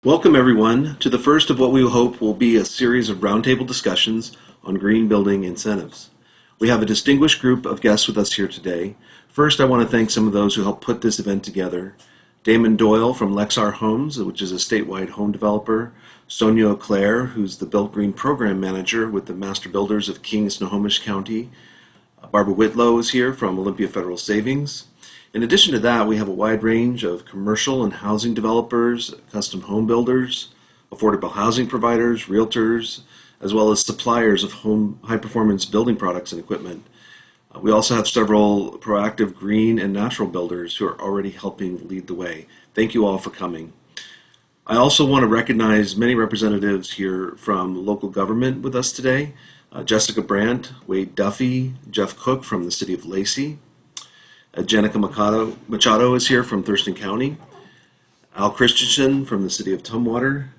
Welcome everyone to the first of what we hope will be a series of roundtable discussions on green building incentives. We have a distinguished group of guests with us here today. First, I want to thank some of those who helped put this event together. Damon Doyle from Lexar Homes, which is a statewide home developer. Sonia Auclair, who's the Built Green Program Manager with the Master Builders of King Snohomish County. Barbara Whitlow is here from Olympia Federal Savings. In addition to that, we have a wide range of commercial and housing developers, custom home builders, affordable housing providers, realtors, as well as suppliers of high-performance building products and equipment. We also have several proactive green and natural builders who are already helping lead the way. Thank you all for coming. I also want to recognize many representatives here from local government with us today. Jessica Brandt, Wade Duffy, Jeff Cook from the City of Lacey. Jenica Machado is here from Thurston County. Al Christensen from the City of Tumwater.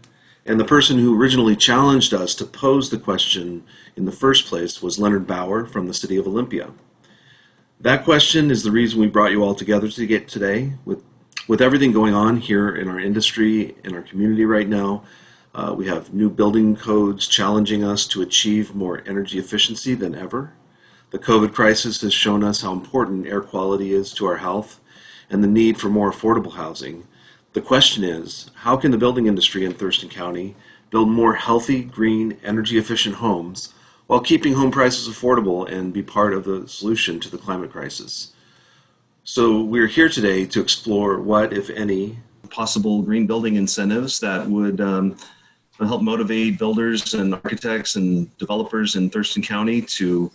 And the person who originally challenged us to pose the question in the first place was Leonard Bauer from the City of Olympia. That question is the reason we brought you all together today. With everything going on here in our industry, in our community right now, we have new building codes challenging us to achieve more energy efficiency than ever. The COVID crisis has shown us how important air quality is to our health and the need for more affordable housing. The question is, how can the building industry in Thurston County build more healthy, green, energy-efficient homes while keeping home prices affordable and be part of the solution to the climate crisis? So we're here today to explore what, if any, possible green building incentives that would help motivate builders and architects and developers in Thurston County to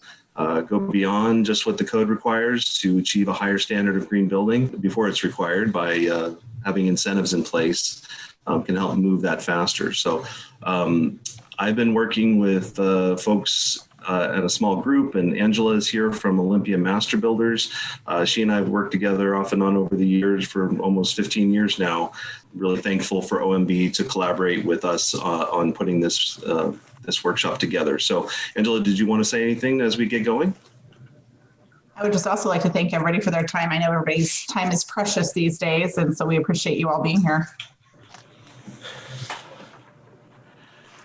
go beyond just what the code requires to achieve a higher standard of green building before it's required by having incentives in place can help move that faster. So I've been working with folks at a small group, and Angela is here from Olympia Master Builders. She and I have worked together off and on over the years for almost 15 years now. Really thankful for OMB to collaborate with us on putting this workshop together. So Angela, did you want to say anything as we get going? I would just also like to thank everybody for their time. I know everybody's time is precious these days, and so we appreciate you all being here.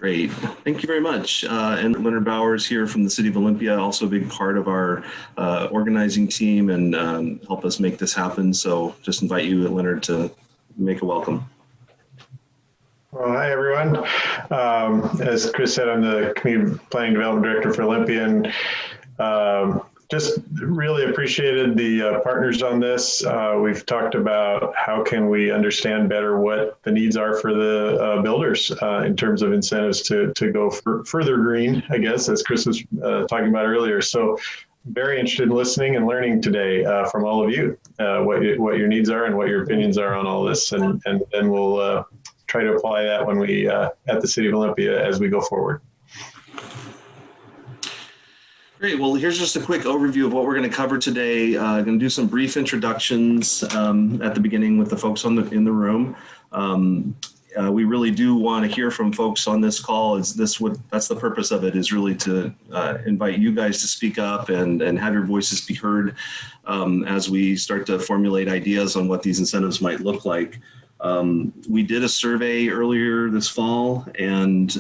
Great. Thank you very much. And Leonard Bauer is here from the City of Olympia, also a big part of our organizing team and help us make this happen. So just invite you, Leonard, to make a welcome. Well, hi, everyone. As Chris said, I'm the Community Planning Development Director for Olympia, and just really appreciated the partners on this. We've talked about how can we understand better what the needs are for the builders in terms of incentives to go further green, I guess, as Chris was talking about earlier. So very interested in listening and learning today from all of you, what your needs are and what your opinions are on all this. And then we'll try to apply that when we at the City of Olympia as we go forward. Great. Well, here's just a quick overview of what we're going to cover today. I'm going to do some brief introductions at the beginning with the folks in the room. We really do want to hear from folks on this call. That's the purpose of it, is really to invite you guys to speak up and have your voices be heard as we start to formulate ideas on what these incentives might look like. We did a survey earlier this fall and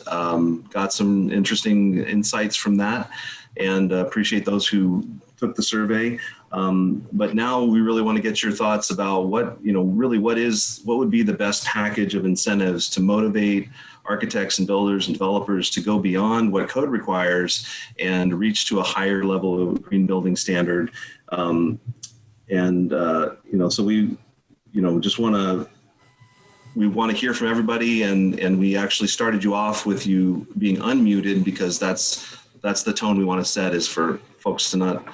got some interesting insights from that, and appreciate those who took the survey. But now we really want to get your thoughts about what would be the best package of incentives to motivate architects and builders and developers to go beyond what code requires and reach to a higher level of green building standard. So we want to hear from everybody, and we actually started you off with you being unmuted because that's the tone we want to set, is for folks to not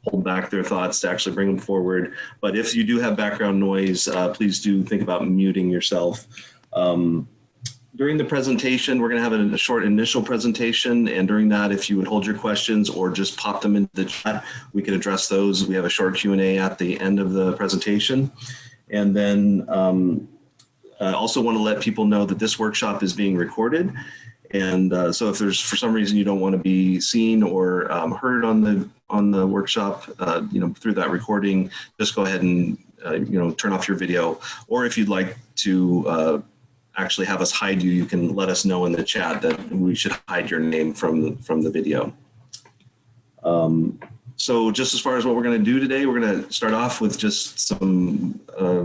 hold back their thoughts, to actually bring them forward. But if you do have background noise, please do think about muting yourself. During the presentation, we're going to have a short initial presentation, and during that, if you would hold your questions or just pop them into the chat, we can address those. We have a short Q&A at the end of the presentation. And then I also want to let people know that this workshop is being recorded. And so if there's, for some reason, you don't want to be seen or heard on the workshop, through that recording, just go ahead and turn off your video. Or if you'd like to actually have us hide you, you can let us know in the chat that we should hide your name from the video. So just as far as what we're going to do today, we're going to start off with just some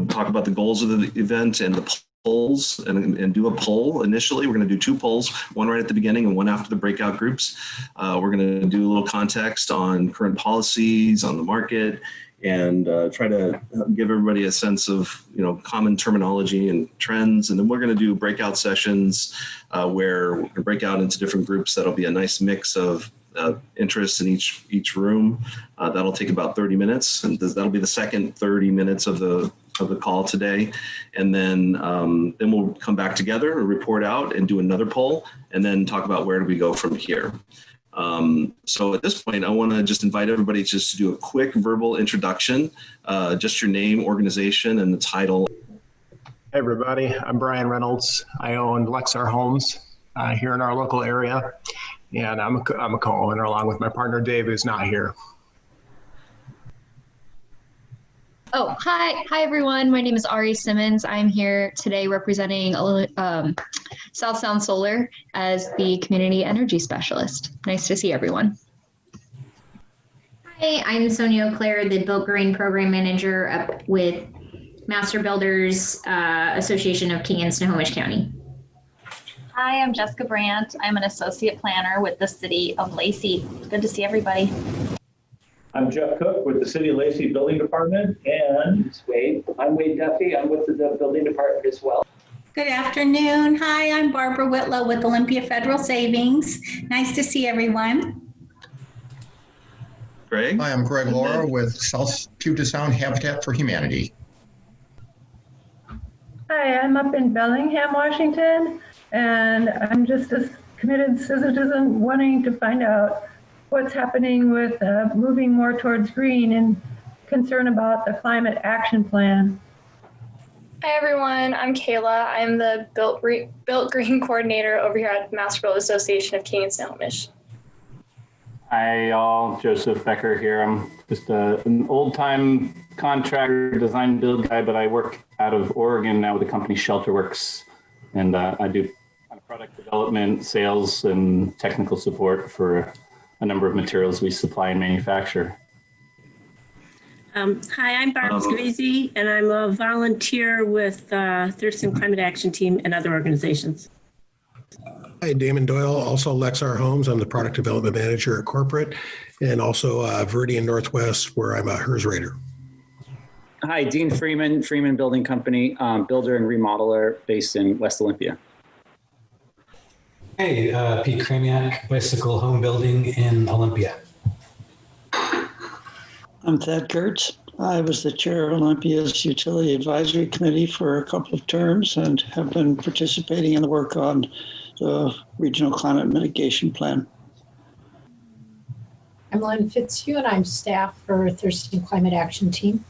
talk about the goals of the event and the polls and do a poll. Initially, we're going to do 2 polls, one right at the beginning and one after the breakout groups. We're going to do a little context on current policies, on the market, and try to give everybody a sense of, common terminology and trends. And then we're going to do breakout sessions where we're going to break out into different groups. That'll be a nice mix of interest in each room. That'll take about 30 minutes, and that'll be the second 30 minutes of the call today. And then we'll come back together, report out, and do another poll, and then talk about where do we go from here. So at this point, I want to just invite everybody just to do a quick verbal introduction, just your name, organization, and the title. Hey everybody, I'm Brian Reynolds. I own Lexar Homes here in our local area, and I'm a co-owner along with my partner Dave, who's not here. Oh, hi everyone. My name is Ari Simmons. I'm here today representing South Sound Solar as the Community Energy Specialist. Nice to see everyone. Hi, I'm Sonia O'Clair, the Built Green Program Manager up with Master Builders Association of King and Snohomish County. Hi, I'm Jessica Brandt. I'm an associate planner with the City of Lacey. Good to see everybody. I'm Jeff Cook with the City of Lacey Building Department, and it's Wade. I'm Wade Duffy. I'm with the Building Department as well. Good afternoon. Hi, I'm Barbara Whitlow with Olympia Federal Savings. Nice to see everyone. Greg? Hi, I'm Greg Laura with South Puget Sound Habitat for Humanity. Hi, I'm up in Bellingham, Washington, and I'm just a committed citizen wanting to find out what's happening with moving more towards green and concern about the climate action plan. Hi everyone, I'm Kayla. I'm the Built Green Coordinator over here at Master Builders Association of King and Snohomish. Hi y'all, Joseph Becker here. I'm just an old-time contractor, design build guy, but I work out of Oregon now with the company Shelterworks, and I do product development, sales, and technical support for a number of materials we supply and manufacture. Hi, I'm Barb Scavizzi, and I'm a volunteer with Thurston Climate Action Team and other organizations. Hi, Damon Doyle, also Lexar Homes. I'm the product development manager at corporate, and also Viridian Northwest, where I'm a HERS rater. Hi, Dean Freeman, Freeman Building Company, builder and remodeler based in West Olympia. Hey, Pete Kramiak, Bicycle Home Building in Olympia. I'm Thad Kurtz. I was the chair of Olympia's Utility Advisory Committee for a couple of terms and have been participating in the work on the Regional Climate Mitigation Plan. I'm Lynn Fitzhugh, and I'm staff for Thurston Climate Action Team.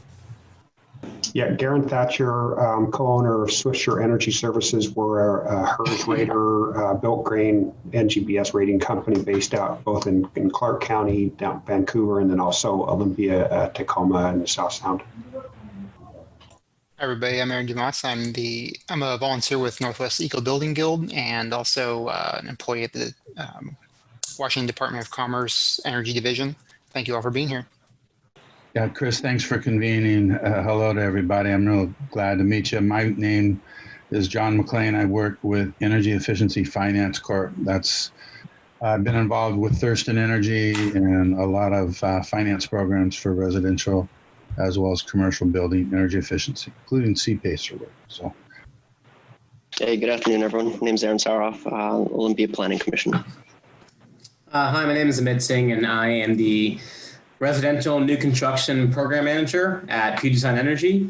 Yeah, Garen Thatcher, co-owner of Swisher Energy Services. We're a HERS rater, Built Green NGBS rating company based out both in Clark County, down Vancouver, and then also Olympia, Tacoma, and the South Sound. Hi everybody, I'm Aaron Dumas. I'm a volunteer with Northwest EcoBuilding Guild and also an employee at the Washington Department of Commerce Energy Division. Thank you all for being here. Yeah, Chris, thanks for convening. Hello to everybody. I'm real glad to meet you. My name is John McLean. I work with Energy Efficiency Finance Corp. I've been involved with Thurston Energy and a lot of finance programs for residential as well as commercial building energy efficiency, including CPACER work. So, hey, good afternoon, everyone. My name is Aaron Sauroff, Olympia Planning Commission. Hi, my name is Amit Singh, and I am the Residential New Construction Program Manager at Puget Sound Energy.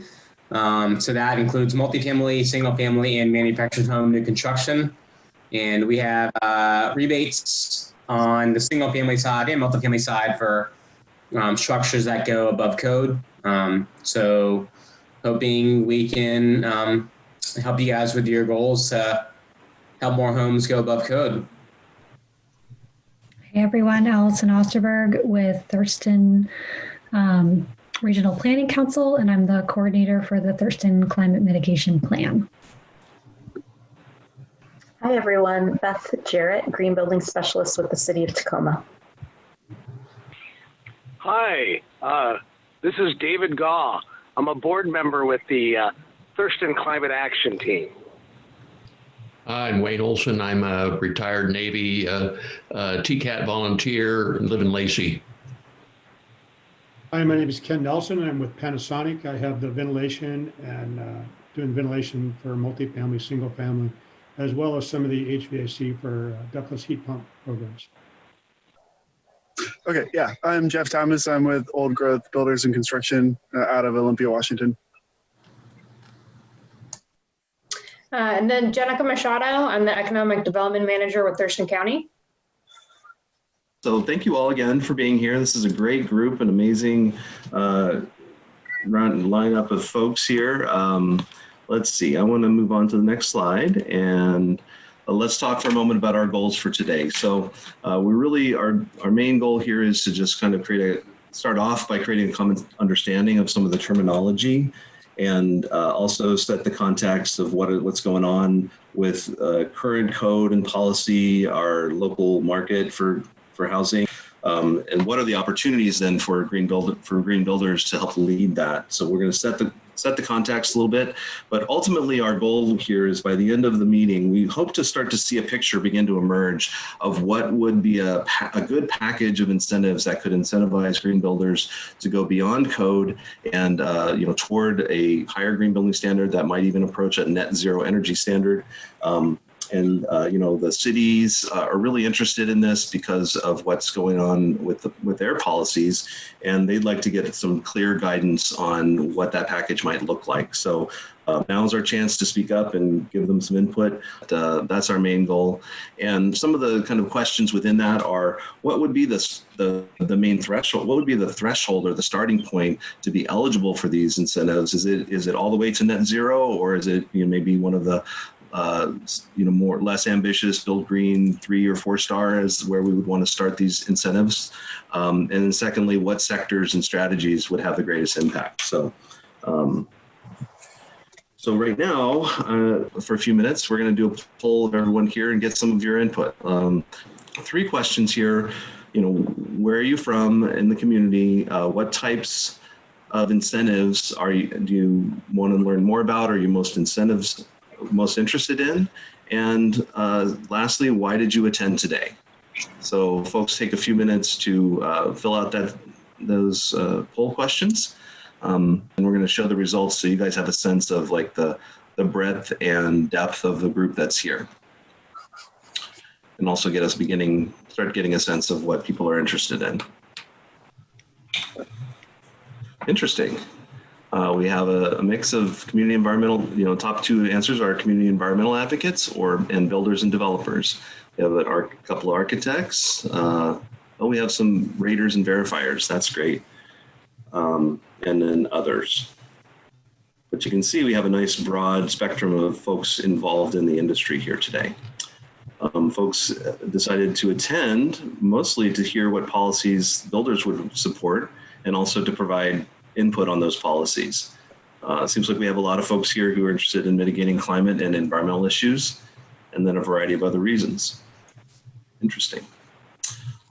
So that includes multifamily, single family, and manufactured home new construction. And we have rebates on the single family side and multifamily side for structures that go above code. So hoping we can help you guys with your goals to help more homes go above code. Hey everyone, Allison Osterberg with Thurston Regional Planning Council, and I'm the coordinator for the Thurston Climate Mitigation Plan. Hi, everyone. Beth Jarrett, Green Building Specialist with the City of Tacoma. Hi, this is David Gaw. I'm a board member with the Thurston Climate Action Team. I'm Wayne Olson. I'm a retired Navy TCAT volunteer and live in Lacey. Hi, my name is Ken Nelson. I'm with Panasonic. I have the ventilation and doing ventilation for multifamily, single family, as well as some of the HVAC for ductless heat pump programs. Okay, yeah, I'm Jeff Thomas. I'm with Old Growth Builders and Construction out of Olympia, Washington. And then Jenica Machado, I'm the Economic Development Manager with Thurston County. So thank you all again for being here. This is a great group, an amazing lineup of folks here. Let's see, I want to move on to the next slide and let's talk for a moment about our goals for today. So we really, our main goal here is to just kind of start off by creating a common understanding of some of the terminology and also set the context of what's going on with current code and policy, our local market for housing, and what are the opportunities then for green builders to help lead that. So we're going to set the context a little bit, but ultimately our goal here is by the end of the meeting, we hope to start to see a picture begin to emerge of what would be a good package of incentives that could incentivize green builders to go beyond code and toward a higher green building standard that might even approach a net zero energy standard. The cities are really interested in this because of what's going on with their policies, and they'd like to get some clear guidance on what that package might look like. So now's our chance to speak up and give them some input. That's our main goal. And some of the kind of questions within that are, what would be the main threshold? What would be the threshold or the starting point to be eligible for these incentives? Is it all the way to net zero, or is it maybe one of the less ambitious build green 3 or 4 star is where we would want to start these incentives. And then secondly, what sectors and strategies would have the greatest impact? So right now, for a few minutes, we're going to do a poll of everyone here and get some of your input. 3 questions here. Where are you from in the community? What types of incentives do you want to learn more about? Are you most interested in? And lastly, why did you attend today? So folks, take a few minutes to fill out those poll questions. And we're going to show the results so you guys have a sense of like the breadth and depth of the group that's here. And also get us start getting a sense of what people are interested in. Interesting. We have a mix of community environmental, top 2 answers are community environmental advocates and builders and developers. We have a couple of architects. We have some raters and verifiers. That's great. And then others. But you can see we have a nice broad spectrum of folks involved in the industry here today. Folks decided to attend mostly to hear what policies builders would support and also to provide input on those policies. It seems like we have a lot of folks here who are interested in mitigating climate and environmental issues, and then a variety of other reasons. Interesting.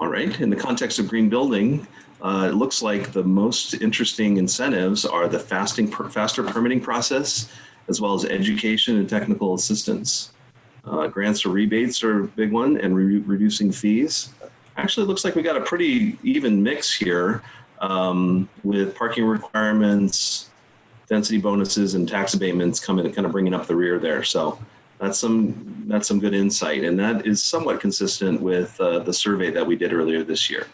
All right, in the context of green building, it looks like the most interesting incentives are the faster permitting process, as well as education and technical assistance. Grants or rebates are a big one, and reducing fees. Actually, it looks like we got a pretty even mix here. With parking requirements, density bonuses, and tax abatements coming and kind of bringing up the rear there. So that's some good insight, and that is somewhat consistent with the survey that we did earlier this year.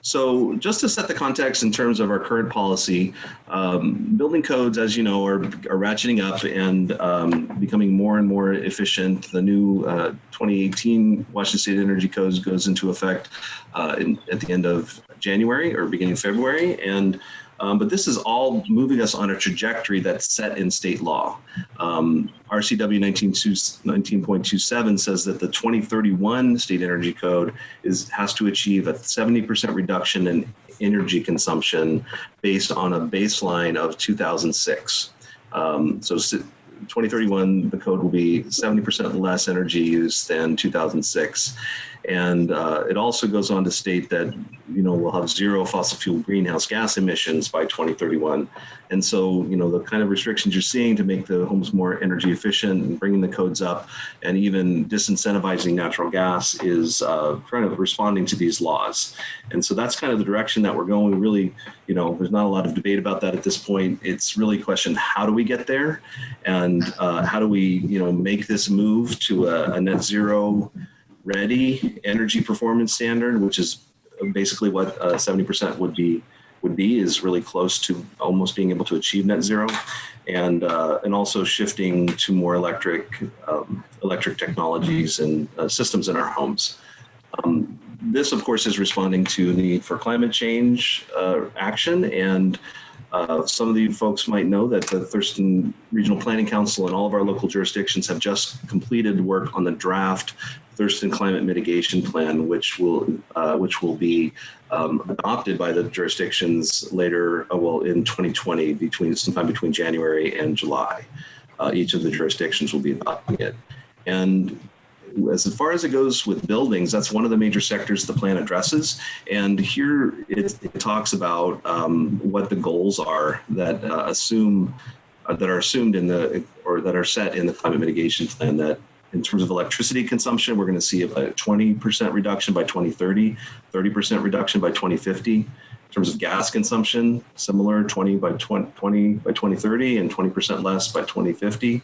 So just to set the context in terms of our current policy, building codes, as you know, are ratcheting up and becoming more and more efficient. The new 2018 Washington State Energy Code goes into effect at the end of January or beginning of February, but this is all moving us on a trajectory that's set in state law. RCW 19.27 says that the 2031 State Energy Code has to achieve a 70% reduction in energy consumption based on a baseline of 2006. So 2031, the code will be 70% less energy use than 2006. And it also goes on to state that, we'll have zero fossil fuel greenhouse gas emissions by 2031. And so, the kind of restrictions you're seeing to make the homes more energy efficient and bringing the codes up and even disincentivizing natural gas is kind of responding to these laws. And so that's kind of the direction that we're going. We really, there's not a lot of debate about that at this point. It's really a question, how do we get there? And how do we, make this move to a net zero ready energy performance standard, which is basically what 70% would be is really close to almost being able to achieve net zero, and also shifting to more electric technologies and systems in our homes. This, of course, is responding to the need for climate change action, and some of you folks might know that the Thurston Regional Planning Council and all of our local jurisdictions have just completed work on the draft Thurston Climate Mitigation Plan, which will be adopted by the jurisdictions later, in 2020, sometime between January and July. Each of the jurisdictions will be adopting it. And as far as it goes with buildings, that's one of the major sectors the plan addresses. And here it talks about what the goals are that are assumed that are set in the climate mitigation plan. That in terms of electricity consumption, we're going to see about a 20% reduction by 2030, 30% reduction by 2050. In terms of gas consumption, similar 20 by 2030 and 20% less by 2050.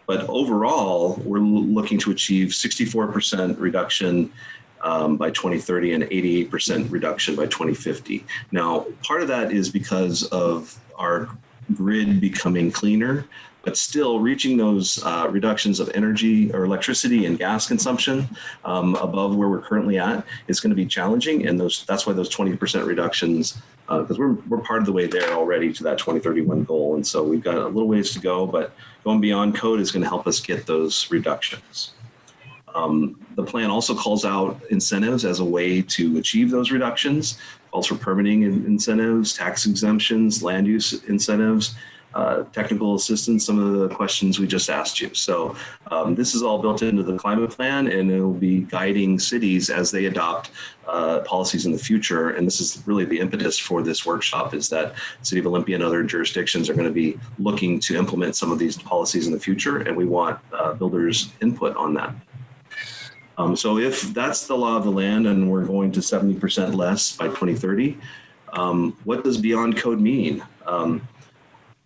But overall, we're looking to achieve 64% reduction by 2030 and 88% reduction by 2050. Now, part of that is because of our grid becoming cleaner, but still reaching those reductions of energy or electricity and gas consumption above where we're currently at is going to be challenging. And that's why those 20% reductions, because we're part of the way there already to that 2031 goal. And so we've got a little ways to go, but going beyond code is going to help us get those reductions. The plan also calls out incentives as a way to achieve those reductions, calls for permitting incentives, tax exemptions, land use incentives, technical assistance, some of the questions we just asked you. So this is all built into the climate plan, and it will be guiding cities as they adopt policies in the future. And this is really the impetus for this workshop, is that City of Olympia and other jurisdictions are going to be looking to implement some of these policies in the future, and we want builders' input on that. So if that's the law of the land and we're going to 70% less by 2030, what does beyond code mean?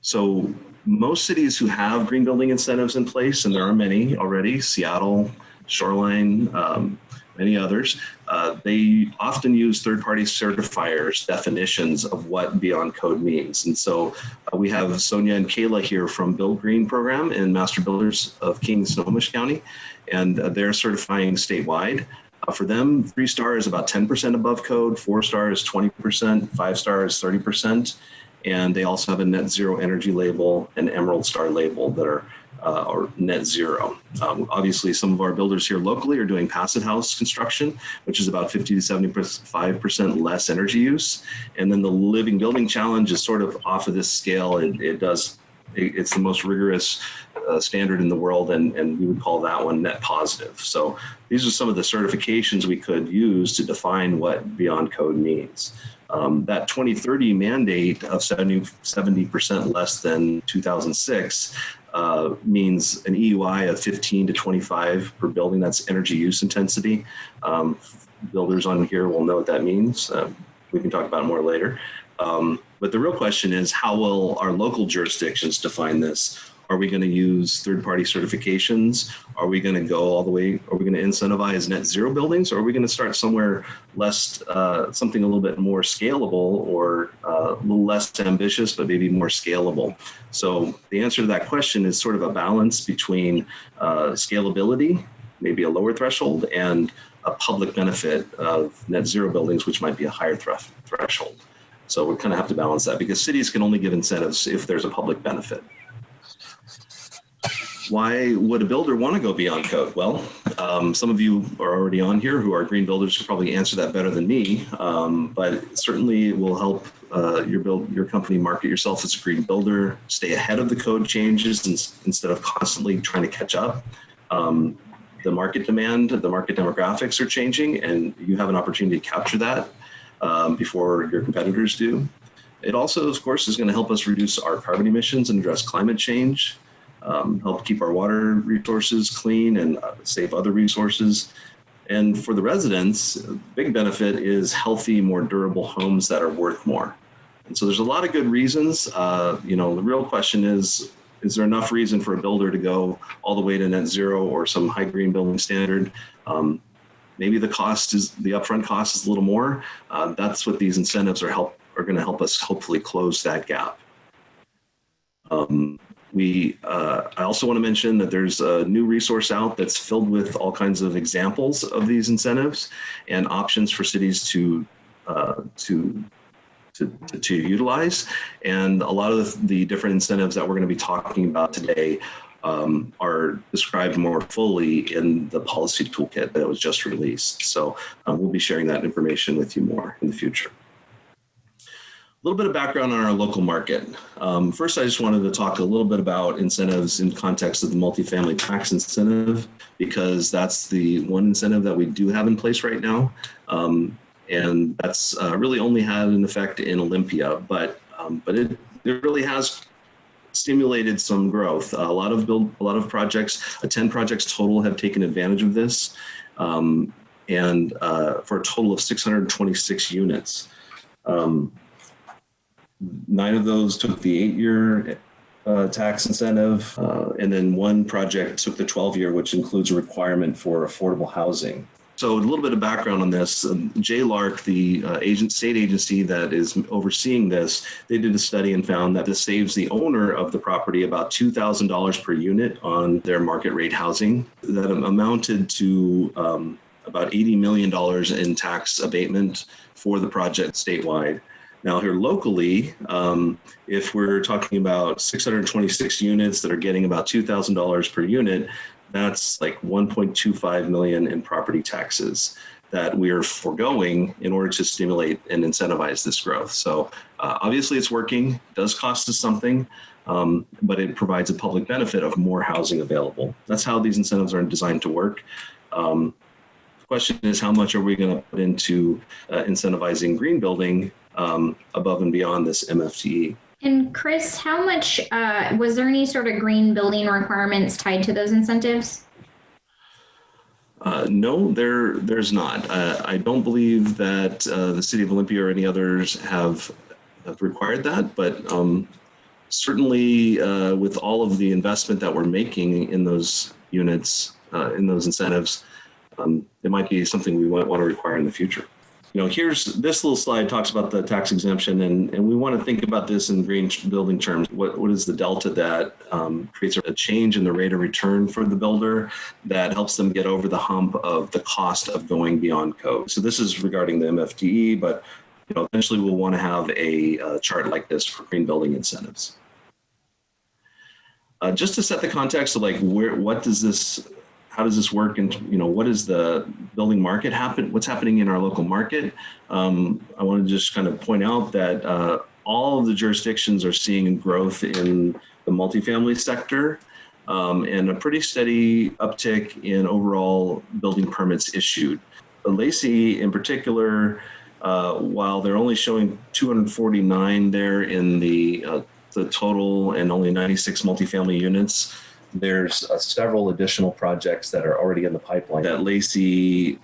So most cities who have green building incentives in place, and there are many already, Seattle, Shoreline, many others, they often use third-party certifiers' definitions of what beyond code means. And so we have Sonia and Kayla here from Build Green program and Master Builders of King Snohomish County, and they're certifying statewide. For them, 3-star is about 10% above code, 4-star is 20%, 5-star is 30%. And they also have a net zero energy label and emerald star label that are or net zero. Obviously, some of our builders here locally are doing passive house construction, which is about 50 to 75% less energy use. And then the living building challenge is sort of off of this scale. It's the most rigorous standard in the world, and we would call that one net positive. So these are some of the certifications we could use to define what beyond code means. That 2030 mandate of 70% less than 2006 means an EUI of 15 to 25 per building. That's energy use intensity. Builders on here will know what that means. We can talk about it more later. But the real question is, how will our local jurisdictions define this? Are we going to use third-party certifications? Are we going to go all the way? Are we going to incentivize net zero buildings? Or are we going to start somewhere less, something a little bit more scalable, or a little less ambitious, but maybe more scalable? So the answer to that question is sort of a balance between scalability, maybe a lower threshold, and a public benefit of net zero buildings, which might be a higher threshold. So we kind of have to balance that, because cities can only give incentives if there's a public benefit. Why would a builder want to go beyond code? Well, some of you are already on here who are green builders who probably answer that better than me, but certainly it will help your company market yourself as a green builder, stay ahead of the code changes instead of constantly trying to catch up. The market demand, the market demographics are changing, and you have an opportunity to capture that before your competitors do. It also, of course, is going to help us reduce our carbon emissions and address climate change, help keep our water resources clean and save other resources. And for the residents, a big benefit is healthy, more durable homes that are worth more. And so there's a lot of good reasons. The real question is there enough reason for a builder to go all the way to net zero or some high green building standard? Maybe the upfront cost is a little more. That's what these incentives are going to help us hopefully close that gap. I also want to mention that there's a new resource out that's filled with all kinds of examples of these incentives and options for cities to utilize. And a lot of the different incentives that we're going to be talking about today are described more fully in the policy toolkit that was just released. So we'll be sharing that information with you more in the future. A little bit of background on our local market. First, I just wanted to talk a little bit about incentives in context of the multifamily tax incentive, because that's the one incentive that we do have in place right now. And that's really only had an effect in Olympia, but it really has stimulated some growth. A lot of projects, 10 projects total, have taken advantage of this, and for a total of 626 units. 9 of those took the 8-year tax incentive, and then 1 project took the 12-year, which includes a requirement for affordable housing. So a little bit of background on this. JLARC, the state agency that is overseeing this, they did a study and found that this saves the owner of the property about $2,000 per unit on their market rate housing. That amounted to about $80 million in tax abatement for the project statewide. Now here locally, if we're talking about 626 units that are getting about $2,000 per unit, that's like $1.25 million in property taxes that we're foregoing in order to stimulate and incentivize this growth. So obviously it's working, it does cost us something, but it provides a public benefit of more housing available. That's how these incentives are designed to work. The question is, how much are we going to put into incentivizing green building above and beyond this MFTE? And Chris, how much, was there any sort of green building requirements tied to those incentives? No, there's not. I don't believe that the city of Olympia or any others have required that, but certainly with all of the investment that we're making in those units, in those incentives, it might be something we might want to require in the future. Here's this little slide talks about the tax exemption, and we want to think about this in green building terms. What is the delta that creates a change in the rate of return for the builder that helps them get over the hump of the cost of going beyond code? So this is regarding the MFTE, but eventually we'll want to have a chart like this for green building incentives. Just to set the context of how does this work, and what is the building market what's happening in our local market? I want to just kind of point out that all of the jurisdictions are seeing growth in the multifamily sector, and a pretty steady uptick in overall building permits issued. Lacey in particular, while they're only showing 249 there in the total and only 96 multifamily units, there's several additional projects that are already in the pipeline. At Lacey,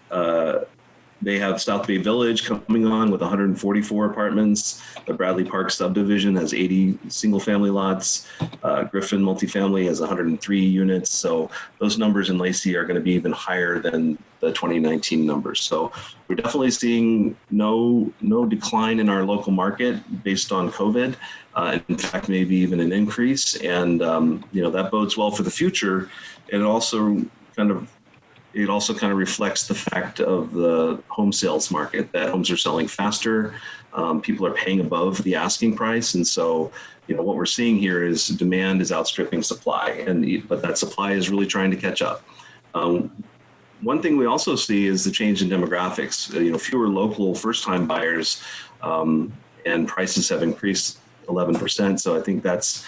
they have South Bay Village coming on with 144 apartments. The Bradley Park subdivision has 80 single family lots. Griffin multifamily has 103 units. So those numbers in Lacey are going to be even higher than the 2019 numbers. So we're definitely seeing no decline in our local market based on COVID. In fact, maybe even an increase. And, that bodes well for the future. And it also kind of reflects the fact of the home sales market, that homes are selling faster. People are paying above the asking price. And so, what we're seeing here is demand is outstripping supply, but that supply is really trying to catch up. One thing we also see is the change in demographics, fewer local first-time buyers, and prices have increased 11%. So I think that's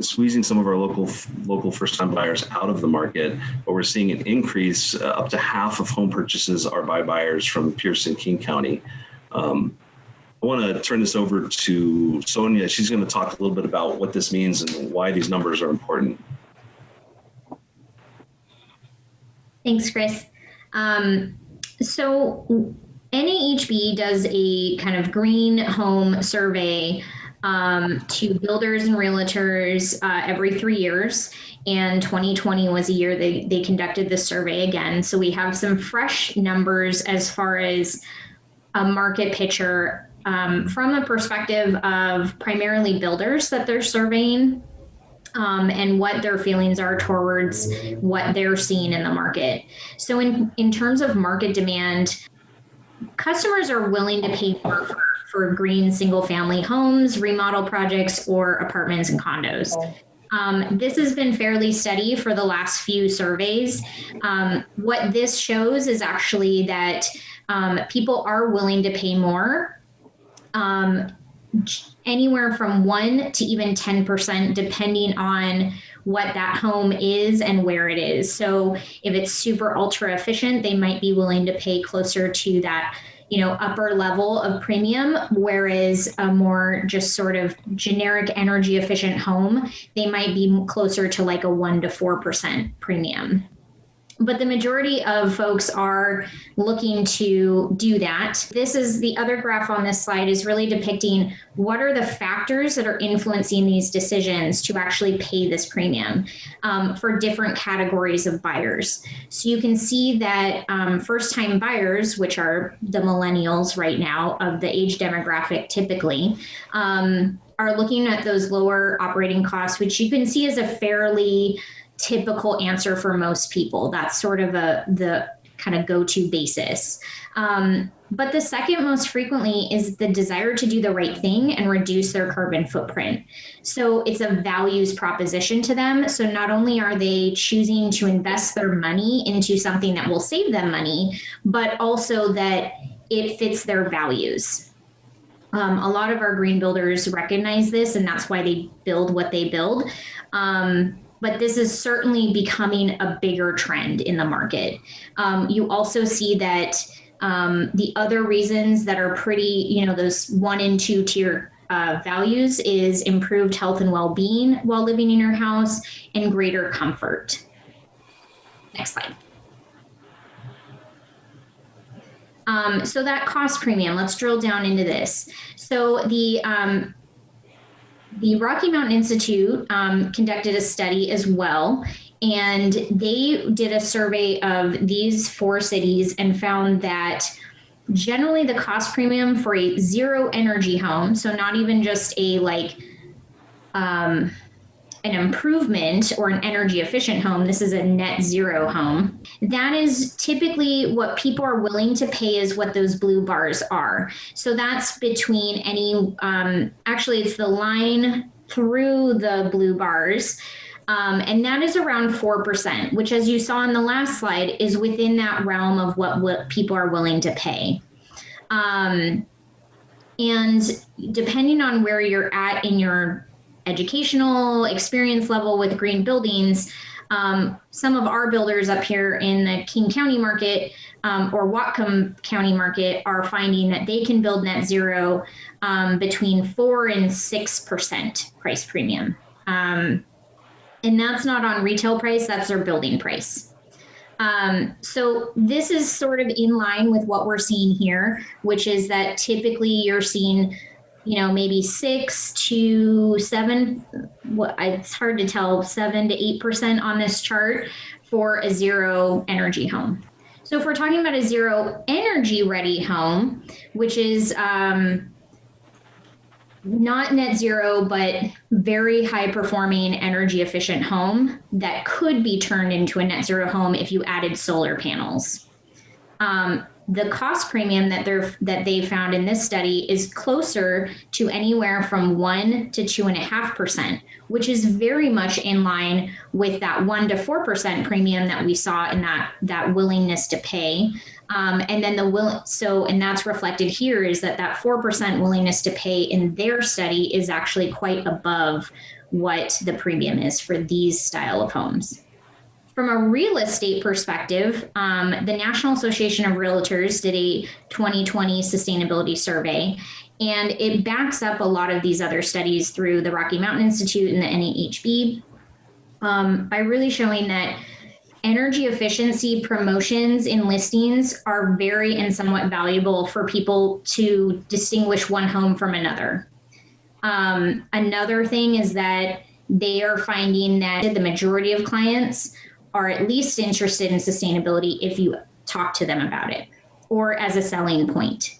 squeezing some of our local first-time buyers out of the market, but we're seeing an increase. Up to half of home purchases are by buyers from Pierce and King County. I want to turn this over to Sonia. She's going to talk a little bit about what this means and why these numbers are important. Thanks, Chris. So NAHB does a kind of green home survey to builders and realtors every 3 years. And 2020 was a year they conducted this survey again. So we have some fresh numbers as far as a market picture from a perspective of primarily builders that they're surveying, and what their feelings are towards what they're seeing in the market. So in terms of market demand, customers are willing to pay more for green single-family homes, remodel projects, or apartments and condos. This has been fairly steady for the last few surveys. What this shows is actually that people are willing to pay more, anywhere from 1 to even 10%, depending on what that home is and where it is. So if it's super ultra efficient, they might be willing to pay closer to that, upper level of premium, whereas a more just sort of generic energy efficient home, they might be closer to like a 1 to 4% premium. But the majority of folks are looking to do that. This is the other graph on this slide is really depicting what are the factors that are influencing these decisions to actually pay this premium for different categories of buyers. So you can see that first-time buyers, which are the millennials right now of the age demographic typically, are looking at those lower operating costs, which you can see as a fairly typical answer for most people. That's sort of the kind of go-to basis. But the second most frequently is the desire to do the right thing and reduce their carbon footprint. So it's a values proposition to them. So not only are they choosing to invest their money into something that will save them money, but also that it fits their values. A lot of our green builders recognize this, and that's why they build what they build. But this is certainly becoming a bigger trend in the market. You also see that the other reasons that are pretty, those 1 and 2 tier values is improved health and well-being while living in your house and greater comfort. Next slide. So that cost premium, let's drill down into this. So the Rocky Mountain Institute conducted a study as well, and they did a survey of these 4 cities and found that generally the cost premium for a zero energy home, so not even just a an improvement or an energy efficient home, this is a net zero home, that is typically what people are willing to pay is what those blue bars are. So that's between any, actually it's the line through the blue bars, and that is around 4%, which as you saw in the last slide is within that realm of what people are willing to pay. And depending on where you're at in your educational experience level with green buildings, some of our builders up here in the King County market or Whatcom County market are finding that they can build net zero between 4 and 6% price premium. And that's not on retail price, that's their building price. So this is sort of in line with what we're seeing here, which is that typically you're seeing maybe 6 to 7, it's hard to tell, 7 to 8% on this chart for a zero energy home. So if we're talking about a zero energy ready home, which is not net zero, but very high performing energy efficient home that could be turned into a net zero home if you added solar panels. the cost premium that they found in this study is closer to anywhere from 1 to 2.5%, which is very much in line with that 1 to 4% premium that we saw in that willingness to pay. And then and that's reflected here is that 4% willingness to pay in their study is actually quite above what the premium is for these style of homes. From a real estate perspective, the National Association of Realtors did a 2020 sustainability survey, and it backs up a lot of these other studies through the Rocky Mountain Institute and the NAHB by really showing that energy efficiency promotions in listings are very and somewhat valuable for people to distinguish one home from another. Another thing is that they are finding that the majority of clients are at least interested in sustainability if you talk to them about it or as a selling point.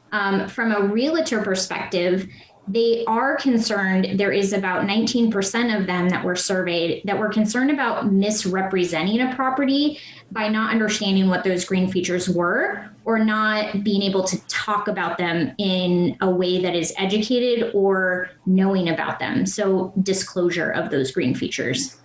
From a realtor perspective, they are concerned. There is about 19% of them that were surveyed that were concerned about misrepresenting a property by not understanding what those green features were or not being able to talk about them in a way that is educated or knowing about them. So disclosure of those green features.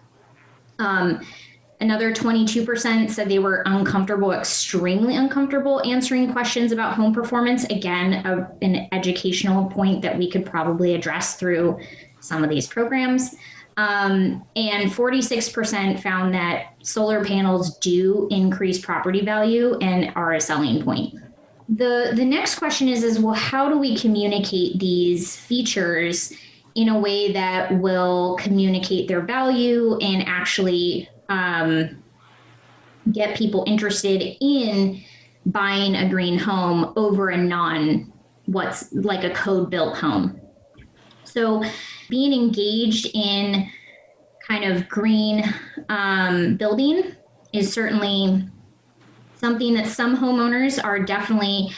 Another 22% said they were uncomfortable, extremely uncomfortable answering questions about home performance. Again, an educational point that we could probably address through some of these programs. And 46% found that solar panels do increase property value and are a selling point. The next question is, well, how do we communicate these features in a way that will communicate their value and actually get people interested in buying a green home over a what's like a code built home. So being engaged in kind of green building is certainly something that some homeowners are definitely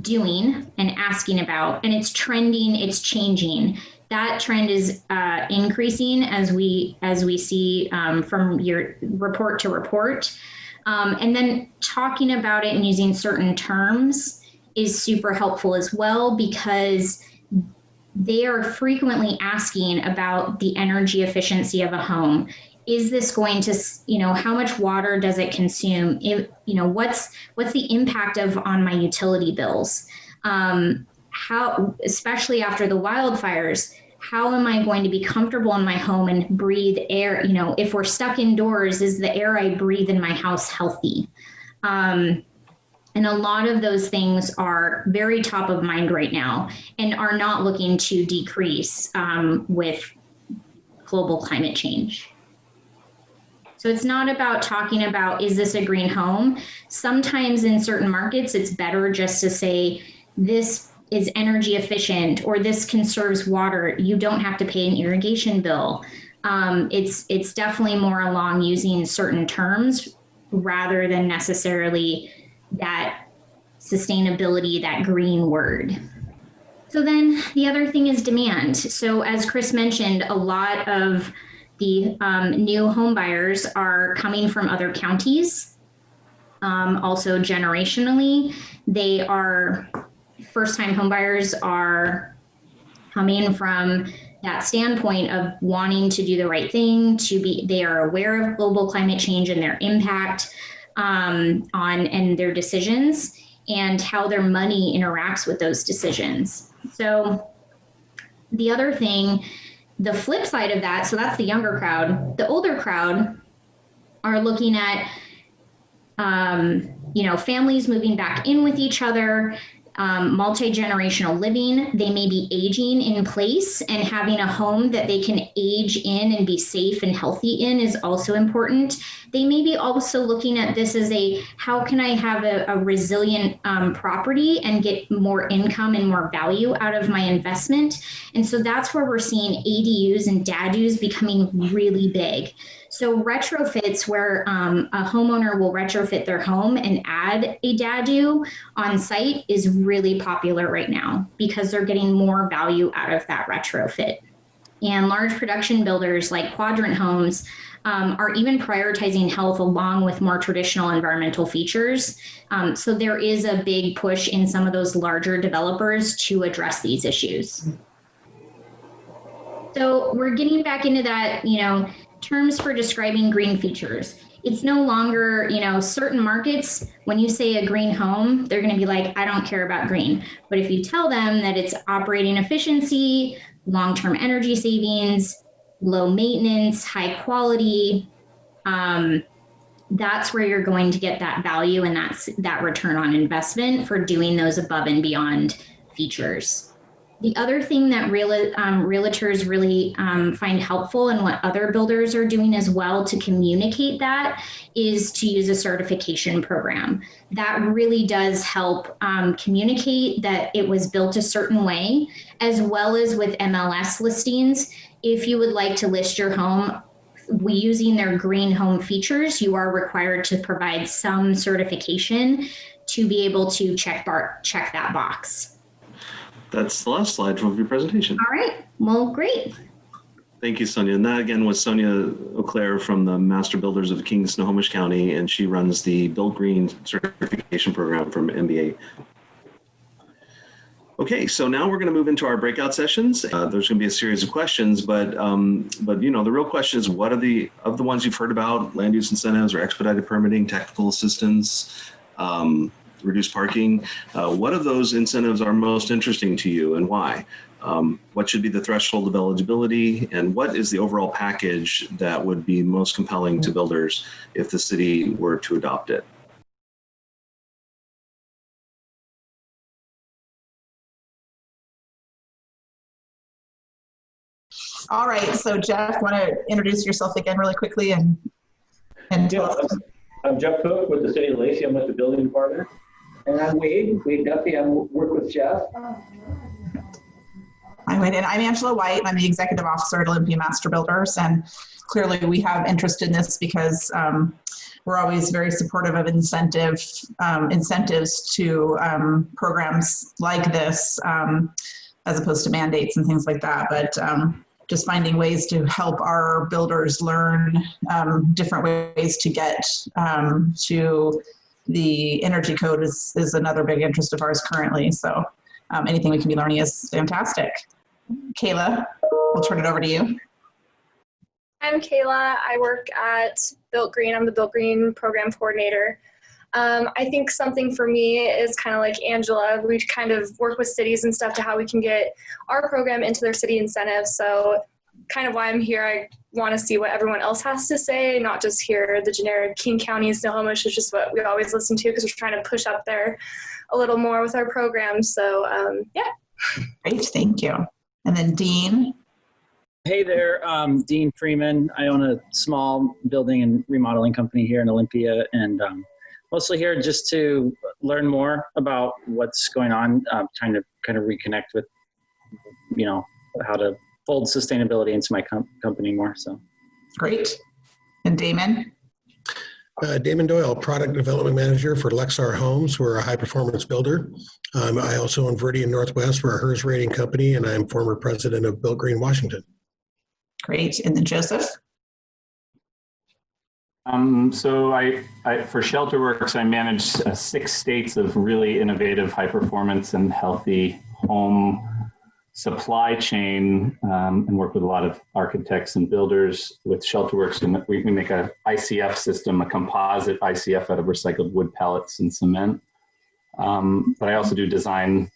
doing and asking about, and it's trending, it's changing. That trend is increasing as we see from your report to report. And then talking about it and using certain terms is super helpful as well, because they are frequently asking about the energy efficiency of a home. Is this going to, how much water does it consume? What's the impact on my utility bills? How, especially after the wildfires, how am I going to be comfortable in my home and breathe air? If we're stuck indoors, is the air I breathe in my house healthy? And a lot of those things are very top of mind right now and are not looking to decrease with global climate change. So it's not about talking about, is this a green home? Sometimes in certain markets, it's better just to say, this is energy efficient, or this conserves water. You don't have to pay an irrigation bill. It's definitely more along using certain terms rather than necessarily that sustainability, that green word. So then the other thing is demand. So as Chris mentioned, a lot of the new home buyers are coming from other counties. Also generationally, first-time homebuyers are coming from that standpoint of wanting to do the right thing, they are aware of global climate change and their impact and their decisions and how their money interacts with those decisions. So the other thing, the flip side of that, so that's the younger crowd. The older crowd are looking at, families moving back in with each other, multi-generational living. They may be aging in place, and having a home that they can age in and be safe and healthy in is also important. They may be also looking at this as how can I have a resilient property and get more income and more value out of my investment? And so that's where we're seeing ADUs and DADUs becoming really big. So retrofits, where a homeowner will retrofit their home and add a DADU on site, is really popular right now because they're getting more value out of that retrofit. And large production builders like Quadrant Homes are even prioritizing health along with more traditional environmental features. So there is a big push in some of those larger developers to address these issues. So we're getting back into that, terms for describing green features. It's no longer, certain markets, when you say a green home, they're going to be like, I don't care about green. But if you tell them that it's operating efficiency, long-term energy savings, low maintenance, high quality, that's where you're going to get that value, and that's that return on investment for doing those above and beyond features. The other thing that realtors really find helpful, and what other builders are doing as well to communicate that, is to use a certification program. That really does help communicate that it was built a certain way, as well as with MLS listings. If you would like to list your home using their green home features, you are required to provide some certification to be able to check that box. That's the last slide from your presentation. All right. Well, great. Thank you, Sonia. And that again was Sonia Auclair from the Master Builders of King Snohomish County, and she runs the Build Green certification program from MBA. Okay, so now we're going to move into our breakout sessions. There's going to be a series of questions, but the real question is, what are the ones you've heard about, land use incentives or expedited permitting, technical assistance, reduced parking? What of those incentives are most interesting to you, and why? What should be the threshold of eligibility, and what is the overall package that would be most compelling to builders if the city were to adopt it? All right, so Jeff, want to introduce yourself again really quickly and tell us? I'm Jeff Cook with the City of Lacey. I'm with the building department. And I'm Wade Duffy. I work with Jeff. I'm Wade, and I'm Angela White. I'm the executive officer at Olympia Master Builders, and clearly we have interest in this because we're always very supportive of incentives to programs like this, as opposed to mandates and things like that. But just finding ways to help our builders learn different ways to get to the energy code is another big interest of ours currently. So anything we can be learning is fantastic. Kayla, we'll turn it over to you. I'm Kayla. I work at Built Green. I'm the Built Green program coordinator. I think something for me is kind of like Angela. We kind of work with cities and stuff to how we can get our program into their city incentives. So kind of why I'm here, I want to see what everyone else has to say, not just hear the generic King County and Snohomish, is just what we always listen to because we're trying to push up there a little more with our program. So yeah. Great, thank you. And then Dean. Hey there, Dean Freeman. I own a small building and remodeling company here in Olympia, and mostly here just to learn more about what's going on, trying to kind of reconnect with, how to fold sustainability into my company more. So great. And Damon? Damon Doyle, Product Development Manager for Lexar Homes. We're a high-performance builder. I also own Viridian Northwest. We're a HERS rating company, and I'm former president of Built Green Washington. Great. And then Joseph? So I for ShelterWorks, I manage 6 states of really innovative, high-performance and healthy home supply chain, and work with a lot of architects and builders with ShelterWorks. And we make a ICF system, a composite ICF out of recycled wood pellets and cement. But I also do design,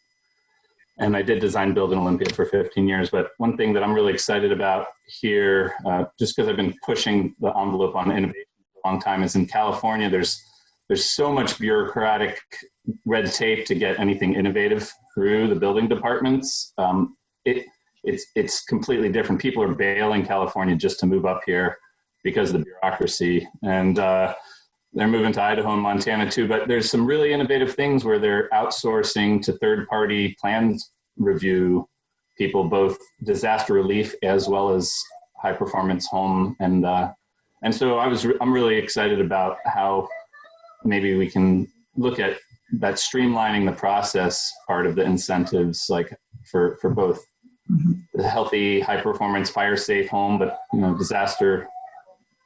and I did design build in Olympia for 15 years. But one thing that I'm really excited about here, just because I've been pushing the envelope on innovation for a long time, is in California, there's so much bureaucratic red tape to get anything innovative through the building departments. It's completely different. People are bailing California just to move up here because of the bureaucracy. And they're moving to Idaho and Montana too, but there's some really innovative things where they're outsourcing to third-party plans review people, both disaster relief as well as high-performance home. And so I'm really excited about how maybe we can look at that streamlining the process part of the incentives, like for both a healthy, high performance, fire safe home, but disaster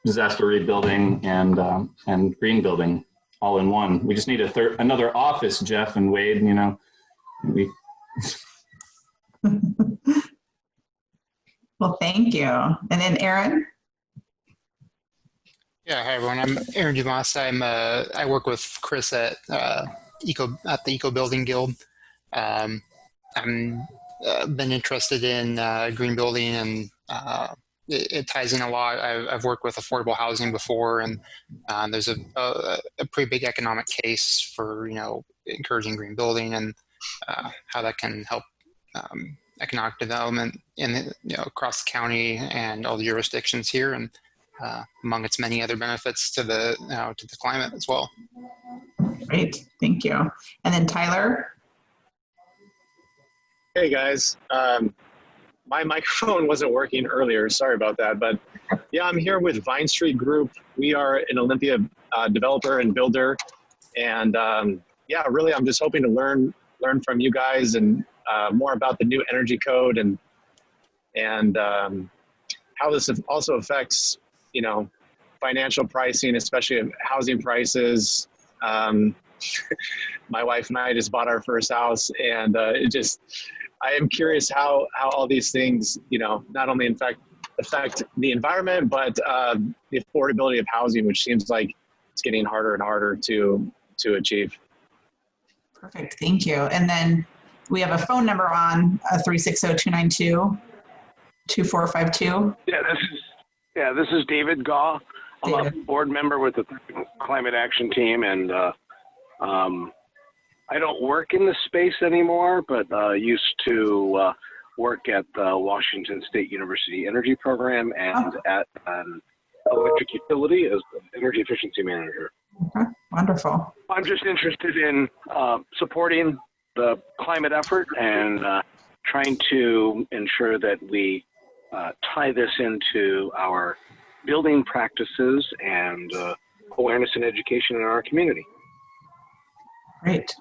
rebuilding and green building all in one. We just need another office, Jeff and Wade. We. Well, thank you. And then Aaron. Yeah, hi everyone. I'm Aaron Dumas. I work with Chris at the EcoBuilding Guild. I'm been interested in green building, and it ties in a lot. I've worked with affordable housing before, and there's a pretty big economic case for encouraging green building and how that can help economic development in across the county and all the jurisdictions here, and among its many other benefits to the climate as well. Great, thank you. And then Tyler. Hey guys, my microphone wasn't working earlier. Sorry about that, but yeah, I'm here with Vine Street Group. We are an Olympia developer and builder, and yeah, really, I'm just hoping to learn from you guys and more about the new energy code and how this also affects financial pricing, especially of housing prices. My wife and I just bought our first house, and I am curious how all these things, not only affect the environment, but the affordability of housing, which seems like it's getting harder and harder to achieve. Perfect, thank you. And then we have a phone number on 360-292-2452. Yeah, this is David Gaw. I'm a board member with the Thurston Climate Action Team, and I don't work in this space anymore, but used to work at the Washington State University Energy Program and at an electric utility as the energy efficiency manager. Okay, wonderful. I'm just interested in supporting the climate effort and trying to ensure that we tie this into our building practices and awareness and education in our community. Great.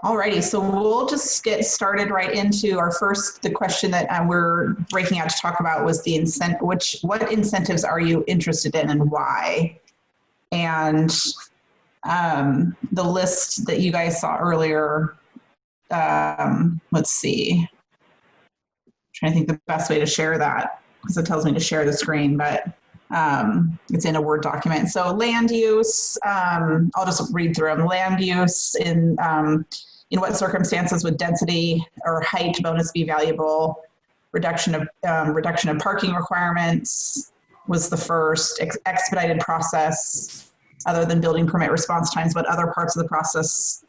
Alrighty, so we'll just get started right into the question that we're breaking out to talk about was the what incentives are you interested in and why? And the list that you guys saw earlier, let's see. I'm trying to think the best way to share that because it tells me to share the screen, but it's in a Word document. So land use, I'll just read through them. Land use in what circumstances would density or height bonus be valuable? Reduction of parking requirements was the first. Expedited process, other than building permit response times, but other parts of the process.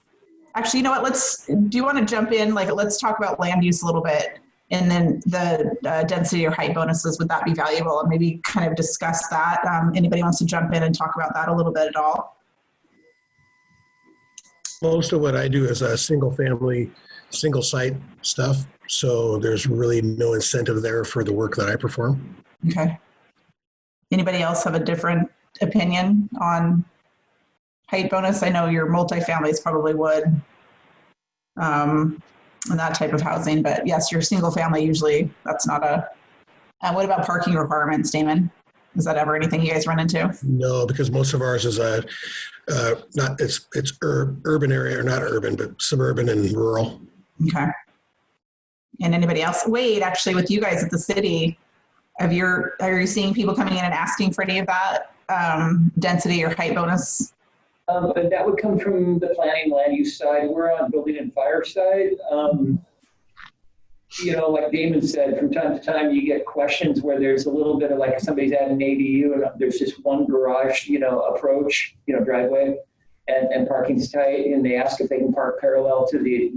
Actually, you know what? Do you want to jump in? Let's talk about land use a little bit, and then the density or height bonuses. Would that be valuable? And maybe kind of discuss that. Anybody wants to jump in and talk about that a little bit at all? Most of what I do is a single family, single site stuff. So there's really no incentive there for the work that I perform. Okay. Anybody else have a different opinion on height bonus? I know your multifamilies probably would, and that type of housing, but yes, your single family usually that's not a. What about parking requirements, Damon? Is that ever anything you guys run into? No, because most of ours is it's urban area, or not urban, but suburban and rural. Okay. And anybody else? Wade, actually, with you guys at the city, are you seeing people coming in and asking for any of that density or height bonus? But that would come from the planning land use side. We're on building and fire side. Like Damon said, from time to time you get questions where there's a little bit of like somebody's at an ADU and there's just one garage, approach, driveway, and parking's tight, and they ask if they can park parallel to the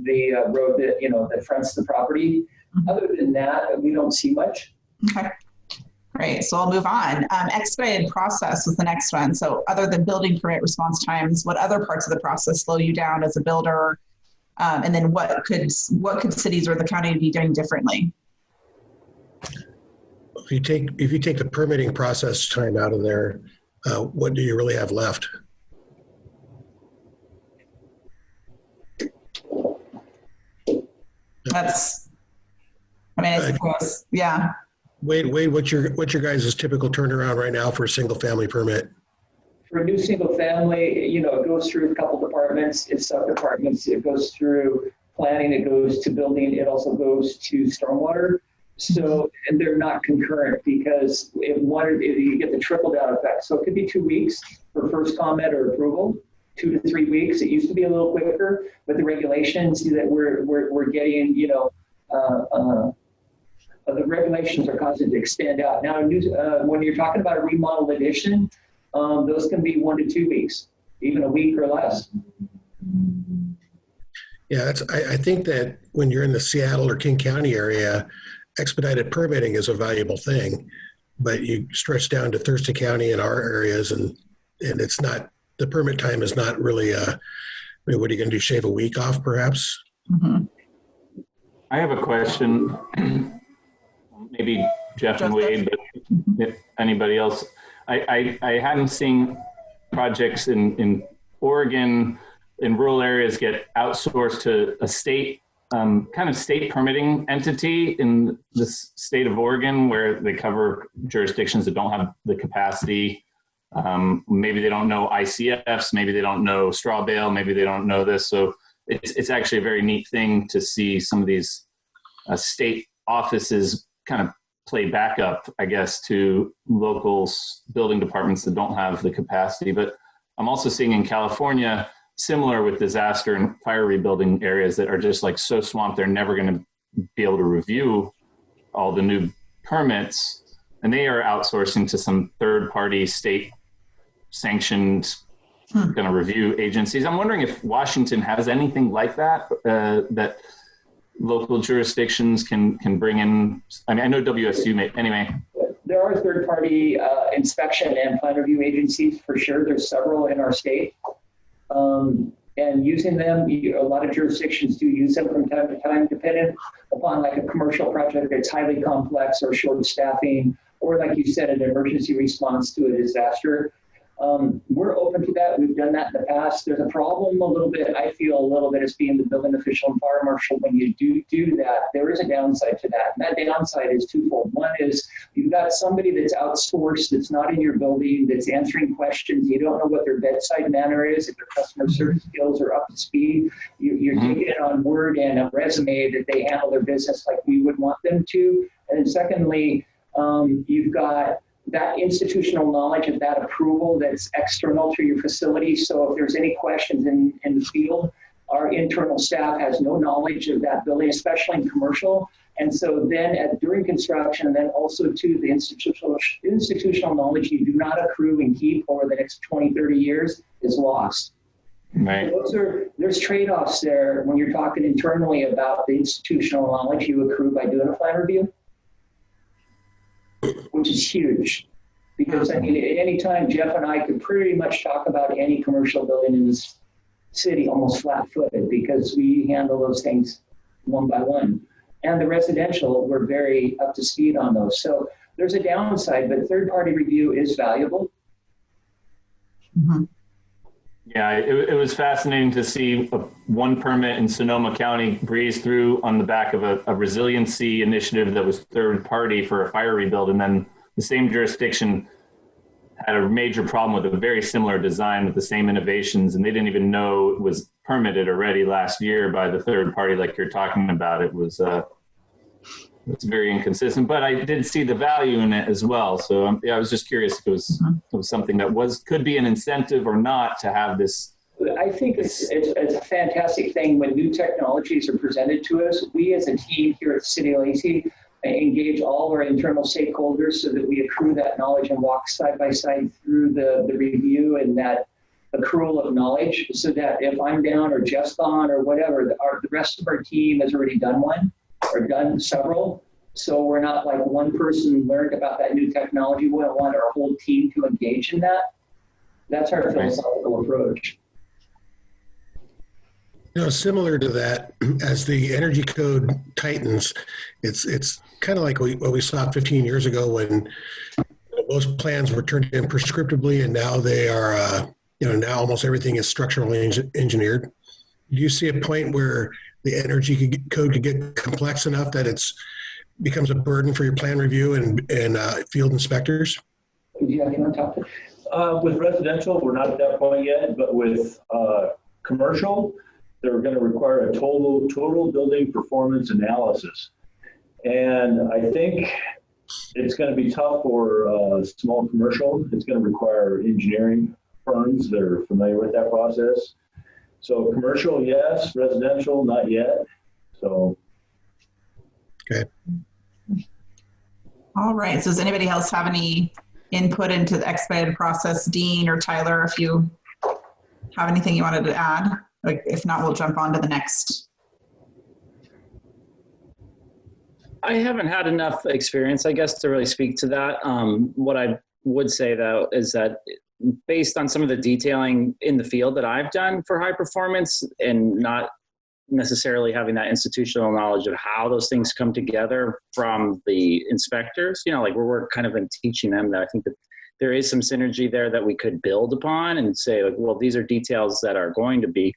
road that that fronts the property. Mm-hmm. Other than that, we don't see much. Okay. Great. So I'll move on. Expedited process was the next one. So other than building permit response times, what other parts of the process slow you down as a builder? And then what could cities or the county be doing differently? If you take the permitting process time out of there, what do you really have left? That's I mean, I suppose, yeah. Wade, what's your guys' typical turnaround right now for a single family permit? For a new single family, it goes through a couple departments, it's sub-departments, it goes through planning, it goes to building, it also goes to stormwater. So, and they're not concurrent because if you get the trickle down effect. So it could be 2 weeks for first comment or approval, 2 to 3 weeks. It used to be a little quicker, but the regulations that we're getting, the regulations are causing it to extend out. Now, when you're talking about a remodel addition, those can be 1 to 2 weeks, even a week or less. Yeah, I think that when you're in the Seattle or King County area, expedited permitting is a valuable thing, but you stretch down to Thurston County in our areas, and it's not, the permit time is not really, what are you going to do, shave a week off perhaps? Mm-hmm. I have a question. Maybe Jeff and Wade, but if anybody else. I hadn't seen projects in Oregon in rural areas get outsourced to a state, kind of state permitting entity in the state of Oregon, where they cover jurisdictions that don't have the capacity. Maybe they don't know ICFs, maybe they don't know straw bale, maybe they don't know this. So it's actually a very neat thing to see some of these state offices kind of play backup, I guess, to local building departments that don't have the capacity. But I'm also seeing in California, similar with disaster and fire rebuilding areas that are just like so swamped, they're never going to be able to review all the new permits. And they are outsourcing to some third-party state sanctioned kind of review agencies. I'm wondering if Washington has anything like that, that local jurisdictions can bring in. I mean, I know WSU may, anyway. There are third-party inspection and plan review agencies for sure. There's several in our state. And using them, a lot of jurisdictions do use them from time to time, depending upon like a commercial project that's highly complex or short staffing, or like you said, an emergency response to a disaster. We're open to that. We've done that in the past. There's a problem a little bit, I feel a little bit, as being the building official and fire marshal. When you do that, there is a downside to that. And that downside is twofold. One is you've got somebody that's outsourced, that's not in your building, that's answering questions. You don't know what their bedside manner is, if their customer service skills are up to speed. You're taking it on word and a resume that they handle their business like we would want them to. And then secondly, you've got that institutional knowledge of that approval that's external to your facility. So if there's any questions in the field, our internal staff has no knowledge of that building, especially in commercial. And so then during construction, and then also to the institutional knowledge you do not accrue and keep over the next 20, 30 years is lost. Right. So there's trade-offs there when you're talking internally about the institutional knowledge you accrue by doing a plan review, which is huge. Because I mean, at any time, Jeff and I could pretty much talk about any commercial building in this city almost flat-footed, because we handle those things one by one. And the residential, we're very up to speed on those. So there's a downside, but third-party review is valuable. Mm-hmm. Yeah, it was fascinating to see one permit in Sonoma County breeze through on the back of a resiliency initiative that was third party for a fire rebuild. And then the same jurisdiction had a major problem with a very similar design with the same innovations. And they didn't even know it was permitted already last year by the third party like you're talking about. It was it's very inconsistent, but I did see the value in it as well. So yeah, I was just curious if it was something that could be an incentive or not to have this. I think it's a fantastic thing when new technologies are presented to us. We as a team here at the City of Lacey engage all our internal stakeholders so that we accrue that knowledge and walk side by side through the review and that accrual of knowledge, so that if I'm down or Jeff's gone or whatever, the rest of our team has already done one or done several. So we're not like one person learned about that new technology. We don't want our whole team to engage in that. That's our philosophical approach. You know, similar to that, as the energy code tightens, it's kind of like what we saw 15 years ago when most plans were turned in prescriptively, and now they are, now almost everything is structurally engineered. Do you see a point where the energy code could get complex enough that it's becomes a burden for your plan review and field inspectors? Yeah, can I talk to? With residential, we're not at that point yet, but with commercial, they're going to require a total building performance analysis. And I think it's going to be tough for small commercial. It's going to require engineering firms that are familiar with that process. So commercial, yes. Residential, not yet. So. Okay. All right. So does anybody else have any input into the expedited process? Dean or Tyler, if you have anything you wanted to add? Like, if not, we'll jump on to the next. I haven't had enough experience, I guess, to really speak to that. What I would say, though, is that based on some of the detailing in the field that I've done for high performance and not necessarily having that institutional knowledge of how those things come together from the inspectors, like we're kind of in teaching them that I think that there is some synergy there that we could build upon and say, like, well, these are details that are going to be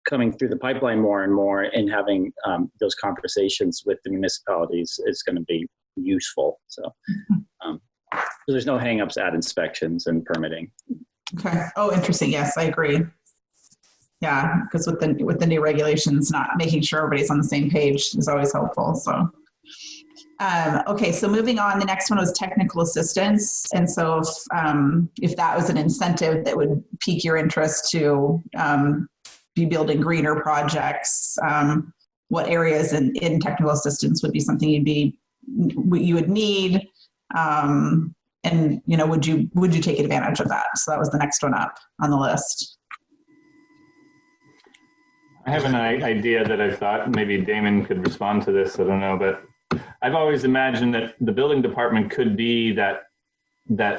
coming through the pipeline more and more, and having those conversations with the municipalities is going to be useful. So there's no hangups at inspections and permitting. Okay. Oh, interesting. Yes, I agree. Yeah, because with the new regulations, not making sure everybody's on the same page is always helpful. So, okay. So moving on, the next one was technical assistance, and so if that was an incentive that would pique your interest to be building greener projects, what areas in technical assistance would be something you would need, and would you take advantage of that? So that was the next one up on the list. I have an idea that I thought maybe Damon could respond to this. I don't know, but I've always imagined that the building department could be that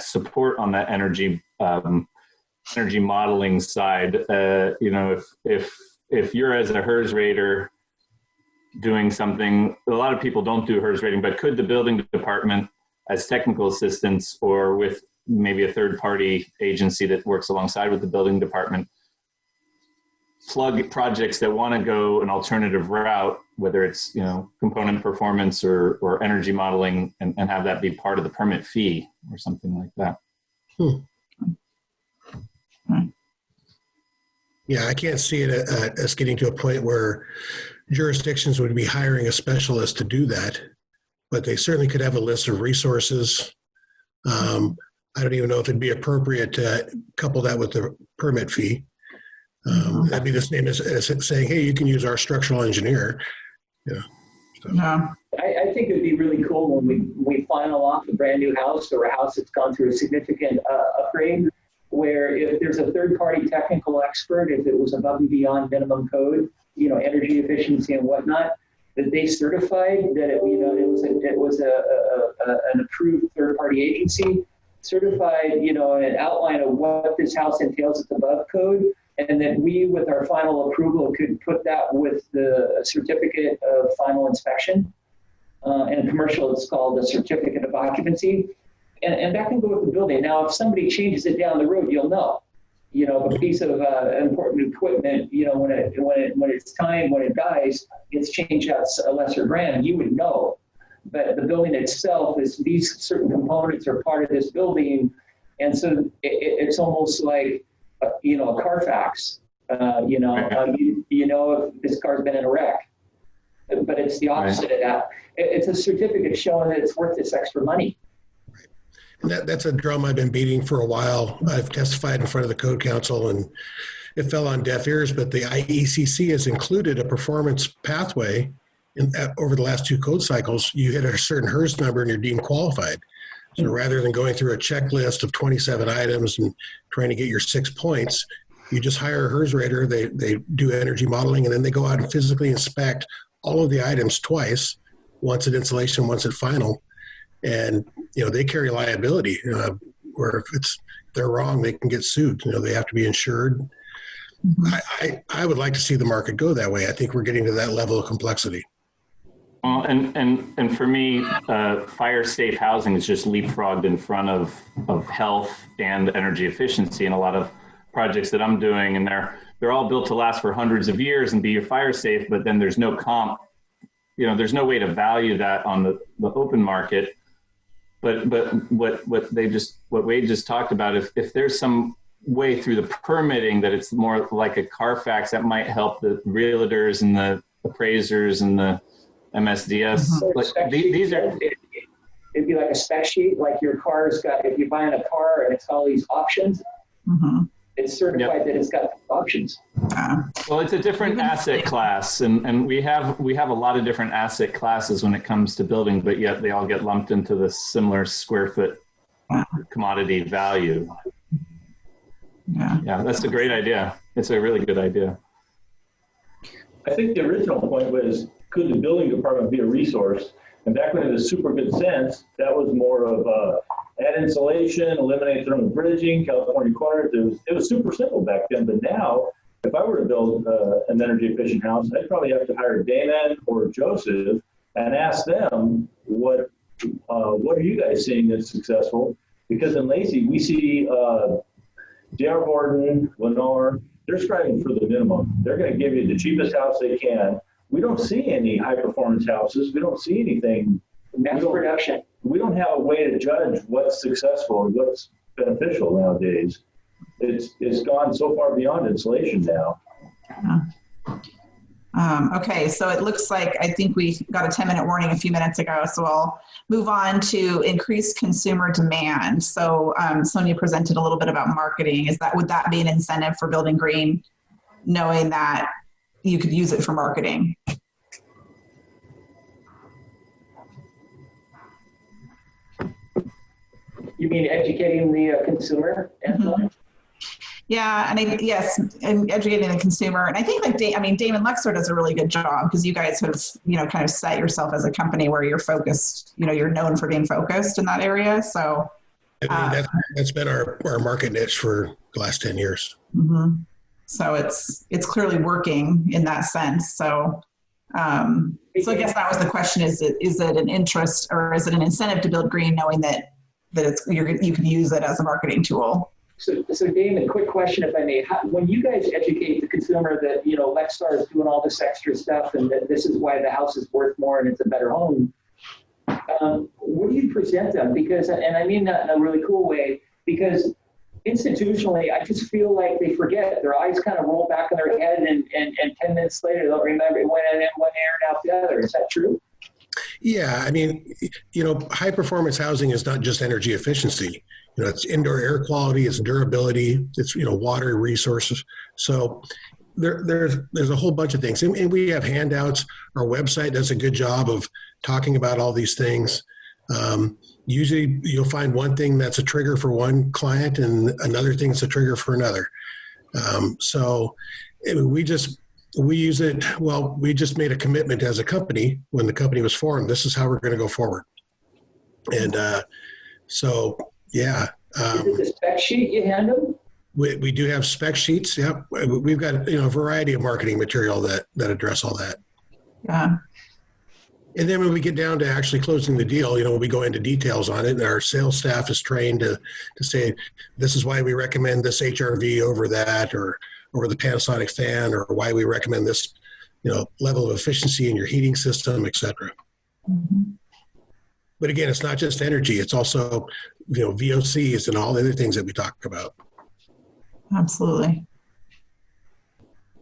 support on that energy modeling side. If you're as a HERS rater doing something, a lot of people don't do HERS rating, but could the building department, as technical assistants or with maybe a third party agency that works alongside with the building department, plug projects that want to go an alternative route, whether it's component performance or energy modeling, and have that be part of the permit fee or something like that. Yeah, I can't see it as getting to a point where jurisdictions would be hiring a specialist to do that, but they certainly could have a list of resources. I don't even know if it'd be appropriate to couple that with the permit fee. That'd be the same as saying, hey, you can use our structural engineer. Yeah. I think it'd be really cool when we final off a brand new house or a house that's gone through a significant upgrade, where if there's a third-party technical expert, if it was above and beyond minimum code, energy efficiency and whatnot, that they certified that it was an approved third-party agency, certified, an outline of what this house entails at above code, and then we, with our final approval, could put that with the certificate of final inspection. And commercial, it's called a certificate of occupancy. And that can go with the building. Now, if somebody changes it down the road, you'll know. A piece of important equipment, when it's time, when it dies, it's changed out a lesser brand, you would know. But the building itself is, these certain components are part of this building. And so it's almost like, a Carfax, if this car's been in a wreck, but it's the opposite of that. It's a certificate showing that it's worth this extra money. And that's a drum I've been beating for a while. I've testified in front of the Code Council, and it fell on deaf ears, but the IECC has included a performance pathway over the last 2 code cycles. You hit a certain HERS number and you're deemed qualified. So rather than going through a checklist of 27 items and trying to get your 6 points, you just hire a HERS rater, they do energy modeling, and then they go out and physically inspect all of the items twice, once at installation, once at final. And, they carry liability, where if they're wrong, they can get sued. They have to be insured. I would like to see the market go that way. I think we're getting to that level of complexity. Well, and for me, fire safe housing is just leapfrogged in front of health and energy efficiency in a lot of projects that I'm doing, and they're all built to last for hundreds of years and be fire safe, but then there's no comp there's no way to value that on the open market. But what Wade just talked about, if there's some way through the permitting that it's more like a Carfax, that might help the realtors and the appraisers and the MSDS. These are. It'd be like a spec sheet, like your car's got, if you're buying a car and it's got all these options, it's certified that it's got options. Well, it's a different asset class, and we have a lot of different asset classes when it comes to building, but yet they all get lumped into the similar square foot commodity value. Yeah, that's a great idea. It's a really good idea. I think the original point was, could the building department be a resource? And back when it was super good sense, that was more of add insulation, eliminate thermal bridging, California corners. It was super simple back then. But now, if I were to build an energy efficient house, I'd probably have to hire Damon or Joseph and ask them what are you guys seeing that's successful? Because in Lacey, we see D.R. Horton, Lennar, they're striving for the minimum. They're going to give you the cheapest house they can. We don't see any high performance houses. We don't see anything. Mass production. We don't have a way to judge what's successful or what's beneficial nowadays. It's gone so far beyond insulation now. Okay, so it looks like I think we got a 10-minute warning a few minutes ago, so I'll move on to increased consumer demand. So Sonia presented a little bit about marketing. Would that be an incentive for building green, knowing that you could use it for marketing? You mean educating the consumer? Yeah, and yes, and educating the consumer. And I think Damon Luxor does a really good job, because you guys have, kind of set yourself as a company where you're focused, you're known for being focused in that area. So that's been our market niche for the last 10 years. So it's clearly working in that sense. So so I guess that was the question: is it an interest or is it an incentive to build green, knowing that you can use it as a marketing tool? So Damon, quick question, if I may. When you guys educate the consumer that Lexstar is doing all this extra stuff and that this is why the house is worth more and it's a better home, what do you present them? Because, and I mean that in a really cool way, because institutionally, I just feel like they forget. Their eyes kind of roll back in their head, and 10 minutes later, they'll remember it went in one ear and out the other. Is that true? Yeah, I mean, high performance housing is not just energy efficiency. It's indoor air quality, it's durability, it's water resources. So there's a whole bunch of things, and we have handouts. Our website does a good job of talking about all these things. Usually you'll find one thing that's a trigger for one client and another thing that's a trigger for another. So we use it. Well, we just made a commitment as a company when the company was formed. This is how we're going to go forward. And so, yeah. Is it the spec sheet you hand them? We do have spec sheets. Yep. We've got a variety of marketing material that address all that. Yeah. And then when we get down to actually closing the deal, we go into details on it, and our sales staff is trained to say, this is why we recommend this HRV over that, or over the Panasonic fan, or why we recommend this, level of efficiency in your heating system, et cetera. But again, it's not just energy; it's also, VOCs and all the other things that we talk about. Absolutely.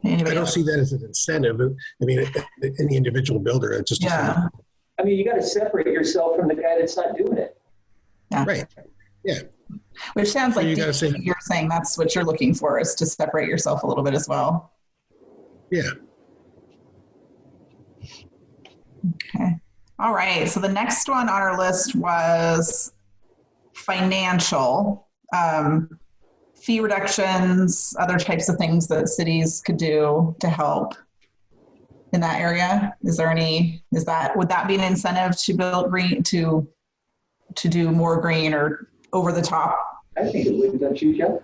I don't see that as an incentive. I mean, any individual builder, it's just yeah. I mean, you got to separate yourself from the guy that's not doing it. Yeah. Right. Yeah. Which sounds like you're saying that's what you're looking for, is to separate yourself a little bit as well. Yeah. Okay. All right. So the next one on our list was financial. Fee reductions, other types of things that cities could do to help in that area. Would that be an incentive to build green, to do more green or over the top? I think it would, don't you, Jeff?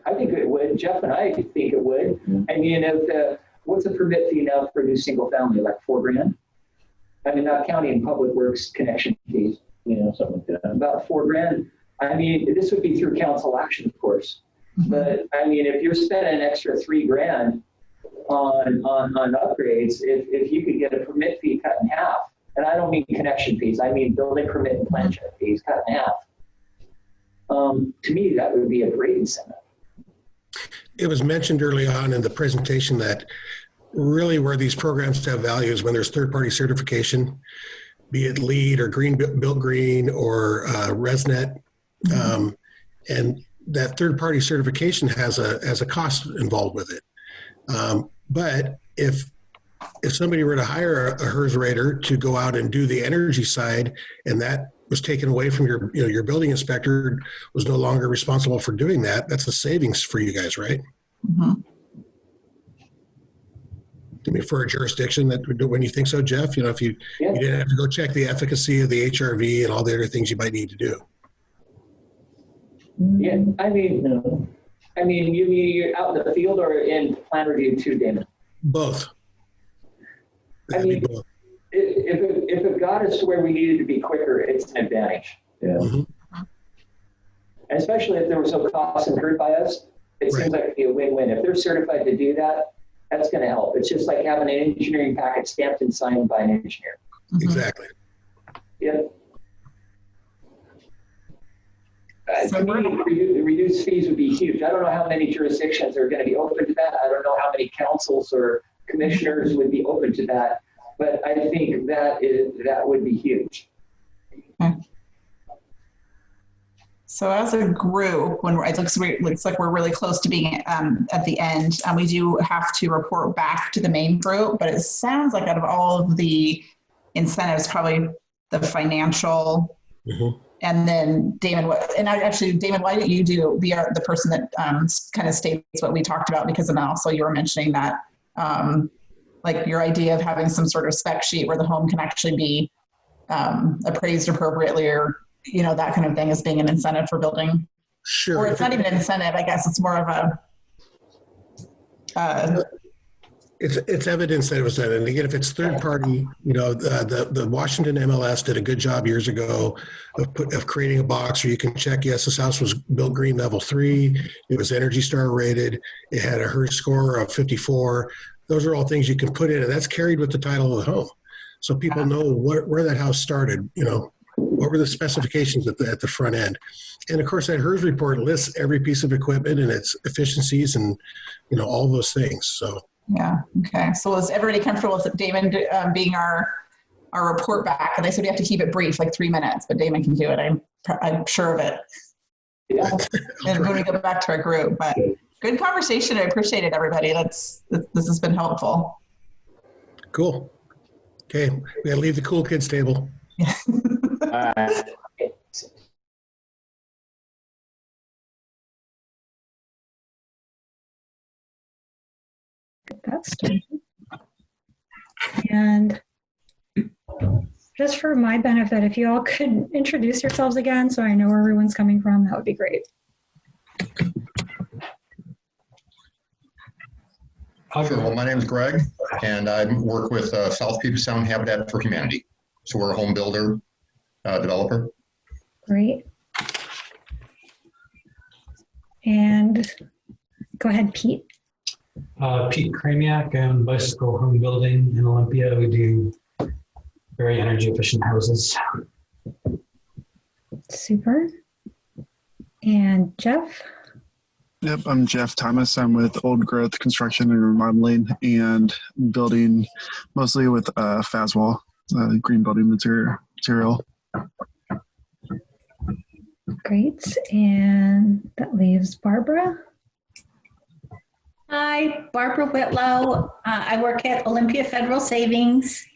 I think it would. Jeff and I think it would. I mean, what's a permit fee now for a new single family, like $4,000? I mean, not counting public works connection fees, something like that. About $4,000. I mean, this would be through council action, of course. But I mean, if you're spending an extra $3,000, on upgrades if you could get a permit fee cut in half. And I don't mean connection fees, I mean building permit and plan check fees cut in half. To me, that would be a great incentive. It was mentioned early on in the presentation that really where these programs have value is when there's third-party certification, be it LEED or Built Green or ResNet. And that third-party certification has a cost involved with it. But if somebody were to hire a HERS rater to go out and do the energy side, and that was taken away from your building inspector was no longer responsible for doing that, that's a savings for you guys, right? Mm-hmm. I mean, for a jurisdiction that when you think so, Jeff, if you didn't have to go check the efficacy of the HRV and all the other things you might need to do. Yeah, I mean, you mean you're out in the field or in plan review too, Damon? Both. I mean, if it got us to where we needed to be quicker, it's an advantage. Yeah. Mm-hmm. And especially if there was no cost incurred by us, it seems like it'd be a win-win. If they're certified to do that, that's going to help. It's just like having an engineering packet stamped and signed by an engineer. Exactly. Yep. To me, reduced fees would be huge. I don't know how many jurisdictions are going to be open to that. I don't know how many councils or commissioners would be open to that, but I think that would be huge. Okay. So as a group, when it looks like we're really close to being at the end, we do have to report back to the main group, but it sounds like out of all of the incentives, probably the financial, and then Damon, Damon, why don't you be the person that kind of states what we talked about, because then also you were mentioning that like your idea of having some sort of spec sheet where the home can actually be appraised appropriately, or that kind of thing, as being an incentive for building. Sure. Or it's not even an incentive, I guess it's more of a it's evidence that it was done. And again, if it's third party, the Washington MLS did a good job years ago of creating a box where you can check, yes, this house was built green level 3, it was Energy Star rated, it had a HERS score of 54. Those are all things you can put in, and that's carried with the title of the home. So people know where that house started, what were the specifications at the front end. And of course, that HERS report lists every piece of equipment and its efficiencies and, all those things. So. Yeah. Okay. So is everybody comfortable with Damon being our report back? And they said we have to keep it brief, like 3 minutes, but Damon can do it. I'm sure of it. Yeah. And when we go back to our group, but good conversation. I appreciate it, everybody. This has been helpful. Cool. Okay. We gotta leave the cool kids table. That's started. And just for my benefit, if you all could introduce yourselves again so I know where everyone's coming from, that would be great. Sure. Well, my name is Greg, and I work with South Puget Sound Habitat for Humanity. So we're a home builder, developer. Great. And go ahead, Pete. Pete Kramiak. I own Bicycle Home Building in Olympia. We do very energy efficient houses. Super. And Jeff? Yep, I'm Jeff Thomas. I'm with Old Growth Construction and Remodeling and building mostly with Faswall, green building material. Great. And that leaves Barbara. Hi, Barbara Whitlow. I work at Olympia Federal Savings,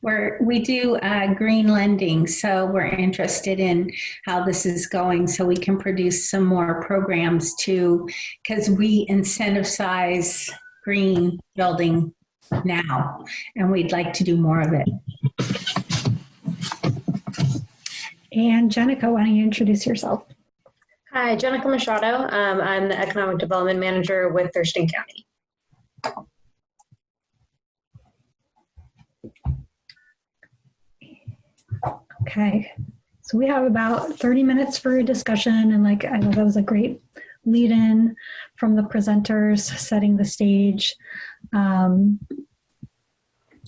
where we do green lending. So we're interested in how this is going so we can produce some more programs too, because we incentivize green building now, and we'd like to do more of it. And Jenica, why don't you introduce yourself? Hi, Jenica Machado. I'm the Economic Development Manager with Thurston County. Okay, so we have about 30 minutes for a discussion, and I know that was a great lead in from the presenters, setting the stage. And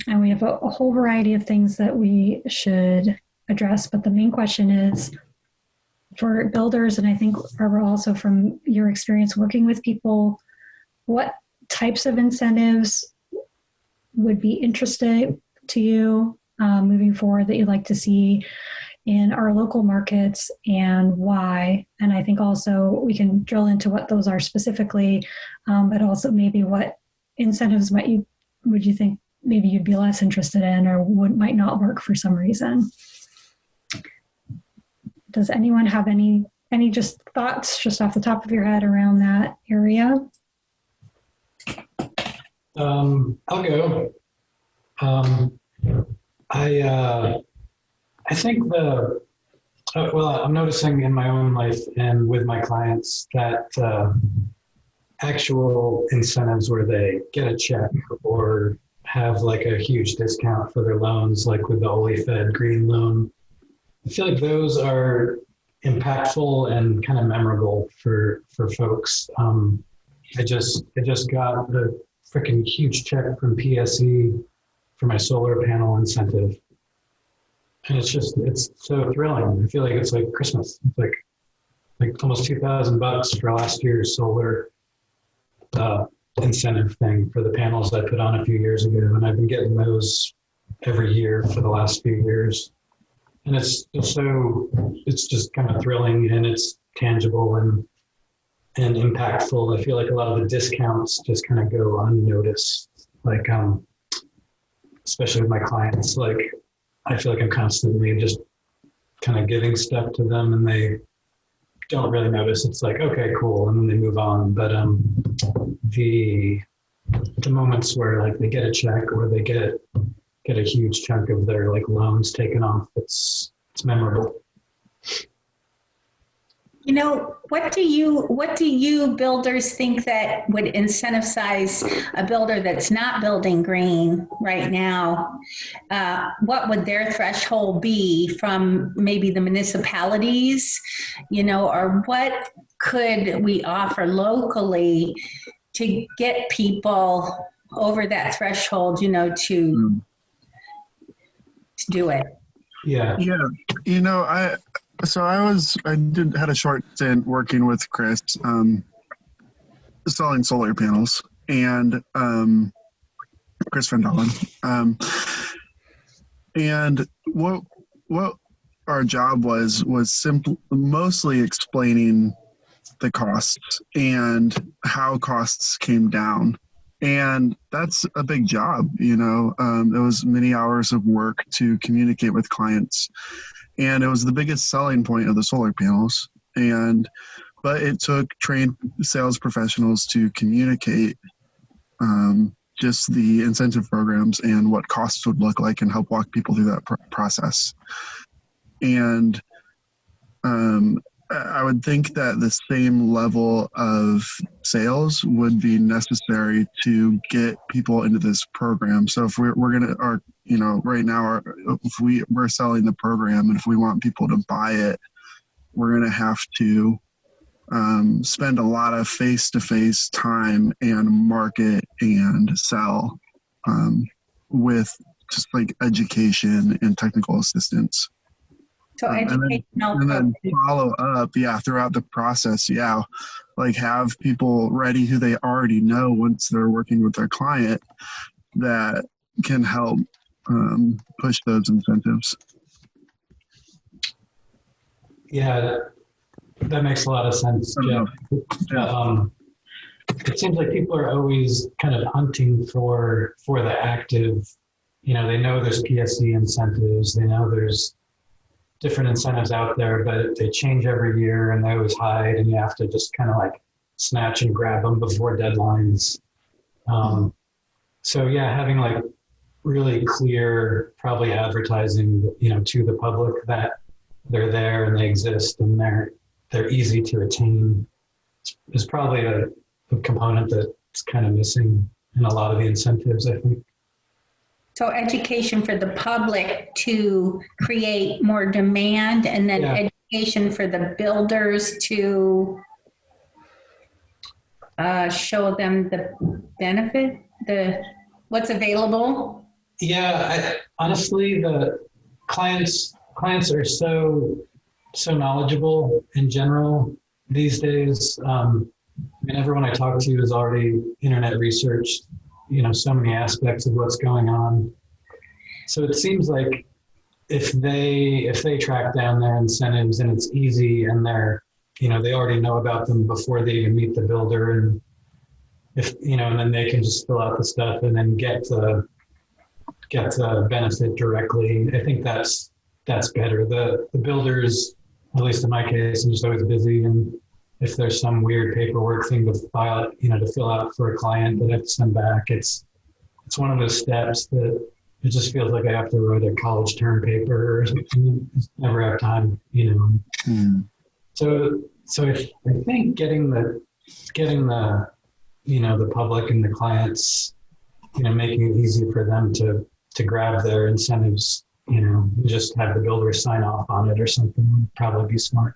we have a whole variety of things that we should address. But the main question is for builders, and I think, Barbara, also from your experience working with people, what types of incentives would be interesting to you moving forward that you'd like to see in our local markets, and why? And I think also we can drill into what those are specifically, but also maybe what incentives would you think maybe you'd be less interested in, or might not work for some reason. Does anyone have any just thoughts just off the top of your head around that area? I'll go. I think I'm noticing in my own life and with my clients that actual incentives where they get a check or have like a huge discount for their loans, like with the Olympia Green loan, I feel like those are impactful and kind of memorable for folks. I just got the freaking huge check from PSE for my solar panel incentive. And it's so thrilling. I feel like it's like Christmas. It's like almost $2,000 for last year's solar incentive thing for the panels I put on a few years ago. And I've been getting those every year for the last few years. And it's just kind of thrilling, and it's tangible and impactful. I feel like a lot of the discounts just kind of go unnoticed. Like, especially with my clients, like I feel like I'm constantly just kind of giving stuff to them, and they don't really notice. It's like, okay, cool, and then they move on. But the moments where like they get a check or they get a huge chunk of their like loans taken off, it's memorable. You know, what do you builders think that would incentivize a builder that's not building green right now? What would their threshold be from maybe the municipalities, or what could we offer locally to get people over that threshold, to do it? Yeah. Yeah. I had a short stint working with Chris, selling solar panels, and Chris Van Dalen. And what our job was mostly explaining the costs and how costs came down. And that's a big job, it was many hours of work to communicate with clients. And it was the biggest selling point of the solar panels. But it took trained sales professionals to communicate just the incentive programs and what costs would look like and help walk people through that process. And I would think that the same level of sales would be necessary to get people into this program. So if we're going to, right now, if we're selling the program, and if we want people to buy it, we're going to have to spend a lot of face-to-face time and market and sell with just like education and technical assistance. So educational. And then follow up, throughout the process, like have people ready who they already know once they're working with their client that can help push those incentives. Yeah, that makes a lot of sense, Jeff. It seems like people are always kind of hunting for the active, they know there's PSE incentives, they know there's different incentives out there, but they change every year and they always hide, and you have to just kind of like snatch and grab them before deadlines. So having like really clear, probably advertising, to the public that they're there and they exist and they're easy to attain is probably a component that's kind of missing in a lot of the incentives, I think. So education for the public to create more demand, and then education for the builders to show them the benefit, what's available? Yeah, honestly, the clients are so knowledgeable in general these days. Everyone I talk to has already internet researched, so many aspects of what's going on. So it seems like if they track down their incentives and it's easy and they're, they already know about them before they even meet the builder, and and then they can just fill out the stuff and then get the benefit directly. I think that's better. The builders, at least in my case, I'm just always busy, and if there's some weird paperwork thing to file, to fill out for a client that I have to send back, it's one of those steps that it just feels like I have to write a college term paper or something. I never have time, So I think getting the the public and the clients, making it easy for them to grab their incentives, just have the builder sign off on it or something would probably be smart.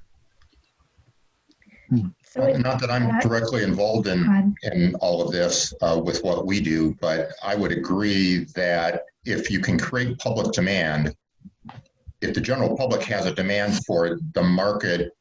Not that I'm directly involved in all of this with what we do, but I would agree that if you can create public demand, if the general public has a demand for the market,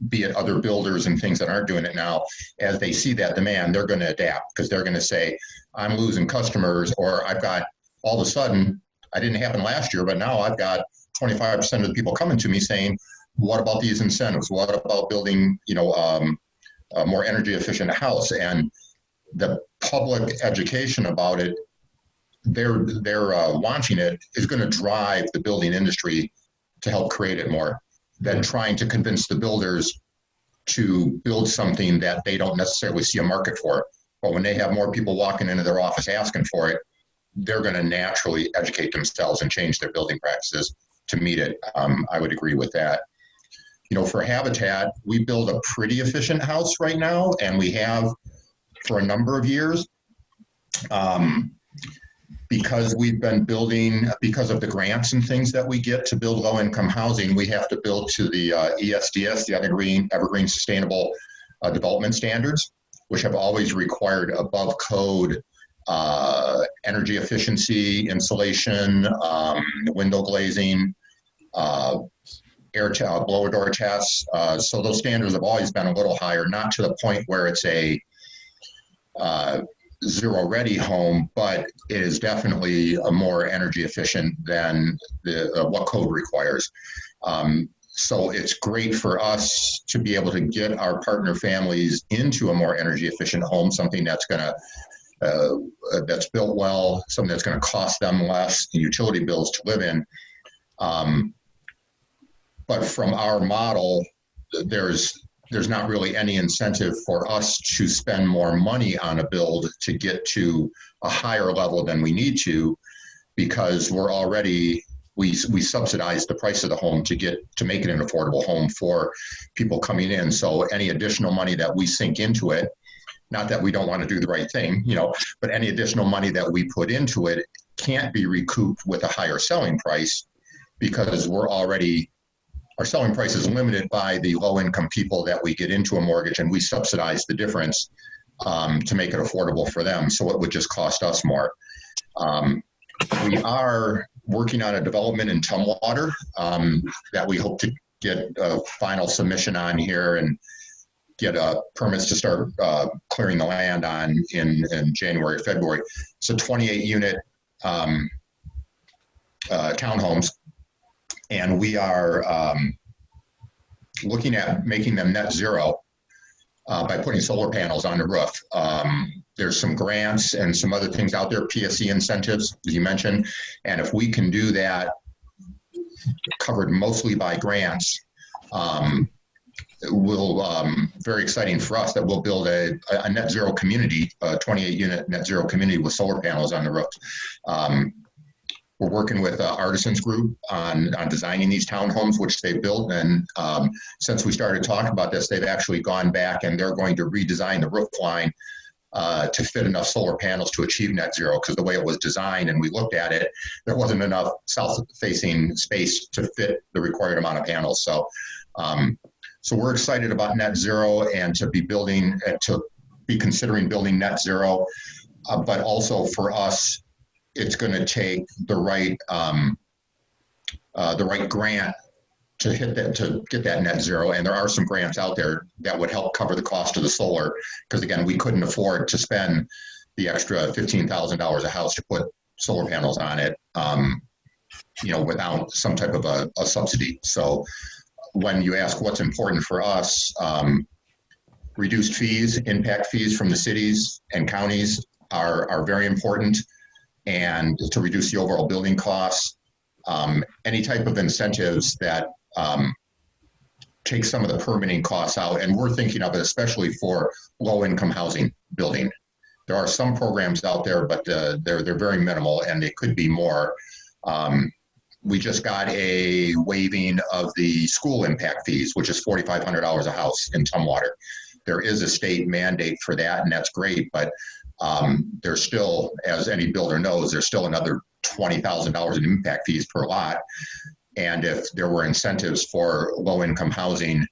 be it other builders and things that aren't doing it now, as they see that demand, they're going to adapt, because they're going to say, I'm losing customers, or I've got, all of a sudden, I didn't happen last year, but now I've got 25% of the people coming to me saying, what about these incentives? What about building, a more energy efficient house? And the public education about it, they're launching it, is going to drive the building industry to help create it more than trying to convince the builders to build something that they don't necessarily see a market for. But when they have more people walking into their office asking for it, they're going to naturally educate themselves and change their building practices to meet it. I would agree with that. For Habitat, we build a pretty efficient house right now, and we have for a number of years. Because we've been building, because of the grants and things that we get to build low-income housing, we have to build to the ESDS, the Evergreen Sustainable Development Standards, which have always required above code energy efficiency, insulation, window glazing, blower door tests. So those standards have always been a little higher, not to the point where it's a zero ready home, but it is definitely a more energy efficient than what code requires. So it's great for us to be able to get our partner families into a more energy efficient home, something that's that's built well, something that's going to cost them less in utility bills to live in. But from our model, there's not really any incentive for us to spend more money on a build to get to a higher level than we need to, because we subsidize the price of the home to make it an affordable home for people coming in. So any additional money that we sink into it, not that we don't want to do the right thing, but any additional money that we put into it can't be recouped with a higher selling price, because our selling price is limited by the low-income people that we get into a mortgage, and we subsidize the difference to make it affordable for them. So it would just cost us more. We are working on a development in Tumwater that we hope to get a final submission on here and get permits to start clearing the land on in January, February. It's a 28-unit townhomes. And we are looking at making them net zero by putting solar panels on the roof. There's some grants and some other things out there, PSE incentives, as you mentioned. And if we can do that, covered mostly by grants, very exciting for us that we'll build a net zero community, a 28-unit net zero community with solar panels on the roof. We're working with Artisans Group on designing these townhomes, which they built. And since we started talking about this, they've actually gone back and they're going to redesign the roof line to fit enough solar panels to achieve net zero, because the way it was designed and we looked at it, there wasn't enough south-facing space to fit the required amount of panels. So we're excited about net zero and to be be considering building net zero, but also for us, it's going to take the right grant to hit that, to get that net zero. And there are some grants out there that would help cover the cost of the solar, because again, we couldn't afford to spend the extra $15,000 a house to put solar panels on it, without some type of a subsidy. So when you ask what's important for us, reduced fees, impact fees from the cities and counties are very important, and to reduce the overall building costs. Any type of incentives that take some of the permitting costs out, and we're thinking of it especially for low-income housing building. There are some programs out there, but they're very minimal, and they could be more. We just got a waiving of the school impact fees, which is $4,500 a house in Tumwater. There is a state mandate for that, and that's great, but there's still, as any builder knows, there's still another $20,000 in impact fees per lot. And if there were incentives for low-income housing,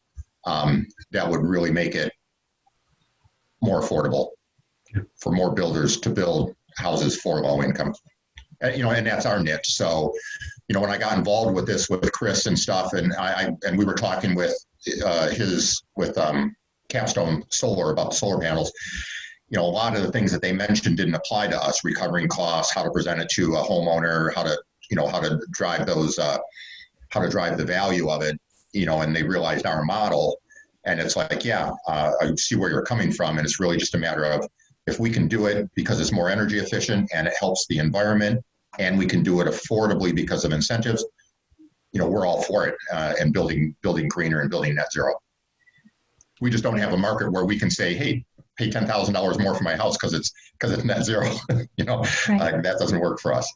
that would really make it more affordable for more builders to build houses for low income. And that's our niche. So, when I got involved with this with Chris and stuff, and we were talking with Capstone Solar about the solar panels, a lot of the things that they mentioned didn't apply to us: recovering costs, how to present it to a homeowner, how to drive those, how to drive the value of it, and they realized our model, and it's like, I see where you're coming from, and it's really just a matter of, if we can do it because it's more energy efficient and it helps the environment, and we can do it affordably because of incentives, we're all for it, and building greener and building net zero. We just don't have a market where we can say, hey, pay $10,000 more for my house because it's net zero. Right. That doesn't work for us.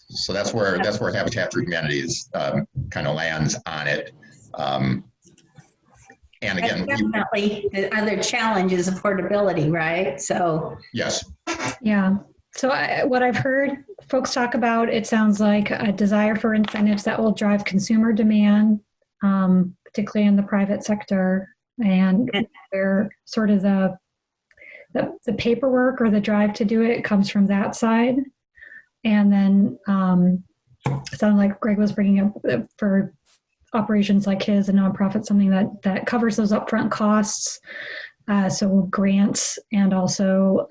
So that's where Habitat for Humanity is, kind of lands on it. And again, definitely the other challenge is affordability, right? So yes. Yeah. So what I've heard folks talk about, it sounds like a desire for incentives that will drive consumer demand, particularly in the private sector, and where sort of the paperwork or the drive to do it comes from that side. And then it sounded like Greg was bringing up for operations like his, a nonprofit, something that covers those upfront costs. So grants, and also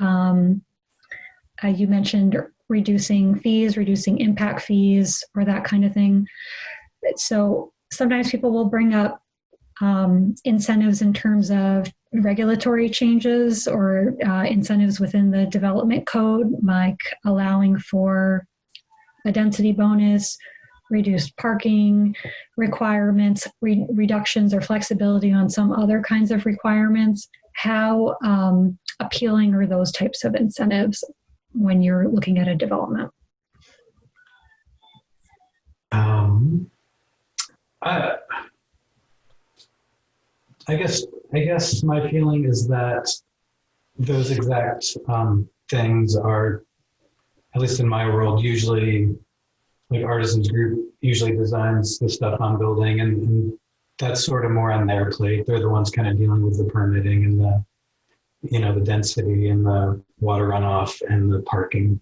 you mentioned reducing fees, reducing impact fees, or that kind of thing. So sometimes people will bring up incentives in terms of regulatory changes or incentives within the development code, like allowing for a density bonus, reduced parking requirements, reductions or flexibility on some other kinds of requirements. How appealing are those types of incentives when you're looking at a development? I guess my feeling is that those exact things are, at least in my world, usually, like Artisans Group usually designs the stuff I'm building, and that's sort of more on their plate. They're the ones kind of dealing with the permitting and the density and the water runoff and the parking.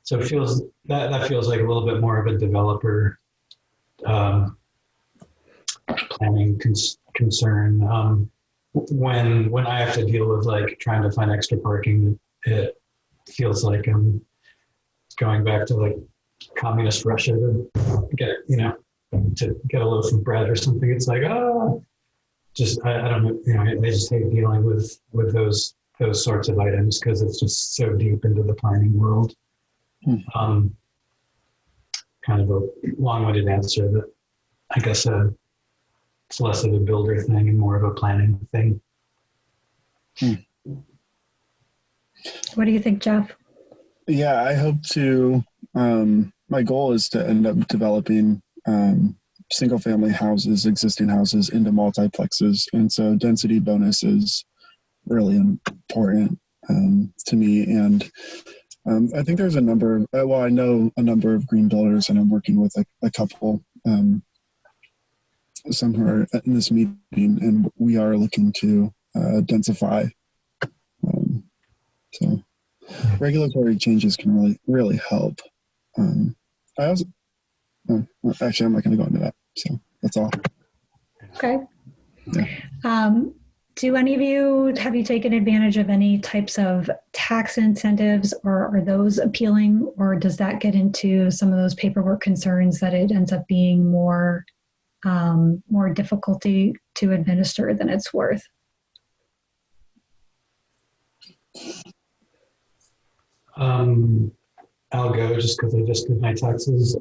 So it feels that feels like a little bit more of a developer planning concern. When I have to deal with like trying to find extra parking, it feels like I'm going back to like communist Russia to get a loaf of bread or something. It's like, I don't know, I just hate dealing with those sorts of items because it's just so deep into the planning world. Kind of a long-winded answer, but I guess it's less of a builder thing and more of a planning thing. What do you think, Jeff? Yeah, I hope to, my goal is to end up developing single family houses, existing houses, into multiplexes. And so density bonus is really important to me. And I think there's I know a number of green builders, and I'm working with a couple, some who are in this meeting, and we are looking to densify So regulatory changes can really help. I also, actually, I'm not going to go into that. So that's all. Okay. Yeah. Do any of you, have you taken advantage of any types of tax incentives, or are those appealing, or does that get into some of those paperwork concerns that it ends up being more difficulty to administer than it's worth? I'll go just because I just did my taxes.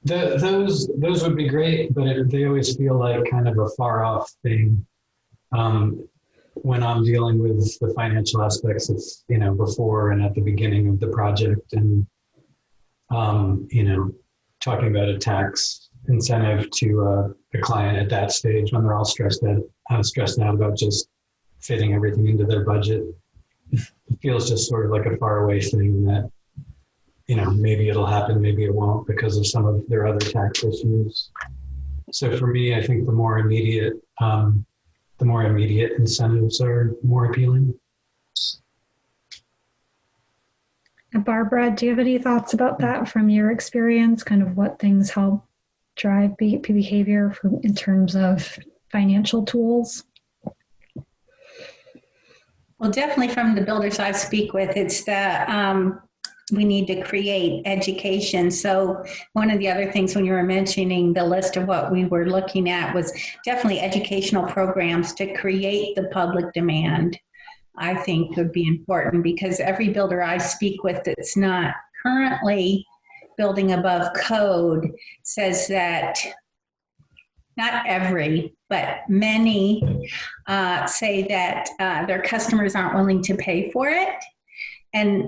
Those would be great, but they always feel like kind of a far off thing when I'm dealing with the financial aspects of, before and at the beginning of the project, and talking about a tax incentive to the client at that stage when they're all stressed out about just fitting everything into their budget. It feels just sort of like a faraway thing that, maybe it'll happen, maybe it won't because of some of their other tax issues. So for me, I think the more immediate incentives are more appealing. And Barbara, do you have any thoughts about that from your experience, kind of what things help drive behavior in terms of financial tools? Well, definitely from the builders I speak with, it's that we need to create education. So one of the other things when you were mentioning the list of what we were looking at was definitely educational programs to create the public demand, I think would be important, because every builder I speak with that's not currently building above code says that, not every, but many say that their customers aren't willing to pay for it. And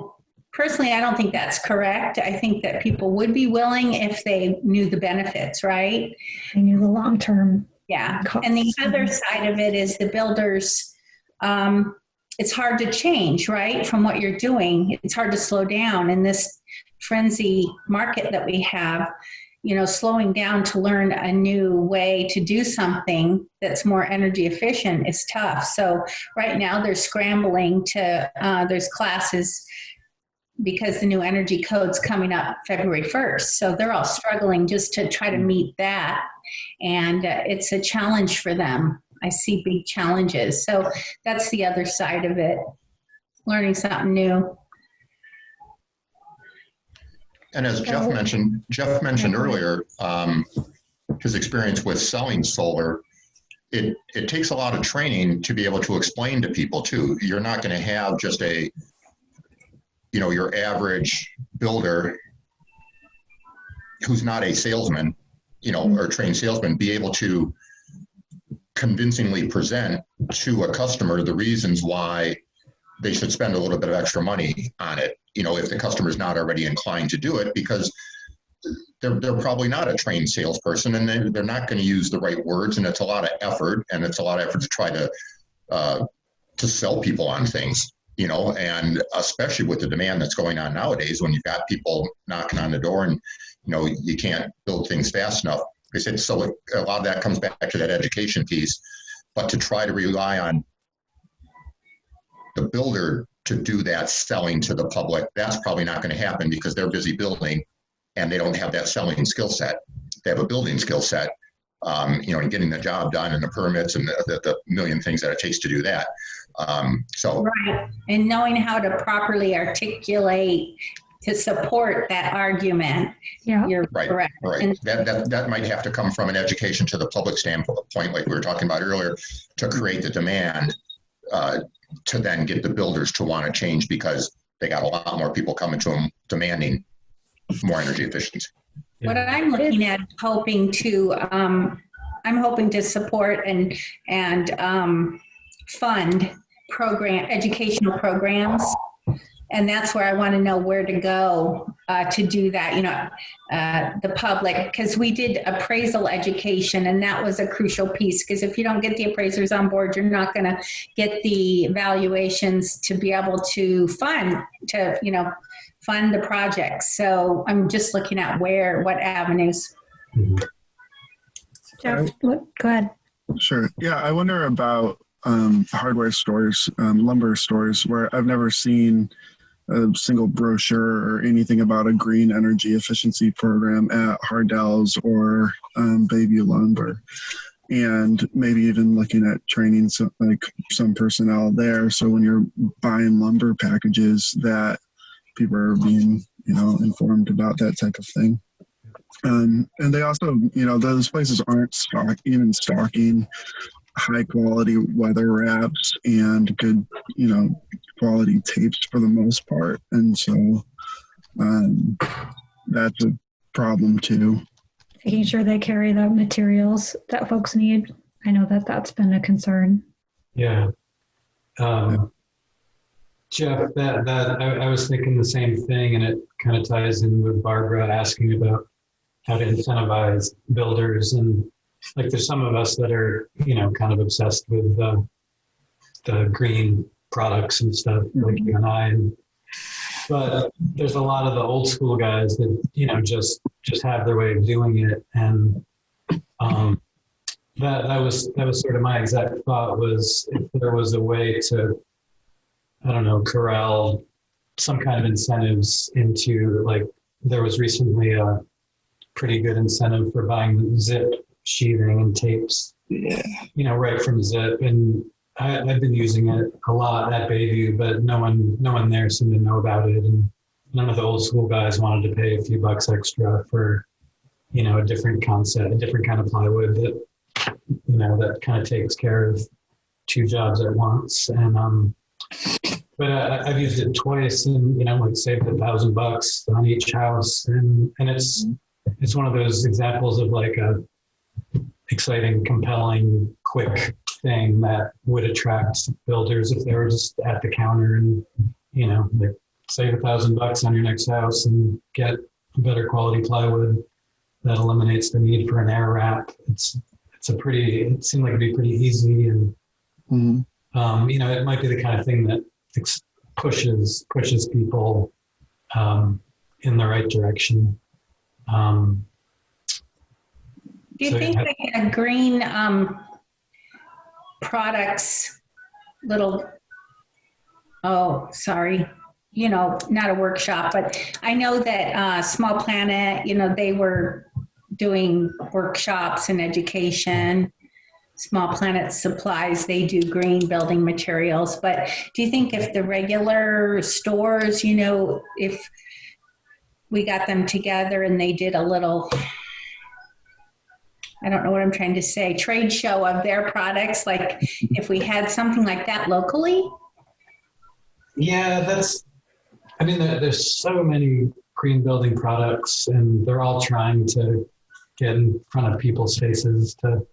personally, I don't think that's correct. I think that people would be willing if they knew the benefits, right? They knew the long-term. Yeah. And the other side of it is the builders, it's hard to change, right, from what you're doing. It's hard to slow down in this frenzy market that we have. Slowing down to learn a new way to do something that's more energy efficient is tough. So right now they're scrambling to, there's classes because the new energy code's coming up February 1st. So they're all struggling just to try to meet that. And it's a challenge for them. I see big challenges. So that's the other side of it, learning something new. And as Jeff mentioned earlier, his experience with selling solar, it takes a lot of training to be able to explain to people too. You're not going to have just your average builder who's not a salesman, or trained salesman, be able to convincingly present to a customer the reasons why they should spend a little bit of extra money on it, if the customer's not already inclined to do it, because they're probably not a trained salesperson and they're not going to use the right words, and it's a lot of effort, to try to sell people on things, and especially with the demand that's going on nowadays, when you've got people knocking on the door and, you can't build things fast enough. I said, so a lot of that comes back to that education piece, but to try to rely on the builder to do that selling to the public, that's probably not going to happen because they're busy building and they don't have that selling skill set. They have a building skill set, and getting the job done and the permits and the million things that it takes to do that. Right, and knowing how to properly articulate to support that argument. Yeah, you're correct. Right. And that might have to come from an education to the public standpoint, like we were talking about earlier, to create the demand, to then get the builders to want to change because they got a lot more people coming to them demanding more energy efficiency. What I'm looking at, hoping to support and fund educational programs. And that's where I want to know where to go to do that, the public, because we did appraisal education, and that was a crucial piece, because if you don't get the appraisers on board, you're not going to get the valuations to be able to fund the project. So I'm just looking at what avenues. Jeff, go ahead. Sure. Yeah, I wonder about hardware stores, lumber stores, where I've never seen a single brochure or anything about a green energy efficiency program at Hardell's or Bayview Lumber. And maybe even looking at training some personnel there. So when you're buying lumber packages, that people are being, informed about that type of thing. And they also, those places aren't even stocking high quality weather wraps and good, quality tapes for the most part. And so that's a problem too. Making sure they carry the materials that folks need. I know that that's been a concern. Yeah. Jeff, I was thinking the same thing, and it kind of ties in with Barbara asking about how to incentivize builders. And like, there's some of us that are, kind of obsessed with the green products and stuff, like you and I. But there's a lot of the old school guys that, just have their way of doing it. And that was sort of my exact thought, was if there was a way to, corral some kind of incentives into, like, there was recently a pretty good incentive for buying zip sheathing and tapes, right from Zip. And I've been using it a lot at Bayview, but no one there seemed to know about it. And none of the old school guys wanted to pay a few bucks extra for, a different concept, a different kind of plywood that, that kind of takes care of two jobs at once. And, but I've used it twice and, like, saved $1,000 on each house. And it's one of those examples of like a exciting, compelling, quick thing that would attract builders if they were just at the counter and, like, save $1,000 on your next house and get better quality plywood that eliminates the need for an air wrap. It seemed like it'd be pretty easy, and it might be the kind of thing that pushes people in the right direction. Do you think like a green products little, not a workshop, but I know that Small Planet, they were doing workshops and education. Small Planet Supplies, they do green building materials. But do you think if the regular stores, if we got them together and they did a little, I don't know what I'm trying to say, trade show of their products, like if we had something like that locally? Yeah, there's so many green building products, and they're all trying to get in front of people's faces to,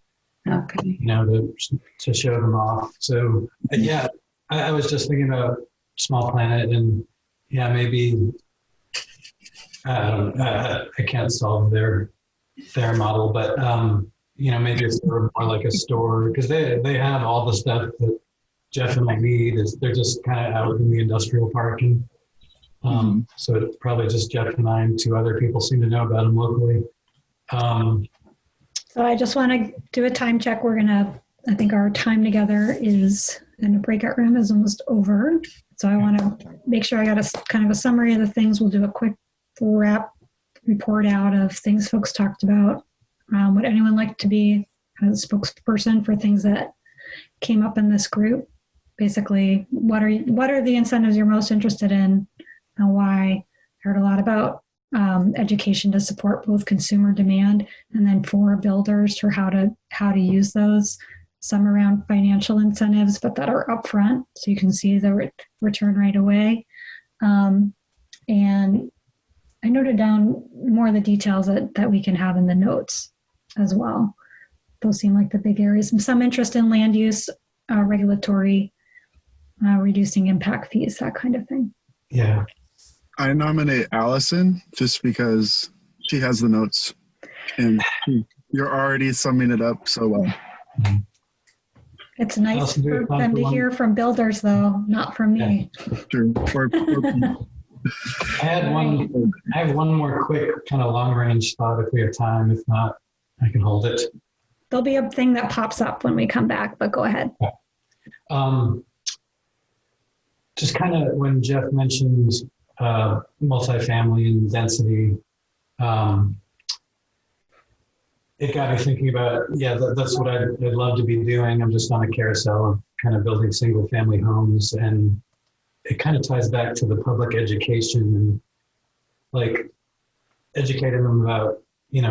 to show them off. So yeah, I was just thinking about Small Planet, and maybe I can't solve their model, but maybe it's more like a store, because they have all the stuff that Jeff and I need. They're just kind of out in the industrial park, and so it's probably just Jeff and I, and two other people seem to know about them locally. So I just want to do a time check. I think our time together is in a breakout room is almost over. So I want to make sure I got a kind of a summary of the things. We'll do a quick wrap report out of things folks talked about. Would anyone like to be a spokesperson for things that came up in this group? Basically, what are the incentives you're most interested in, and why? I heard a lot about education to support both consumer demand, and then for builders for how to use those. Some around financial incentives, but that are upfront, so you can see the return right away. And I noted down more of the details that we can have in the notes as well. Those seem like the big areas. Some interest in land use, regulatory, reducing impact fees, that kind of thing. Yeah. I nominate Allison just because she has the notes, and you're already summing it up so well. It's nice for them to hear from builders, though, not from me. True. I have one more quick kind of long range thought if we have time. If not, I can hold it. There'll be a thing that pops up when we come back, but go ahead. Just kind of when Jeff mentioned multifamily and density, it got me thinking about, that's what I'd love to be doing. I'm just on a carousel of kind of building single family homes, and it kind of ties back to the public education and like educating them about,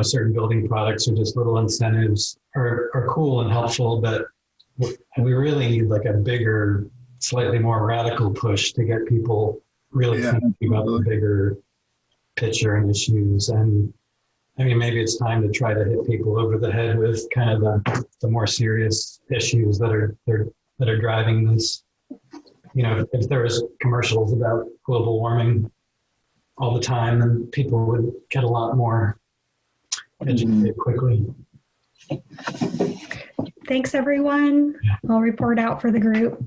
certain building products or just little incentives are cool and helpful, but we really need like a bigger, slightly more radical push to get people really thinking about the bigger picture and issues. And I mean, maybe it's time to try to hit people over the head with kind of the more serious issues that are driving this. If there was commercials about global warming all the time, then people would get a lot more educated quickly. Thanks, everyone. I'll report out for the group.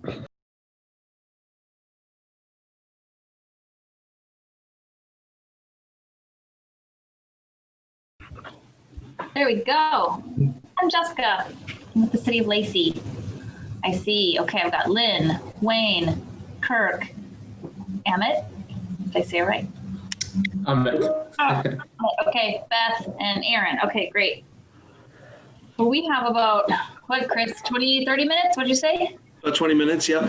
There we go. I'm Jessica. I'm with the City of Lacey. I see. Okay, I've got Lynn, Wayne, Kirk, Amit. Did I say it right? Amit. Oh, okay, Beth and Aaron. Okay, great. Well, we have about, what, Chris, 20, 30 minutes? What'd you say? About 20 minutes, yeah.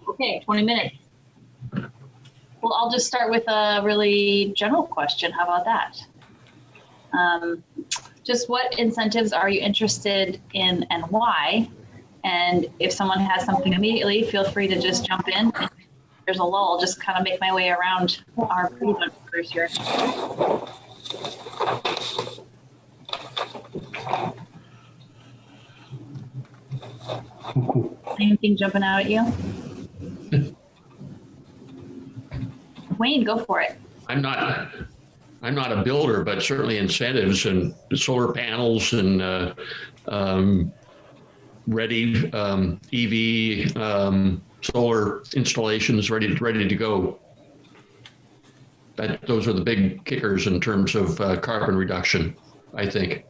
Okay, 20 minutes. Well, I'll just start with a really general question. How about that? Just what incentives are you interested in and why? And if someone has something immediately, feel free to just jump in. If there's a lull, just kind of make my way around our pre-members here. Anything jumping out at you? Wayne, go for it. I'm not a builder, but certainly incentives and solar panels and ready EV solar installations ready to go. Those are the big kickers in terms of carbon reduction, I think.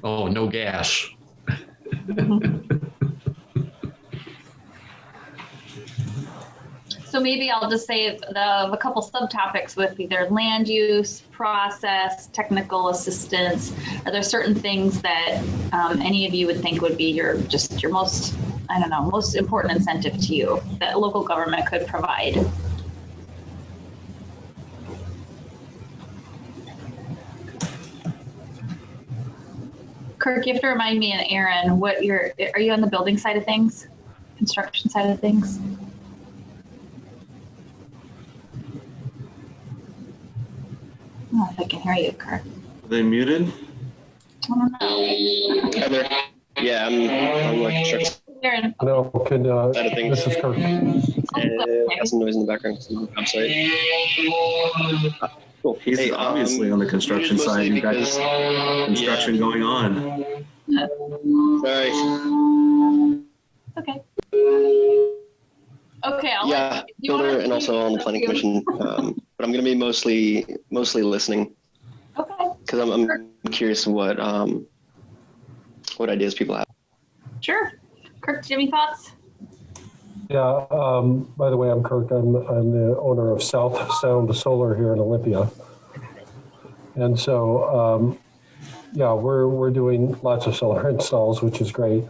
Oh, no gas. So maybe I'll just say a couple subtopics with either land use, process, technical assistance. Are there certain things that any of you would think would be your most, most important incentive to you that local government could provide? Kirk, you have to remind me and Aaron, are you on the building side of things? Construction side of things? I don't know if I can hear you, Kirk. Are they muted? I don't know. Hi there. Yeah, I'm like construction. Aaron. No, Side of things. this is Kirk. Got some noise in the background. Some website. Cool. He's obviously on the construction side. You've got construction going on. Sorry. Okay. Okay. Yeah, builder and also on the planning commission. But I'm going to be mostly listening. Okay. Because I'm curious what ideas people have. Sure. Kirk, do you have any thoughts? Yeah, by the way, I'm Kirk. I'm the owner of South Sound Solar here in Olympia. And so, we're doing lots of solar installs, which is great.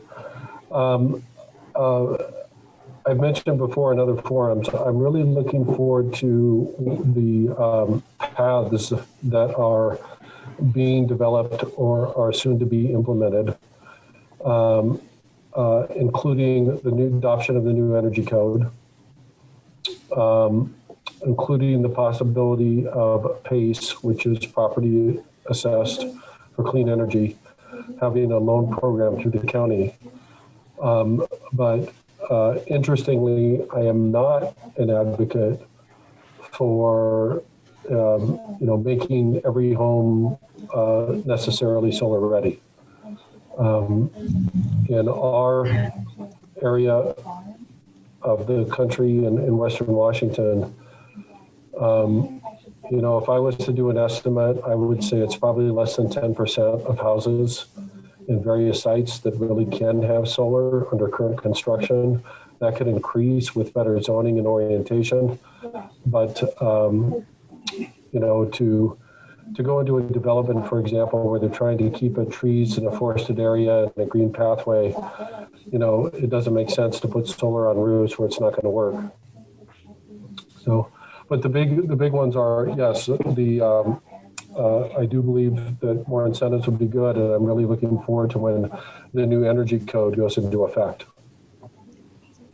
I've mentioned before in other forums, I'm really looking forward to the paths that are being developed or are soon to be implemented, including the new adoption of the new energy code, including the possibility of PACE, which is property assessed for clean energy, having a loan program through the county. But interestingly, I am not an advocate for making every home necessarily solar ready. In our area of the country in Western Washington, if I was to do an estimate, I would say it's probably less than 10% of houses in various sites that really can have solar under current construction. That could increase with better zoning and orientation. But, you know, to go into a development, for example, where they're trying to keep trees in a forested area and a green pathway, you know, it doesn't make sense to put solar on roofs where it's not going to work. So, but the big ones are, yes, I do believe that more incentives would be good, and I'm really looking forward to when the new energy code goes into effect.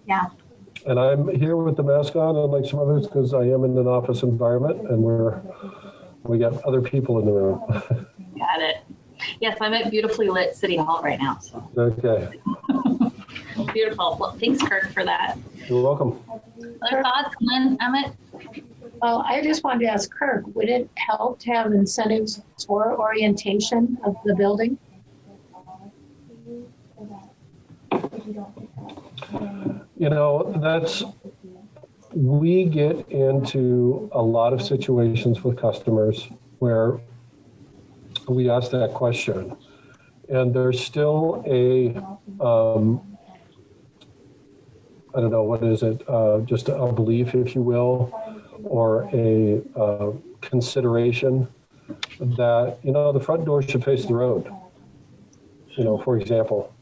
Yeah. And I'm here with the mask on, unlike some others, because I am in an office environment, and we got other people in the room. Got it. Yes, I'm at beautifully lit City Hall right now. So. Okay. Beautiful. Well, thanks, Kirk, for that. You're welcome. Other thoughts, Lynn, Emmett? Well, I just wanted to ask Kirk, would it help to have incentives for orientation of the building? You know, we get into a lot of situations with customers where we ask that question, and there's still a, I don't know, what is it? Just a belief, if you will, or a consideration that, you know, the front door should face the road, you know, for example.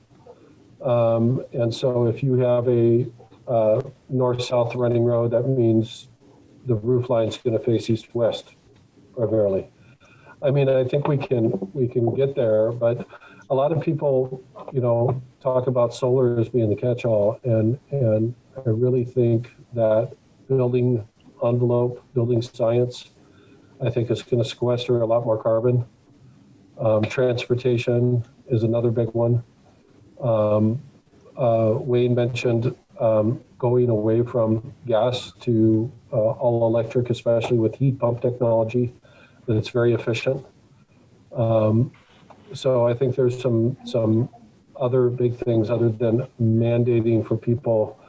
And so if you have a north-south running road, that means the roof line is going to face east-west primarily. I mean, I think we can get there, but a lot of people, you know, talk about solar as being the catch-all, and I really think that building envelope, building science, I think is going to sequester a lot more carbon. Transportation is another big one. Wayne mentioned going away from gas to all electric, especially with heat pump technology, that it's very efficient. So I think there's some other big things other than mandating for people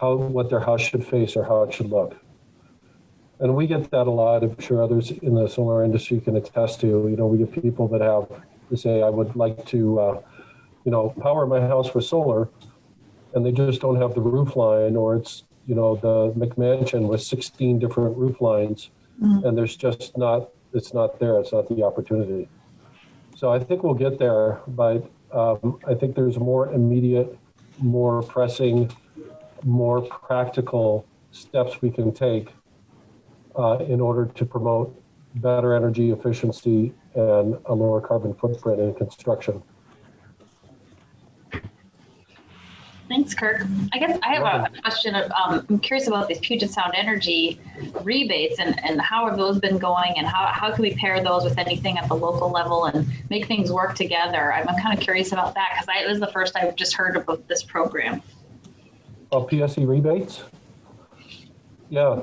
what their house should face or how it should look. And we get that a lot. I'm sure others in the solar industry can attest to. You know, we get people that say, I would like to, you know, power my house with solar, and they just don't have the roof line, or it's, you know, the McMansion with 16 different roof lines, and there's just not, it's not there. It's not the opportunity. So I think we'll get there, but I think there's more immediate, more pressing, more practical steps we can take in order to promote better energy efficiency and a lower carbon footprint in construction. Thanks, Kirk. I guess I have a question. I'm curious about these Puget Sound Energy rebates and how have those been going, and how can we pair those with anything at the local level and make things work together? I'm kind of curious about that because this is the first I've just heard about this program. PSE rebates? Yeah.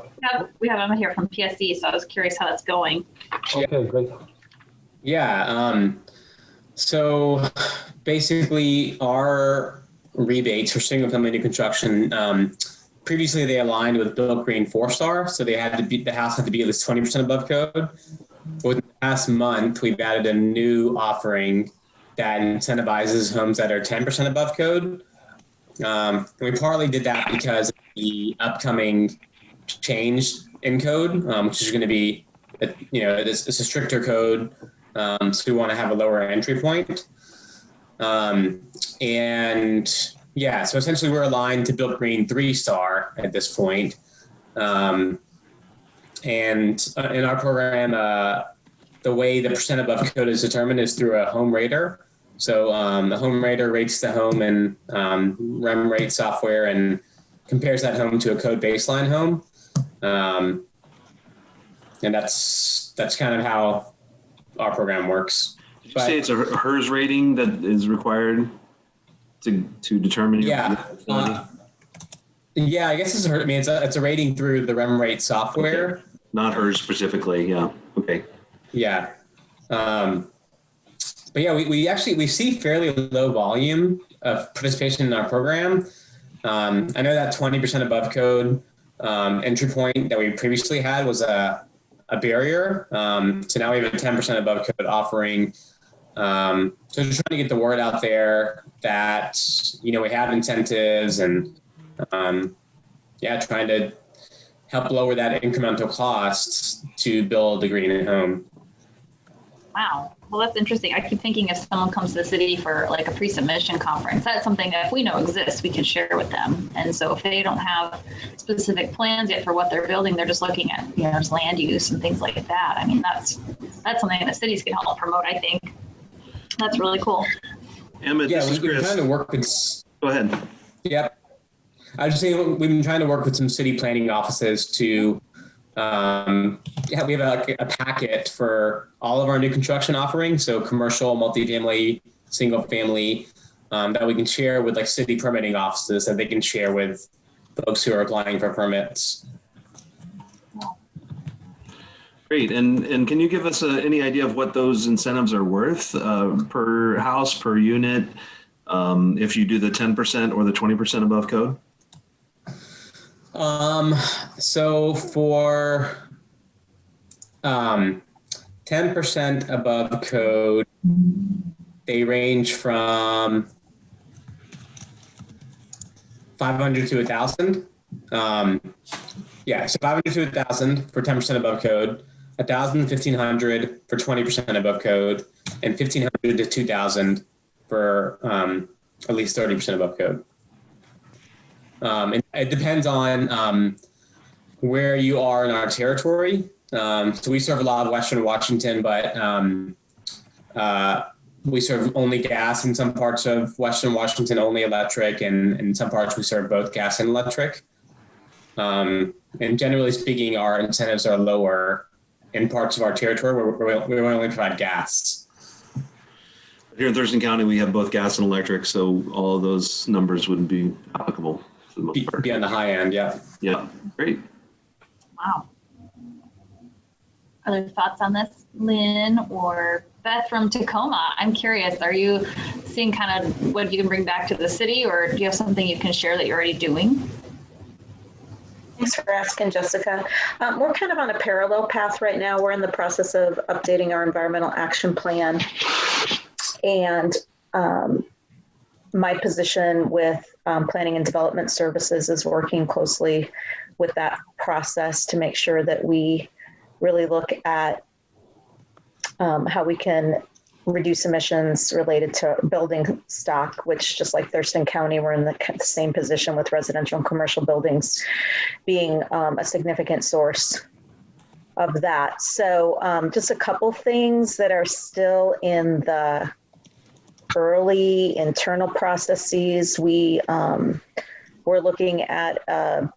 We have Emma here from PSE, so I was curious how that's going. Okay, great. Yeah. So basically, our rebates for single-family new construction, previously they aligned with Built Green 4-star, so the house had to be at least 20% above code. Within the past month, we've added a new offering that incentivizes homes that are 10% above code. And we partly did that because of the upcoming change in code, which is going to be, you know, it's a stricter code, so we want to have a lower entry point. And yeah, so essentially we're aligned to Built Green 3-star at this point. And in our program, the way the percent above code is determined is through a home rater. So the home rater rates the home in REM rate software and compares that home to a code baseline home. And that's kind of how our program works. Did you say it's a HERS rating that is required to determine your yeah, I guess it's a rating through the REM rate software. Okay. Not HERS specifically, yeah. Okay. Yeah. But yeah, we see fairly low volume of participation in our program. I know that 20% above code entry point that we previously had was a barrier. So now we have a 10% above code offering So just trying to get the word out there that, we have incentives and, trying to help lower that incremental costs to build a green home. Wow. Well, that's interesting. I keep thinking if someone comes to the city for like a pre-submission conference, that's something that if we know exists, we can share with them. And so if they don't have specific plans yet for what they're building, they're just looking at, just land use and things like that. I mean, that's something that cities can help promote, I think. That's really cool. Emma, this is Chris. We're trying to work with... Go ahead. Yep. I was just saying we've been trying to work with some city planning offices to we have a packet for all of our new construction offerings, so commercial, multifamily, single family, that we can share with like city permitting offices that they can share with folks who are applying for permits. Great. And can you give us any idea of what those incentives are worth per house, per unit, if you do the 10% or the 20% above code? So for 10% above code, they range from 500 to 1,000. So 500 to 1,000 for 10% above code, 1,000 to 1,500 for 20% above code, and 1,500 to 2,000 for at least 30% above code. It depends on where you are in our territory. So we serve a lot of Western Washington, but we serve only gas in some parts of Western Washington, only electric, and in some parts we serve both gas and electric. And generally speaking, our incentives are lower in parts of our territory where we only provide gas. Here in Thurston County, we have both gas and electric, so all of those numbers wouldn't be applicable. Be on the high end, yeah. Yeah, great. Wow. Other thoughts on this, Lynn or Beth from Tacoma? I'm curious, are you seeing kind of what you can bring back to the city, or do you have something you can share that you're already doing? Thanks for asking, Jessica. We're kind of on a parallel path right now. We're in the process of updating our environmental action plan. And my position with Planning and Development Services is working closely with that process to make sure that we really look at how we can reduce emissions related to building stock, which, just like Thurston County, we're in the same position with residential and commercial buildings being a significant source of that. So just a couple things that are still in the early internal processes. We're looking at a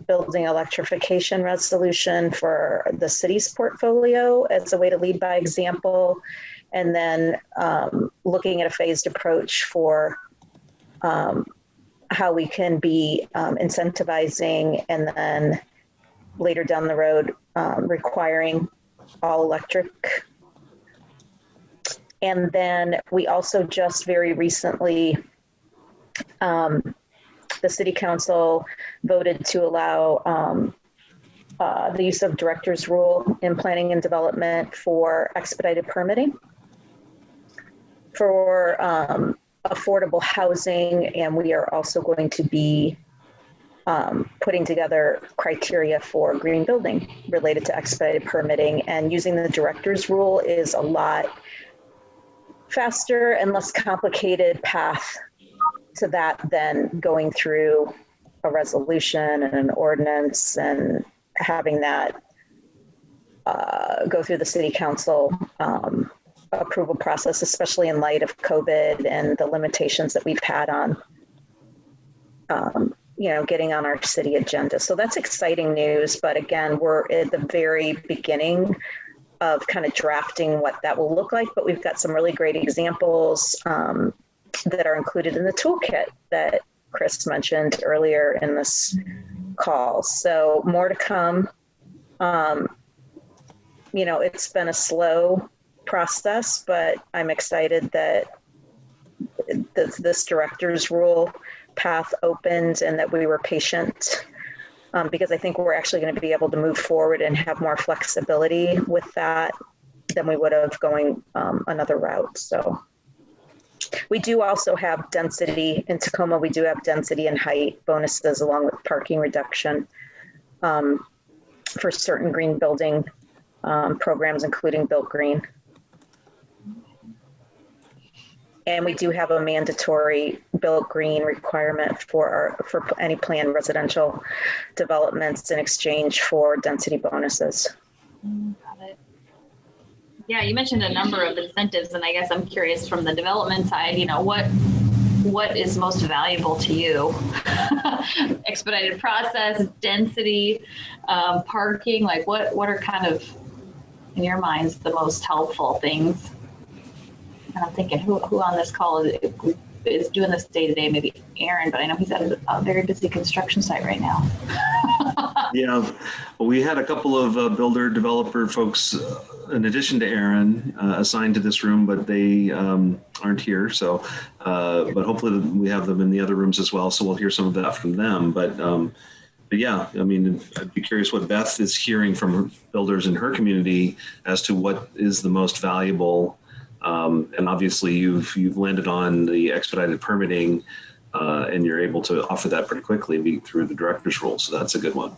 building electrification resolution for the city's portfolio as a way to lead by example, and then looking at a phased approach for how we can be incentivizing and then later down the road requiring all electric. And then we also just very recently, the City Council voted to allow the use of director's rule in planning and development for expedited permitting for affordable housing. And we are also going to be putting together criteria for green building related to expedited permitting, and using the director's rule is a lot faster and less complicated path to that than going through a resolution and an ordinance and having that go through the city council approval process, especially in light of COVID and the limitations that we've had on getting on our city agenda. So that's exciting news. But again, we're at the very beginning of kind of drafting what that will look like, but we've got some really great examples that are included in the toolkit that Chris mentioned earlier in this call. So more to come. It's been a slow process, but I'm excited that this director's rule path opened and that we were patient. Because I think we're actually going to be able to move forward and have more flexibility with that than we would have going another route. So we do also have density in Tacoma. We do have density and height bonuses along with parking reduction for certain green building programs, including Built Green. And we do have a mandatory Built Green requirement for any planned residential developments in exchange for density bonuses. Got it. Yeah, you mentioned a number of incentives, and I guess I'm curious from the development side, you know, what is most valuable to you? Expedited process, density, parking, like what are kind of, in your minds, the most helpful things? And I'm thinking who on this call is doing this day to day, maybe Aaron, but I know he's at a very busy construction site right now. Yeah, well, we had a couple of builder developer folks, in addition to Aaron, assigned to this room, but they aren't here. So, but hopefully we have them in the other rooms as well. So we'll hear some of that from them. But yeah, I mean, I'd be curious what Beth is hearing from builders in her community as to what is the most valuable. And obviously you've landed on the expedited permitting and you're able to offer that pretty quickly through the director's role. So that's a good one.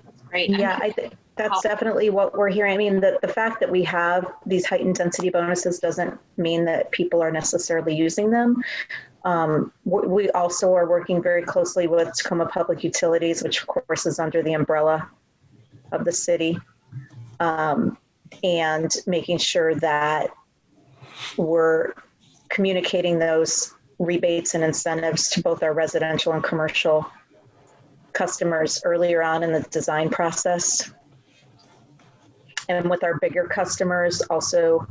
That's great. Yeah, I think that's definitely what we're hearing. I mean, the fact that we have these heightened density bonuses doesn't mean that people are necessarily using them. We also are working very closely with Tacoma Public Utilities, which of course is under the umbrella of the city, and making sure that we're communicating those rebates and incentives to both our residential and commercial customers earlier on in the design process. And with our bigger customers, also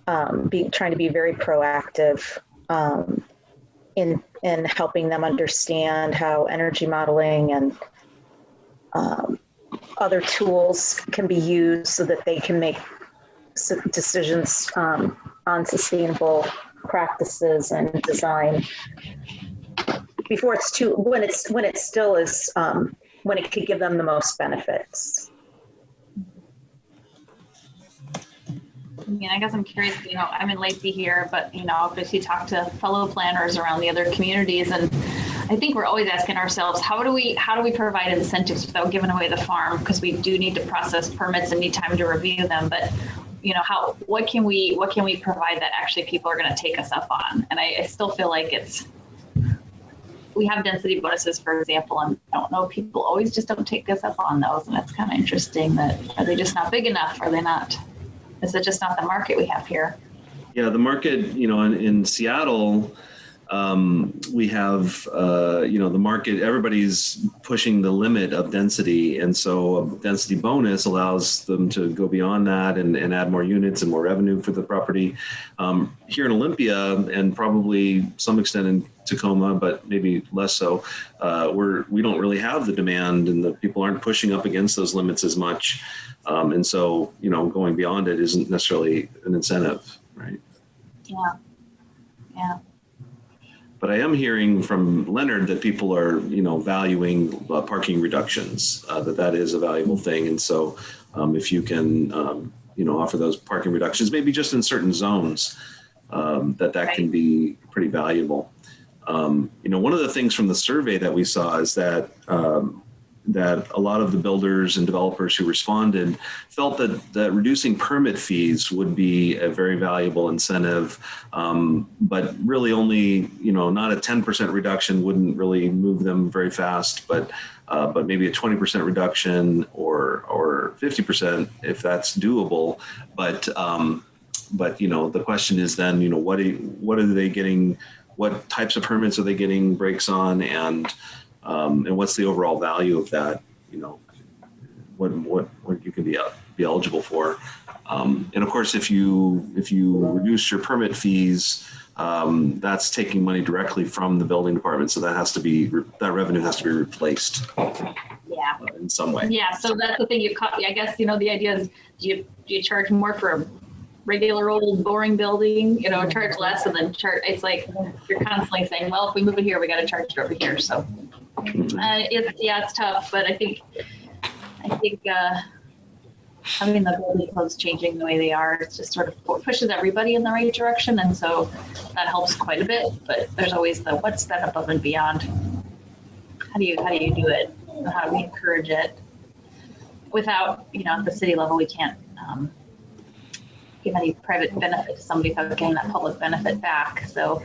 trying to be very proactive in helping them understand how energy modeling and other tools can be used so that they can make decisions on sustainable practices and design before it's too, when it still is, when it could give them the most benefits. I mean, I guess I'm curious, you know, I'm in Lacey here, but, you know, obviously talk to fellow planners around the other communities. And I think we're always asking ourselves, how do we provide incentives without giving away the farm? Because we do need to process permits and need time to review them. But, you know, what can we provide that actually people are going to take us up on? And I still feel like we have density bonuses, for example, and I don't know, people always just don't take us up on those. And it's kind of interesting that, are they just not big enough? Are they not? Is it just not the market we have here? Yeah, the market, you know, in Seattle, we have, you know, the market, everybody's pushing the limit of density. And so a density bonus allows them to go beyond that and add more units and more revenue for the property. Here in Olympia, and probably some extent in Tacoma, but maybe less so, we don't really have the demand, and the people aren't pushing up against those limits as much. And so, you know, going beyond it isn't necessarily an incentive, right? Yeah. Yeah. But I am hearing from Leonard that people are, you know, valuing parking reductions, that is a valuable thing. And so if you can, you know, offer those parking reductions, maybe just in certain zones, that can be pretty valuable. You know, one of the things from the survey that we saw is that that a lot of the builders and developers who responded felt that reducing permit fees would be a very valuable incentive, but really only, you know, not a 10% reduction wouldn't really move them very fast, but maybe a 20% reduction or 50% if that's doable. But you know, the question is then, you know, what are they getting? What types of permits are they getting breaks on, and what's the overall value of that? You know, what you can be eligible for, and of course, if you reduce your permit fees, that's taking money directly from the building department, so that revenue has to be replaced. Yeah. In some way. Yeah. So that's the thing I guess, you know, the idea is, do you charge more for a regular old boring building, you know, charge less and then charge? It's like you're constantly saying, well, if we move it here, we got to charge it over here. So it's tough, but I think having the building codes changing the way they are, it just sort of pushes everybody in the right direction. And so that helps quite a bit, but there's always the what's that above and beyond. How do you do it? How do we encourage it? Without, at the city level, we can't give any private benefit to somebody without getting that public benefit back. So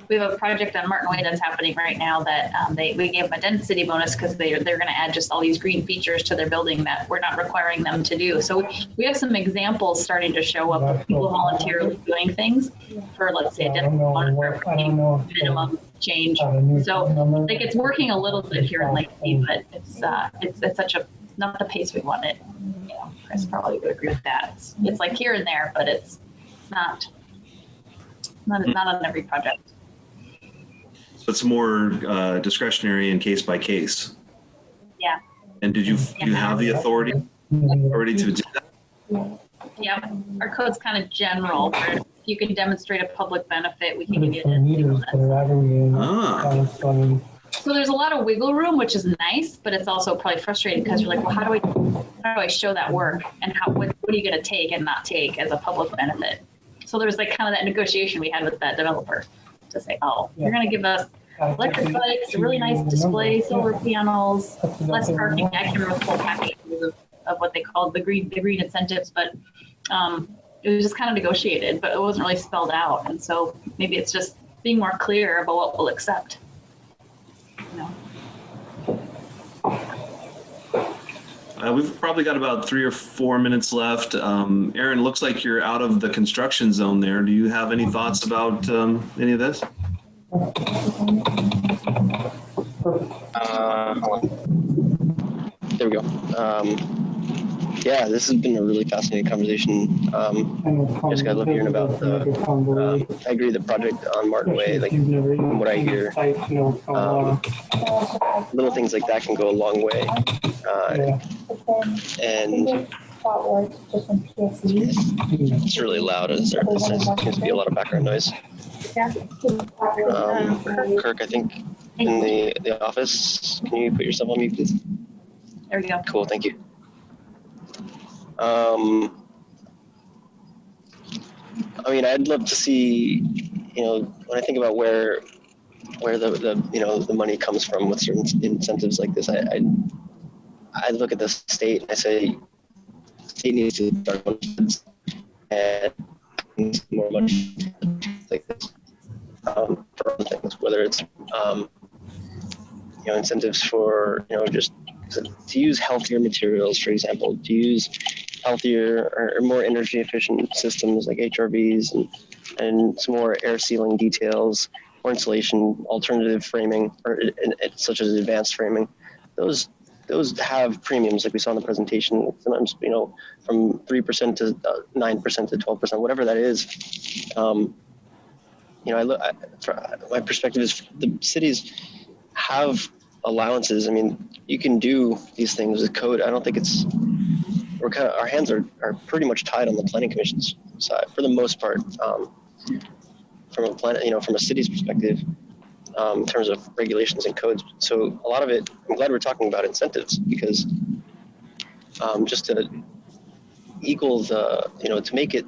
we have a project on Martin Way that's happening right now that we gave them a density bonus because they're going to add just all these green features to their building that we're not requiring them to do. So we have some examples starting to show up of people voluntarily doing things for, let's say, a density bonus minimum change. So like it's working a little bit here in Lacey, but it's such a not the pace we wanted. Chris probably would agree with that. It's like here and there, but it's not on every project. So it's more discretionary and case by case. Yeah. And did you have the authority already to do that? Yeah. Our code's kind of general. Where if you can demonstrate a public benefit, we can give you that. So there's a lot of wiggle room, which is nice, but it's also probably frustrating because you're like, well, how do I show that work, and what are you going to take and not take as a public benefit? So there's like kind of that negotiation we had with that developer to say, oh, you're going to give us electric bikes, a really nice display, solar panels, less parking. I can't remember the full package of what they called the green incentives, but it was just kind of negotiated, but it wasn't really spelled out. And so maybe it's just being more clear about what we'll accept. We've probably got about 3 or 4 minutes left. Aaron, looks like you're out of the construction zone there. Do you have any thoughts about any of this? Hold on. There we go. Yeah, this has been a really fascinating conversation. Jessica, I love hearing about I agree, the project on Martin Way, like from what I hear, little things like that can go a long way. And it's really loud. There seems to be a lot of background noise. Kirk, I think in the office, can you put yourself on mute, please? There we go. Cool, thank you. I mean, I'd love to see, when I think about where the money comes from with certain incentives like this, I look at the state and I say, the state needs to start and more money like this for other things, whether it's incentives for just to use healthier materials, for example, to use healthier or more energy efficient systems like HRVs and some more air sealing details or insulation, alternative framing, or such as advanced framing. Those have premiums like we saw in the presentation. Sometimes from 3% to 9% to 12%, whatever that is. My perspective is the cities have allowances. I mean, you can do these things with code. I don't think our hands are pretty much tied on the planning commission's side for the most part. From a city's perspective, in terms of regulations and codes. So a lot of it, I'm glad we're talking about incentives because just to equal to make it,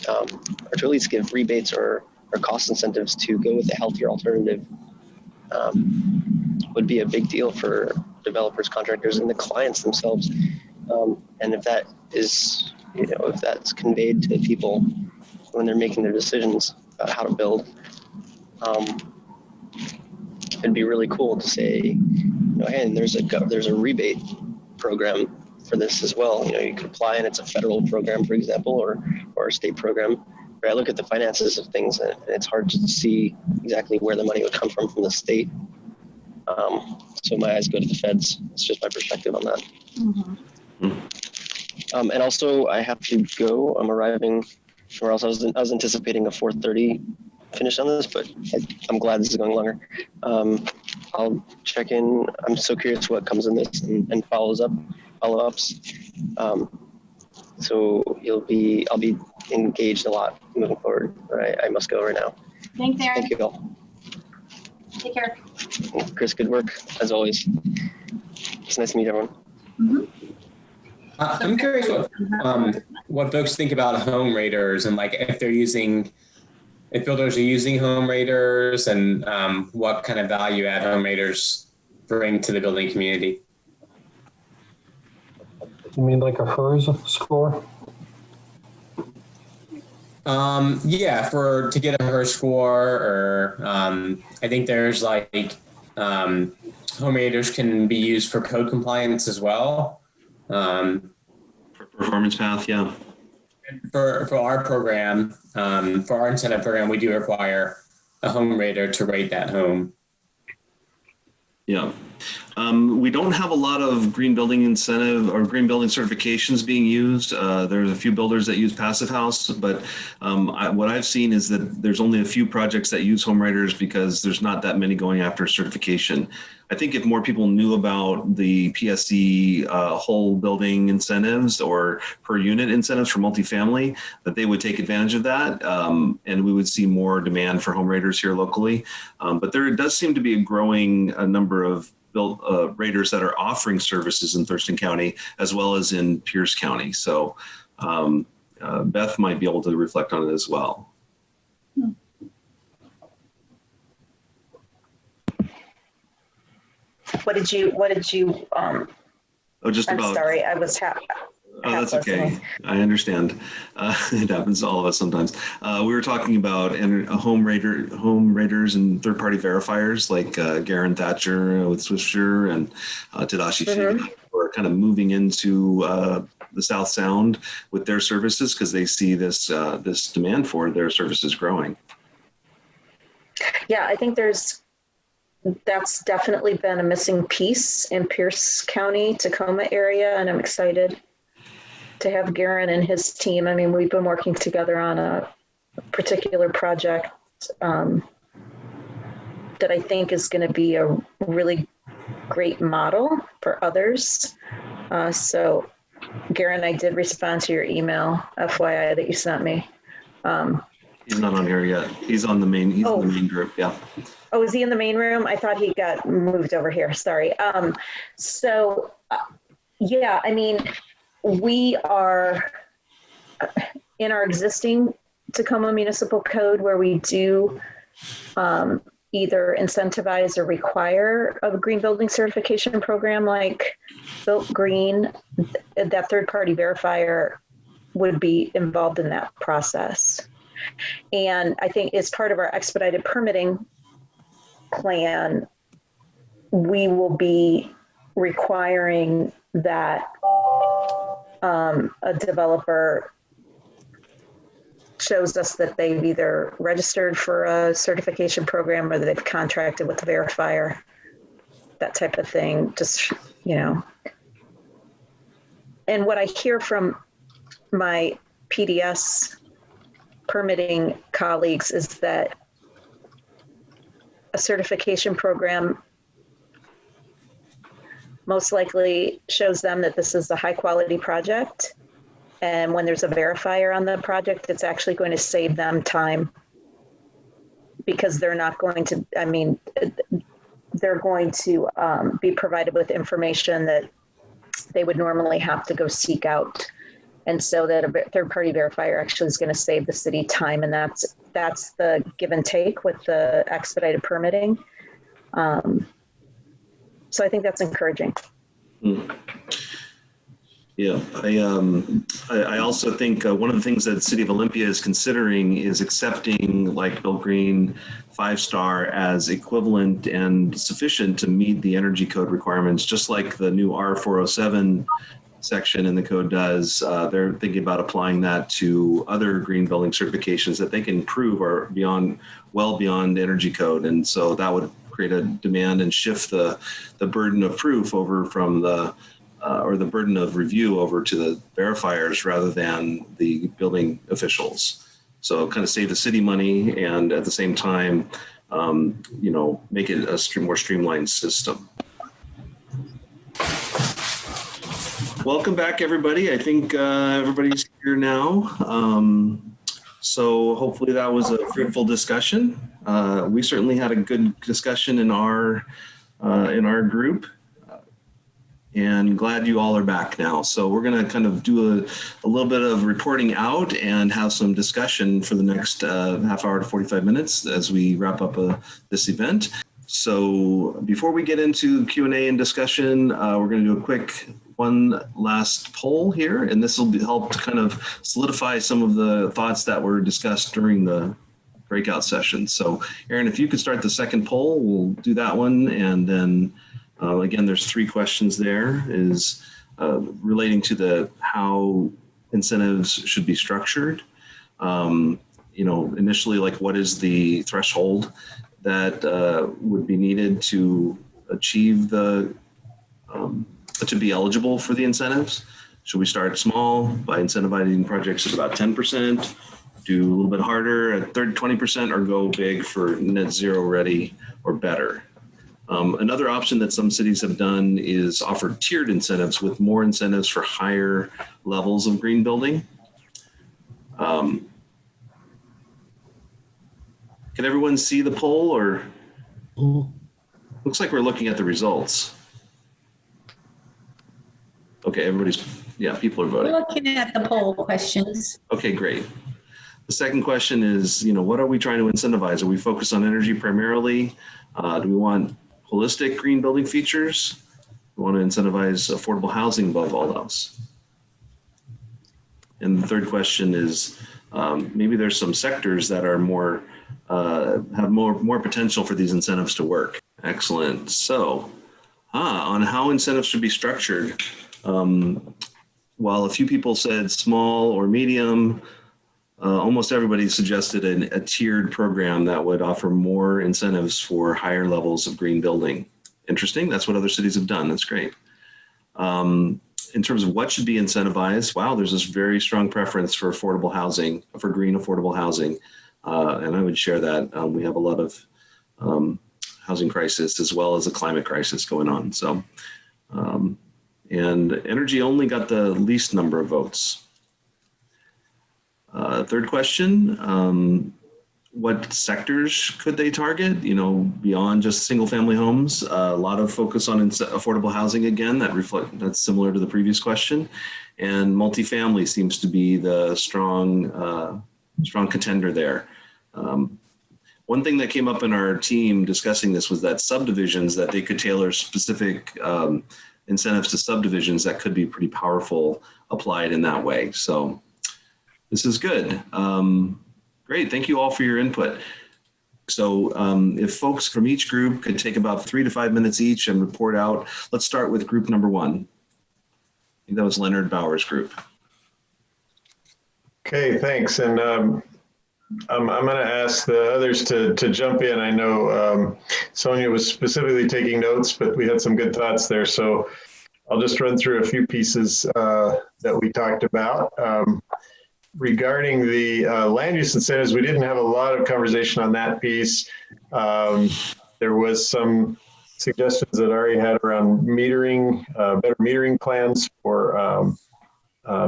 or to at least give rebates or cost incentives to go with a healthier alternative would be a big deal for developers, contractors, and the clients themselves. And if that is, if that's conveyed to people when they're making their decisions about how to build, it'd be really cool to say, hey, there's a rebate program for this as well. You could apply, and it's a federal program, for example, or a state program. But I look at the finances of things, and it's hard to see exactly where the money would come from the state. So my eyes go to the feds. It's just my perspective on that. Mm-hmm. And also, I have to go. I'm arriving somewhere else. I was anticipating a 4:30 finish on this, but I'm glad this is going longer. I'll check in. I'm so curious what comes in this and follow-ups. So I'll be engaged a lot moving forward. But I must go right now. Thanks, Aaron. Thank you all. Take care. Chris, good work as always. It's nice to meet everyone. Mm-hmm. I'm curious what folks think about home raiders and like if builders are using home raiders and what kind of value add home raiders bring to the building community. You mean like a HERS score? Yeah, to get a HERS score, or I think there's like home raiders can be used for code compliance as well. For performance path, yeah. For our program, for our incentive program, we do require a home raider to rate that home. Yeah. We don't have a lot of green building incentive or green building certifications being used. There's a few builders that use Passive House, but what I've seen is that there's only a few projects that use home raiders because there's not that many going after certification. I think if more people knew about the PSC whole building incentives or per unit incentives for multifamily, that they would take advantage of that, and we would see more demand for home raiders here locally. But there does seem to be a growing number of raiders that are offering services in Thurston County as well as in Pierce County. So Beth might be able to reflect on it as well. What did you oh, just I'm about, sorry, I was oh, that's okay. I understand. It happens to all of us sometimes. We were talking about home raiders and third-party verifiers like Garen Thatcher with Swiftsure and Tadashi Shiga, who are kind of moving into the South Sound with their services because they see this demand for their services growing. Yeah, I think that's definitely been a missing piece in Pierce County, Tacoma area, and I'm excited to have Garen and his team. I mean, we've been working together on a particular project that I think is going to be a really great model for others. So, Garen, I did respond to your email, FYI, that you sent me. He's not on here yet. He's on the main. He's in the main group. Yeah. Oh, is he in the main room? I thought he got moved over here. Sorry. Yeah, I mean, we are in our existing Tacoma Municipal Code where we do either incentivize or require a green building certification program like Built Green. That third-party verifier would be involved in that process. And I think as part of our expedited permitting plan, we will be requiring that a developer shows us that they've either registered for a certification program or that they've contracted with the verifier, that type of thing, just, you know. And what I hear from my PDS permitting colleagues is that a certification program most likely shows them that this is a high quality project. And when there's a verifier on the project, it's actually going to save them time because they're not going to, I mean, they're going to be provided with information that they would normally have to go seek out. And so that a third-party verifier actually is going to save the city time, and that's the give and take with the expedited permitting. So I think that's encouraging. Yeah, I also think one of the things that the City of Olympia is considering is accepting like Built Green 5-star as equivalent and sufficient to meet the energy code requirements, just like the new R407 section in the code does. They're thinking about applying that to other green building certifications that they can prove are well beyond energy code. And so that would create a demand and shift the burden of proof over from or the burden of review over to the verifiers rather than the building officials. So kind of save the city money and at the same time, make it a more streamlined system. Welcome back, everybody. I think everybody's here now. So hopefully that was a fruitful discussion. We certainly had a good discussion in our group. and glad you all are back now. So we're going to kind of do a little bit of reporting out and have some discussion for the next half hour to 45 minutes as we wrap up this event. So before we get into Q&A and discussion, we're going to do one last poll here, and this will help to kind of solidify some of the thoughts that were discussed during the breakout session. So Aaron, if you could start the second poll, we'll do that one. And then again, there's 3 questions there, is relating to how incentives should be structured. Initially, like, what is the threshold that would be needed to achieve to be eligible for the incentives? Should we start small by incentivizing projects at about 10%, do a little bit harder at 20%, or go big for net zero ready or better? Another option that some cities have done is offer tiered incentives with more incentives for higher levels of green building. Can everyone see the poll, or looks like we're looking at the results? Okay, people are voting. We're looking at the poll questions. Okay, great. The second question is, what are we trying to incentivize? Are we focused on energy primarily? Do we want holistic green building features? We want to incentivize affordable housing above all else. And the third question is, maybe there's some sectors that are have more potential for these incentives to work. Excellent. So, on how incentives should be structured, while a few people said small or medium, almost everybody suggested a tiered program that would offer more incentives for higher levels of green building. Interesting. That's what other cities have done. That's great. In terms of what should be incentivized, wow, there's this very strong preference for affordable housing, for green affordable housing. And I would share that. We have a lot of housing crisis as well as a climate crisis going on. So, and energy only got the least number of votes. Third question, what sectors could they target, beyond just single family homes? A lot of focus on affordable housing again, that's similar to the previous question. And multifamily seems to be the strong contender there. One thing that came up in our team discussing this was that subdivisions, that they could tailor specific incentives to subdivisions that could be pretty powerful applied in that way. So this is good. Great. Thank you all for your input. So if folks from each group could take about 3 to 5 minutes each and report out. Let's start with group number 1. I think that was Leonard Bauer's group. Okay, thanks. And I'm going to ask the others to jump in. I know Sonia was specifically taking notes, but we had some good thoughts there. So I'll just run through a few pieces that we talked about. Regarding the land use incentives, we didn't have a lot of conversation on that piece. There was some suggestions that Ari had around metering, better metering plans for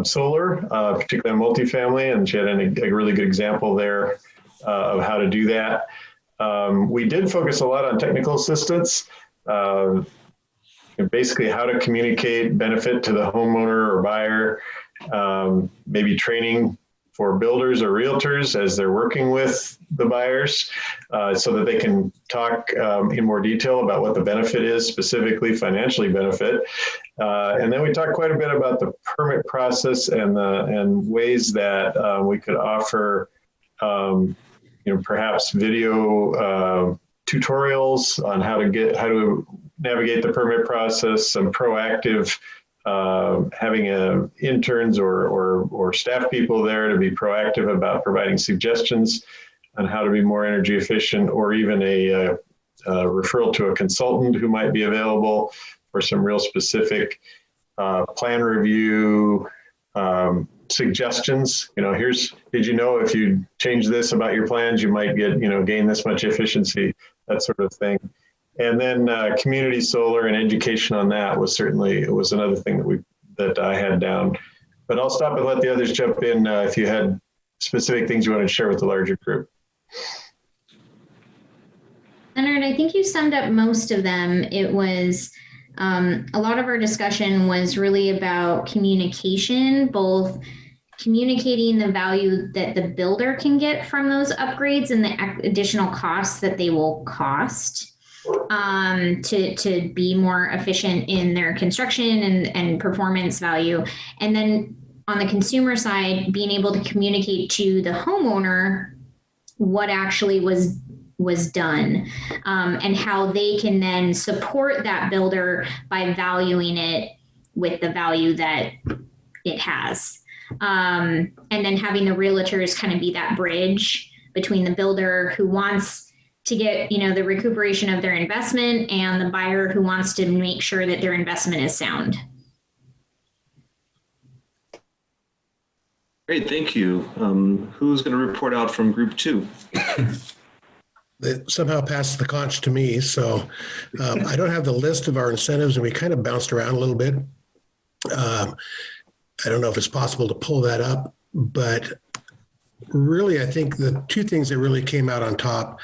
solar, particularly on multifamily, and she had a really good example there of how to do that. We did focus a lot on technical assistance, basically how to communicate benefit to the homeowner or buyer, maybe training for builders or realtors as they're working with the buyers, so that they can talk in more detail about what the benefit is, specifically financially benefit. And then we talked quite a bit about the permit process and ways that we could offer, perhaps video tutorials on how to navigate the permit process, some proactive having interns or staff people there to be proactive about providing suggestions on how to be more energy efficient, or even a referral to a consultant who might be available for some real specific plan review suggestions. Did you know if you change this about your plans, you might get, gain this much efficiency, that sort of thing. And then community solar and education on that was another thing that I had down. But I'll stop and let the others jump in if you had specific things you wanted to share with the larger group. Leonard, I think you summed up most of them. It was A lot of our discussion was really about communication, both communicating the value that the builder can get from those upgrades and the additional costs that they will cost to be more efficient in their construction and performance value. And then on the consumer side, being able to communicate to the homeowner what actually was done and how they can then support that builder by valuing it with the value that it has. And then having the realtors kind of be that bridge between the builder who wants to get, the recuperation of their investment and the buyer who wants to make sure that their investment is sound. Great, thank you. Who's going to report out from group 2? It somehow passed the conch to me. So I don't have the list of our incentives, and we kind of bounced around a little bit. I don't know if it's possible to pull that up, but really, I think the two things that really came out on top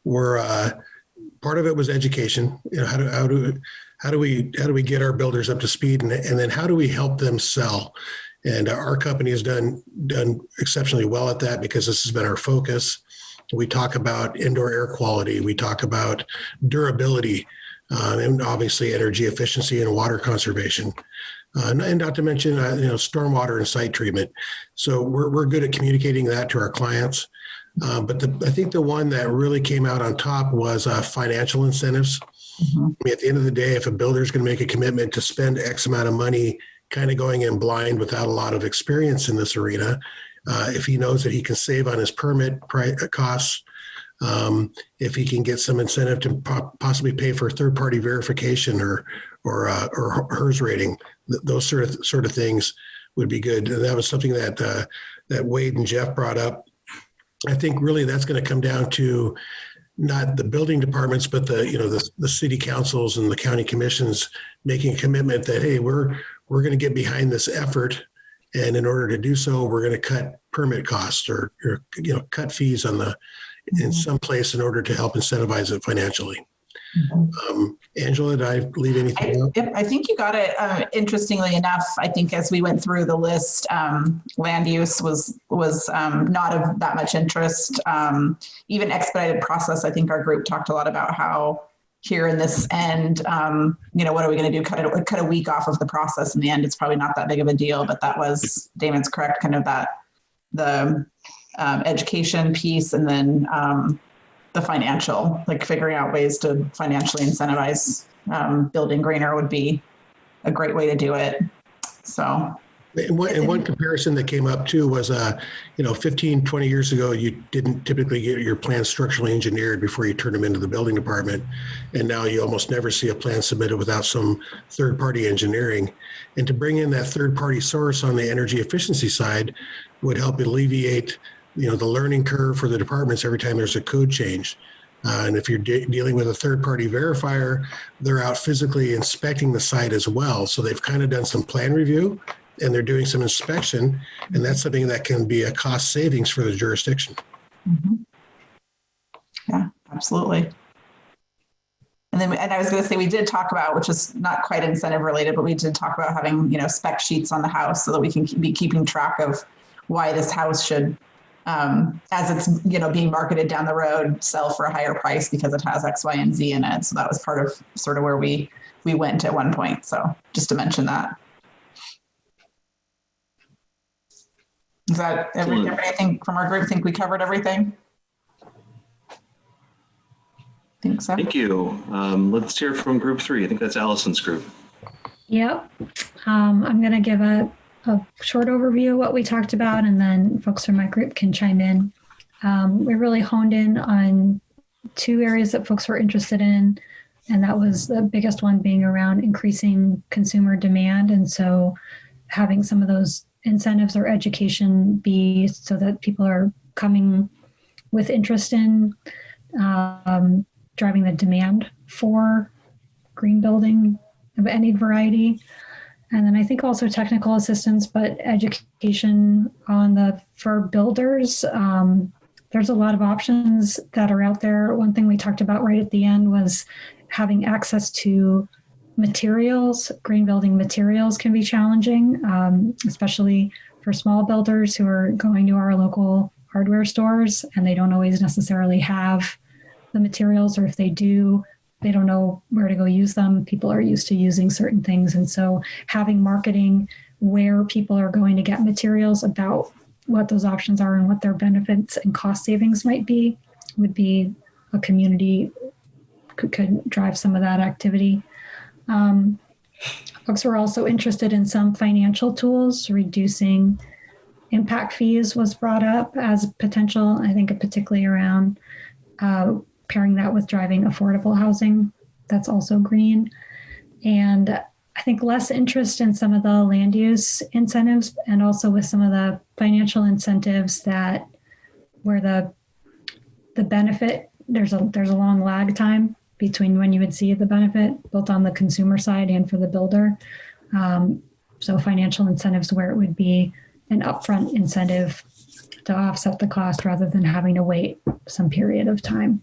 were part of it was education. How do we get our builders up to speed, and then how do we help them sell? And our company has done exceptionally well at that because this has been our focus. We talk about indoor air quality. We talk about durability, and obviously energy efficiency and water conservation. And not to mention, stormwater and site treatment. So we're good at communicating that to our clients. But I think the one that really came out on top was financial incentives. Mm-hmm. I mean, at the end of the day, if a builder is going to make a commitment to spend X amount of money, kind of going in blind without a lot of experience in this arena, if he knows that he can save on his permit costs, if he can get some incentive to possibly pay for third-party verification or HERS rating, those sort of things would be good. And that was something that Wade and Jeff brought up. I think really that's going to come down to not the building departments, but the city councils and the county commissions making a commitment that, hey, we're going to get behind this effort. And in order to do so, we're going to cut permit costs or cut fees in some place in order to help incentivize it financially. Mm-hmm. Angela, did I leave anything out? I think you got it. Interestingly enough, I think as we went through the list, land use was not of that much interest. Even expedited process, I think our group talked a lot about how here in this end, what are we going to do? Cut a week off of the process. In the end, it's probably not that big of a deal, but that was, Damon's correct, kind of the education piece, and then the financial, like figuring out ways to financially incentivize building greener would be a great way to do it. So. And one comparison that came up too was, 15, 20 years ago, you didn't typically get your plans structurally engineered before you turn them into the building department. And now you almost never see a plan submitted without some third-party engineering. And to bring in that third-party source on the energy efficiency side would help alleviate, the learning curve for the departments every time there's a code change. And if you're dealing with a third-party verifier, they're out physically inspecting the site as well. So they've kind of done some plan review, and they're doing some inspection, and that's something that can be a cost savings for the jurisdiction. Mm-hmm. Yeah, absolutely. And I was going to say, we did talk about, which is not quite incentive related, but we did talk about having, spec sheets on the house so that we can be keeping track of why this house should, as it's, being marketed down the road, sell for a higher price because it has X, Y, and Z in it. So that was part of sort of where we went at one point. So just to mention that. Is that everybody, I think, from our group, think we covered everything? I think so. Thank you. Let's hear from group 3. I think that's Allison's group. Yep. I'm going to give a short overview of what we talked about, and then folks from my group can chime in. We really honed in on 2 areas that folks were interested in, and that was the biggest one being around increasing consumer demand. And so having some of those incentives or education be so that people are coming with interest in driving the demand for green building of any variety. And then I think also technical assistance, but education for builders. There's a lot of options that are out there. One thing we talked about right at the end was having access to materials, green building materials can be challenging, especially for small builders who are going to our local hardware stores and they don't always necessarily have the materials, or if they do, they don't know where to go use them. People are used to using certain things. And so having marketing where people are going to get materials about what those options are and what their benefits and cost savings might be would be a community could drive some of that activity. Folks were also interested in some financial tools. Reducing impact fees was brought up as potential, I think particularly around pairing that with driving affordable housing. That's also green. And I think less interest in some of the land use incentives, and also with some of the financial incentives that where the benefit, there's a long lag time between when you would see the benefit, both on the consumer side and for the builder. So financial incentives where it would be an upfront incentive to offset the cost rather than having to wait some period of time.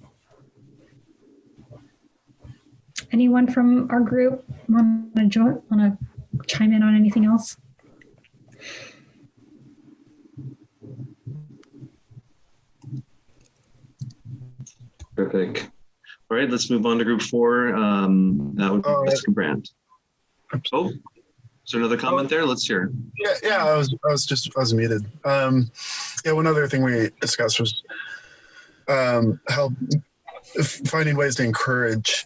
Anyone from our group want to chime in on anything else? Perfect. All right, let's move on to group 4. That would be Jessica Brandt. Oh, is there another comment there? Let's hear. Yeah. I was muted. One other thing we discussed was finding ways to encourage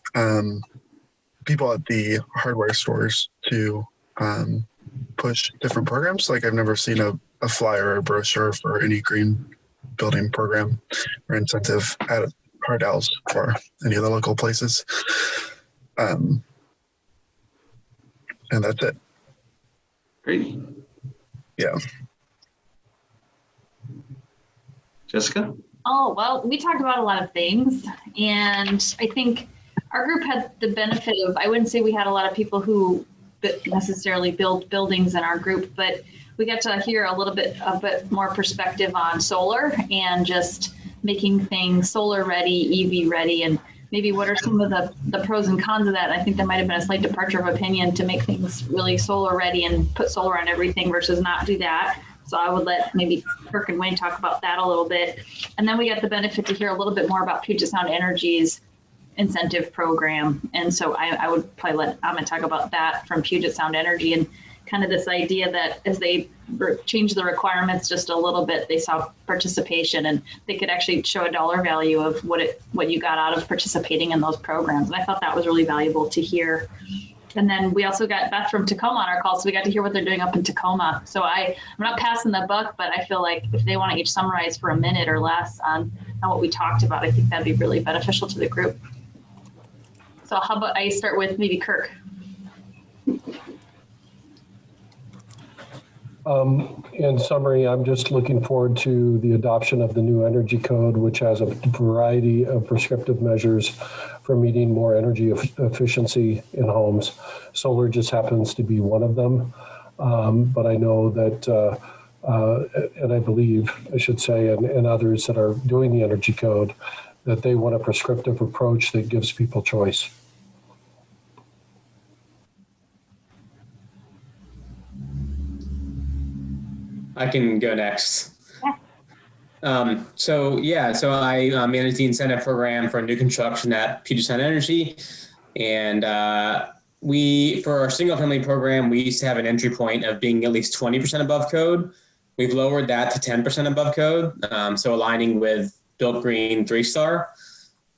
people at the hardware stores to push different programs. Like I've never seen a flyer or brochure for any green building program or incentive at Hardell's or any of the local places. And that's it. Great. Yeah. Jessica? Oh, well, we talked about a lot of things, and I think our group had the benefit of, I wouldn't say we had a lot of people who necessarily build buildings in our group, but we got to hear a bit more perspective on solar and just making things solar ready, EV ready, and maybe what are some of the pros and cons of that. And I think there might have been a slight departure of opinion to make things really solar ready and put solar on everything versus not do that. So I would let maybe Kirk and Wayne talk about that a little bit. And then we got the benefit to hear a little bit more about Puget Sound Energy's incentive program. And so I would probably let Amit talk about that from Puget Sound Energy, and kind of this idea that as they changed the requirements just a little bit, they saw participation and they could actually show a dollar value of what you got out of participating in those programs. And I thought that was really valuable to hear. And then we also got Beth from Tacoma on our call, so we got to hear what they're doing up in Tacoma. So I'm not passing the buck, but I feel like if they want to each summarize for a minute or less on what we talked about, I think that'd be really beneficial to the group. So how about I start with maybe Kirk? In summary, I'm just looking forward to the adoption of the new energy code, which has a variety of prescriptive measures for meeting more energy efficiency in homes. Solar just happens to be one of them. But I know that, and I believe, I should say, and others that are doing the energy code, that they want a prescriptive approach that gives people choice. I can go next. So I manage the incentive program for new construction at Puget Sound Energy. And for our single family program, we used to have an entry point of being at least 20% above code. We've lowered that to 10% above code. So aligning with Built Green 3-star.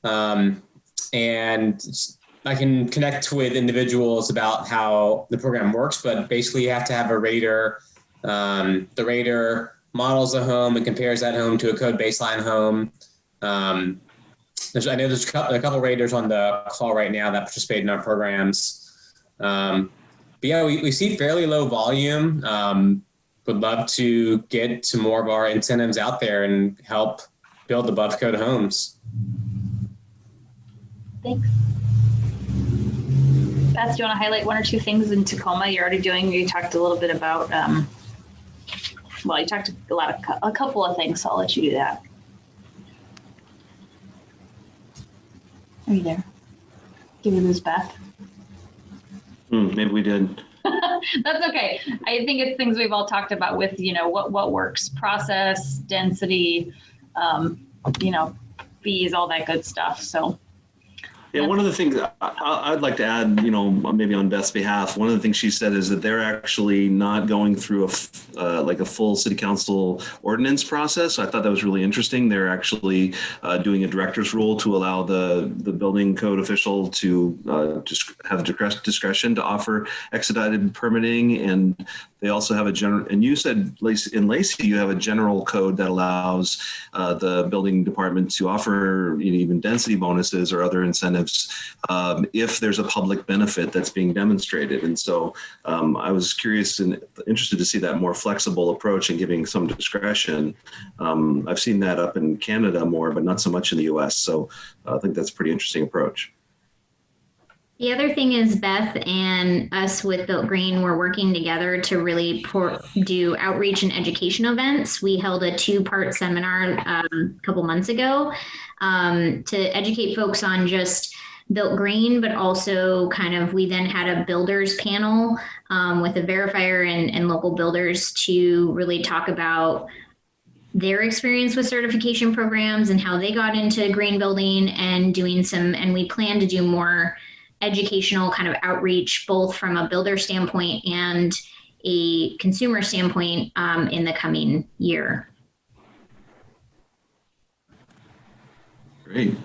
And I can connect with individuals about how the program works, but basically you have to have a rater. The rater models a home and compares that home to a code baseline home. I know there's a couple raters on the call right now that participate in our programs. But yeah, we see fairly low volume. Would love to get some more of our incentives out there and help build above code homes. Thanks. Beth, do you want to highlight one or two things in Tacoma you're already doing? You talked a little bit about, you talked a couple of things, so I'll let you do that. Are you there? Did we lose Beth? Maybe we did. That's okay. I think it's things we've all talked about with, what works, process, density, fees, all that good stuff. So. Yeah, one of the things I'd like to add, maybe on Beth's behalf, one of the things she said is that they're actually not going through a full city council ordinance process. So I thought that was really interesting. They're actually doing a director's rule to allow the building code official to just have discretion to offer expedited permitting. And they also have and you said in Lacey, you have a general code that allows the building department to offer even density bonuses or other incentives if there's a public benefit that's being demonstrated. And so I was curious and interested to see that more flexible approach and giving some discretion. I've seen that up in Canada more, but not so much in the US. So I think that's a pretty interesting approach. The other thing is Beth and us with Built Green, we're working together to really do outreach and education events. We held a 2-part seminar a couple months ago to educate folks on just Built Green, but also we then had a builders panel with a verifier and local builders to really talk about their experience with certification programs and how they got into green building and and we plan to do more educational outreach, both from a builder standpoint and a consumer standpoint in the coming year. Great.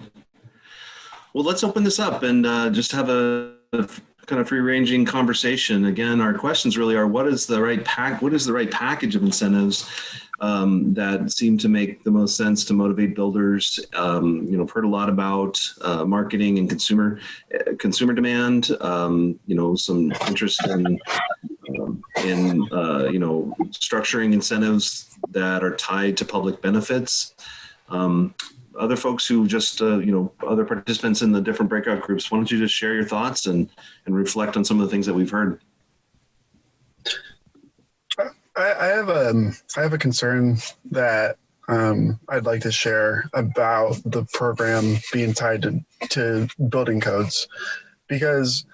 Well, let's open this up and just have a kind of free-ranging conversation. Again, our questions really are: what is the right package of incentives that seem to make the most sense to motivate builders? I've heard a lot about marketing and consumer demand. Some interest in structuring incentives that are tied to public benefits. Other folks who just, other participants in the different breakout groups, why don't you just share your thoughts and reflect on some of the things that we've heard? I have a concern that I'd like to share about the program being tied to building codes, because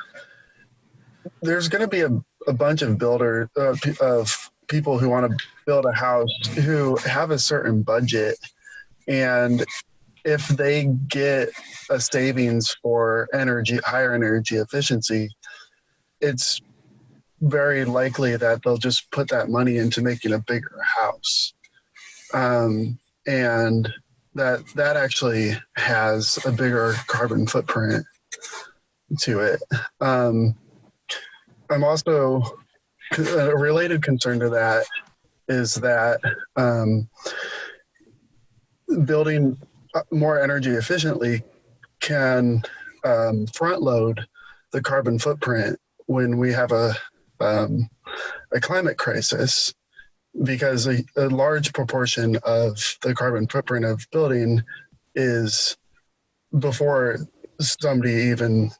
there's going to be a bunch of of people who want to build a house who have a certain budget, and if they get a savings for higher energy efficiency, it's very likely that they'll just put that money into making a bigger house. And that actually has a bigger carbon footprint to it. I'm also, a related concern to that is that building more energy efficiently can front load the carbon footprint when we have a climate crisis, because a large proportion of the carbon footprint of building is before somebody even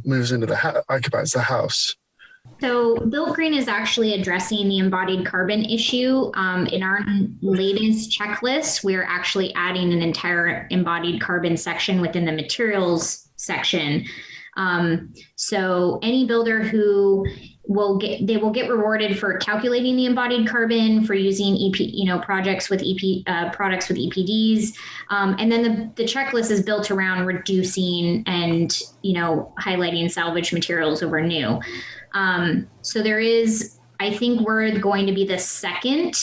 moves into occupies the house. So Built Green is actually addressing the embodied carbon issue. In our latest checklist, we're actually adding an entire embodied carbon section within the materials section. So any builder who will get rewarded for calculating the embodied carbon, for using products with EPDs, and then the checklist is built around reducing and highlighting salvage materials over new. So there is, I think we're going to be the second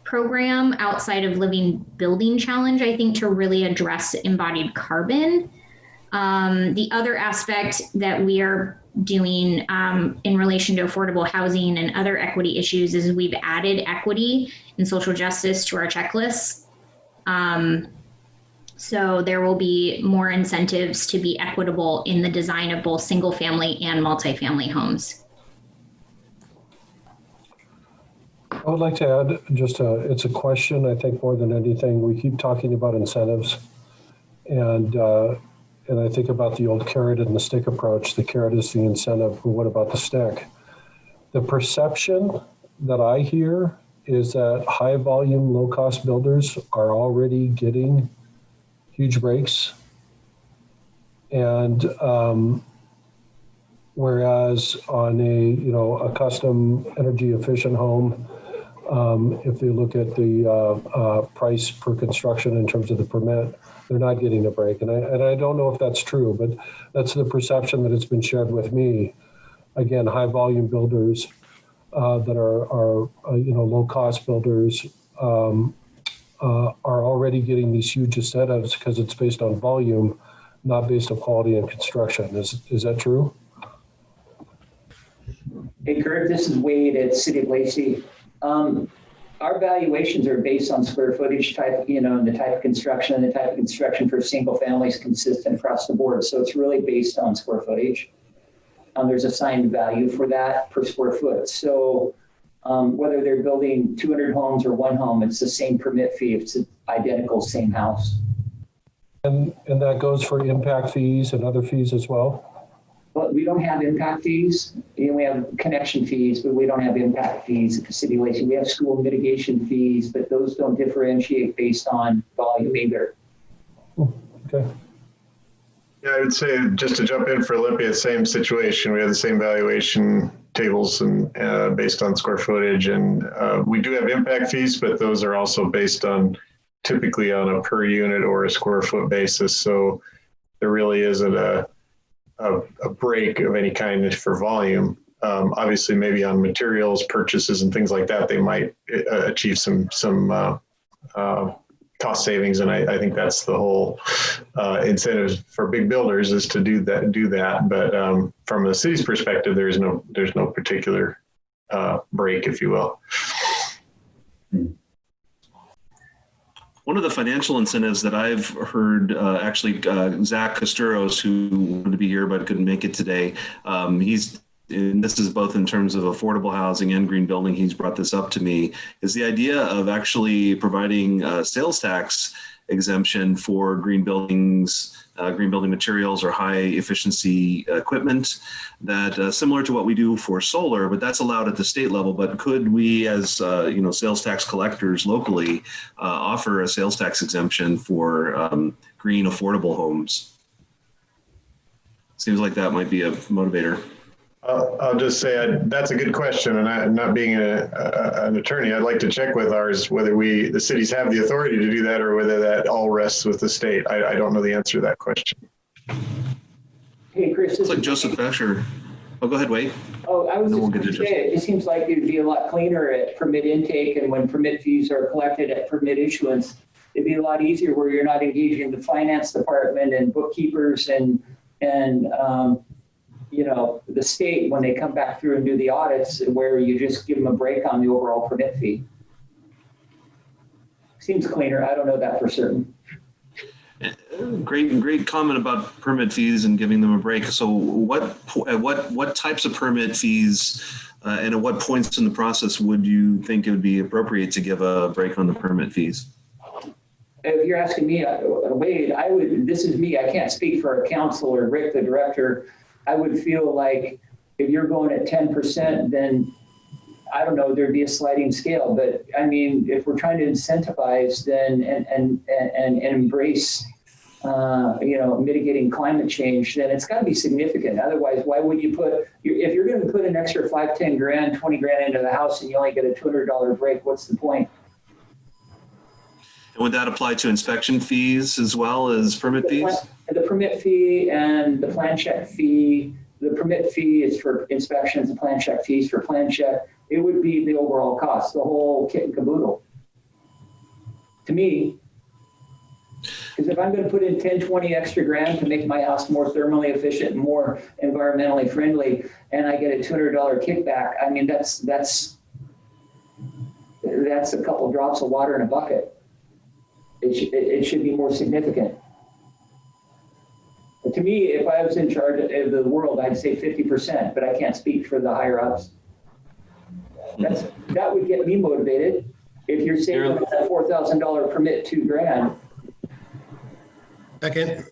program outside of Living Building Challenge, I think, to really address embodied carbon. The other aspect that we are doing in relation to affordable housing and other equity issues is we've added equity and social justice to our checklists. So there will be more incentives to be equitable in the design of both single family and multifamily homes. I would like to add it's a question, I think, more than anything. We keep talking about incentives, and I think about the old carrot and the stick approach. The carrot is the incentive, but what about the stick? The perception that I hear is that high volume, low cost builders are already getting huge breaks. And Whereas on a custom energy efficient home, if they look at the price per construction in terms of the permit, they're not getting a break. And I don't know if that's true, but that's the perception that has been shared with me. Again, high volume builders that are low cost builders are already getting these huge incentives because it's based on volume, not based on quality and construction. Is that true? Hey, Kurt, this is Wade at City of Lacey. Our valuations are based on square footage type, and the type of construction, and the type of construction for single families consistent across the board. So it's really based on square footage. There's assigned value for that per square foot. So whether they're building 200 homes or one home, it's the same permit fee. It's identical, same house. And that goes for impact fees and other fees as well? But we don't have impact fees. We have connection fees, but we don't have impact fees at the City of Lacey. We have school mitigation fees, but those don't differentiate based on volume either. Okay. Yeah, I would say, just to jump in for Olympia, same situation. We have the same valuation tables and based on square footage, and we do have impact fees, but those are also based on typically on a per unit or a square foot basis. So there really isn't a break of any kind for volume. Obviously, maybe on materials purchases and things like that, they might achieve some cost savings, and I think that's the whole incentive for big builders is to do that. But from the city's perspective, there's no particular break, if you will. One of the financial incentives that I've heard, Zach Costuros, who wanted to be here but couldn't make it today, and this is both in terms of affordable housing and green building, he's brought this up to me, is the idea of actually providing sales tax exemption for green building materials or high efficiency equipment, that similar to what we do for solar, but that's allowed at the state level. But could we, as sales tax collectors locally, offer a sales tax exemption for green affordable homes? Seems like that might be a motivator. I'll just say that's a good question, and I, not being an attorney, I'd like to check with ours whether the cities have the authority to do that or whether that all rests with the state. I don't know the answer to that question. Hey, Chris. It's like Joseph Bescher. Oh, go ahead, Wade. Oh, I was just going to say, it just seems like it would be a lot cleaner at permit intake, and when permit fees are collected at permit issuance, it'd be a lot easier where you're not engaging the finance department and bookkeepers and the state when they come back through and do the audits, where you just give them a break on the overall permit fee. Seems cleaner. I don't know that for certain. Great comment about permit fees and giving them a break. So what types of permit fees and at what points in the process would you think it would be appropriate to give a break on the permit fees? If you're asking me, Wade, this is me. I can't speak for a council or Rick, the director. I would feel like if you're going at 10%, then I don't know, there'd be a sliding scale. But I mean, if we're trying to incentivize then and embrace, mitigating climate change, then it's got to be significant. Otherwise, why would you if you're going to put an extra 5, 10 grand, 20 grand into the house and you only get a $200 break, what's the point? And would that apply to inspection fees as well as permit fees? The permit fee and the plan check fee. The permit fee is for inspections, the plan check fees for plan check. It would be the overall cost, the whole kit and caboodle. To me, because if I'm going to put in 10, 20 extra grand to make my house more thermally efficient and more environmentally friendly, and I get a $200 kickback, I mean, that's a couple drops of water in a bucket. It should be more significant. To me, if I was in charge of the world, I'd say 50%, but I can't speak for the higher ups. That would get me motivated. If you're saving a $4,000 permit, $2 grand. Second.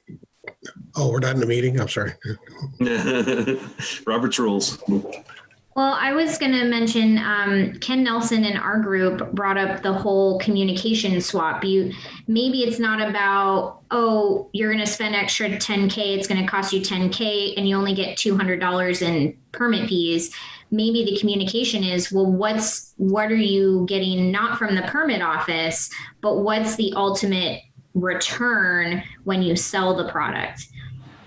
Oh, we're not in the meeting. I'm sorry. Robert's rules. Well, I was going to mention Ken Nelson in our group brought up the whole communication swap. Maybe it's not about, oh, you're going to spend extra $10K, it's going to cost you $10K, and you only get $200 in permit fees. Maybe the communication is, well, what are you getting not from the permit office, but what's the ultimate return when you sell the product?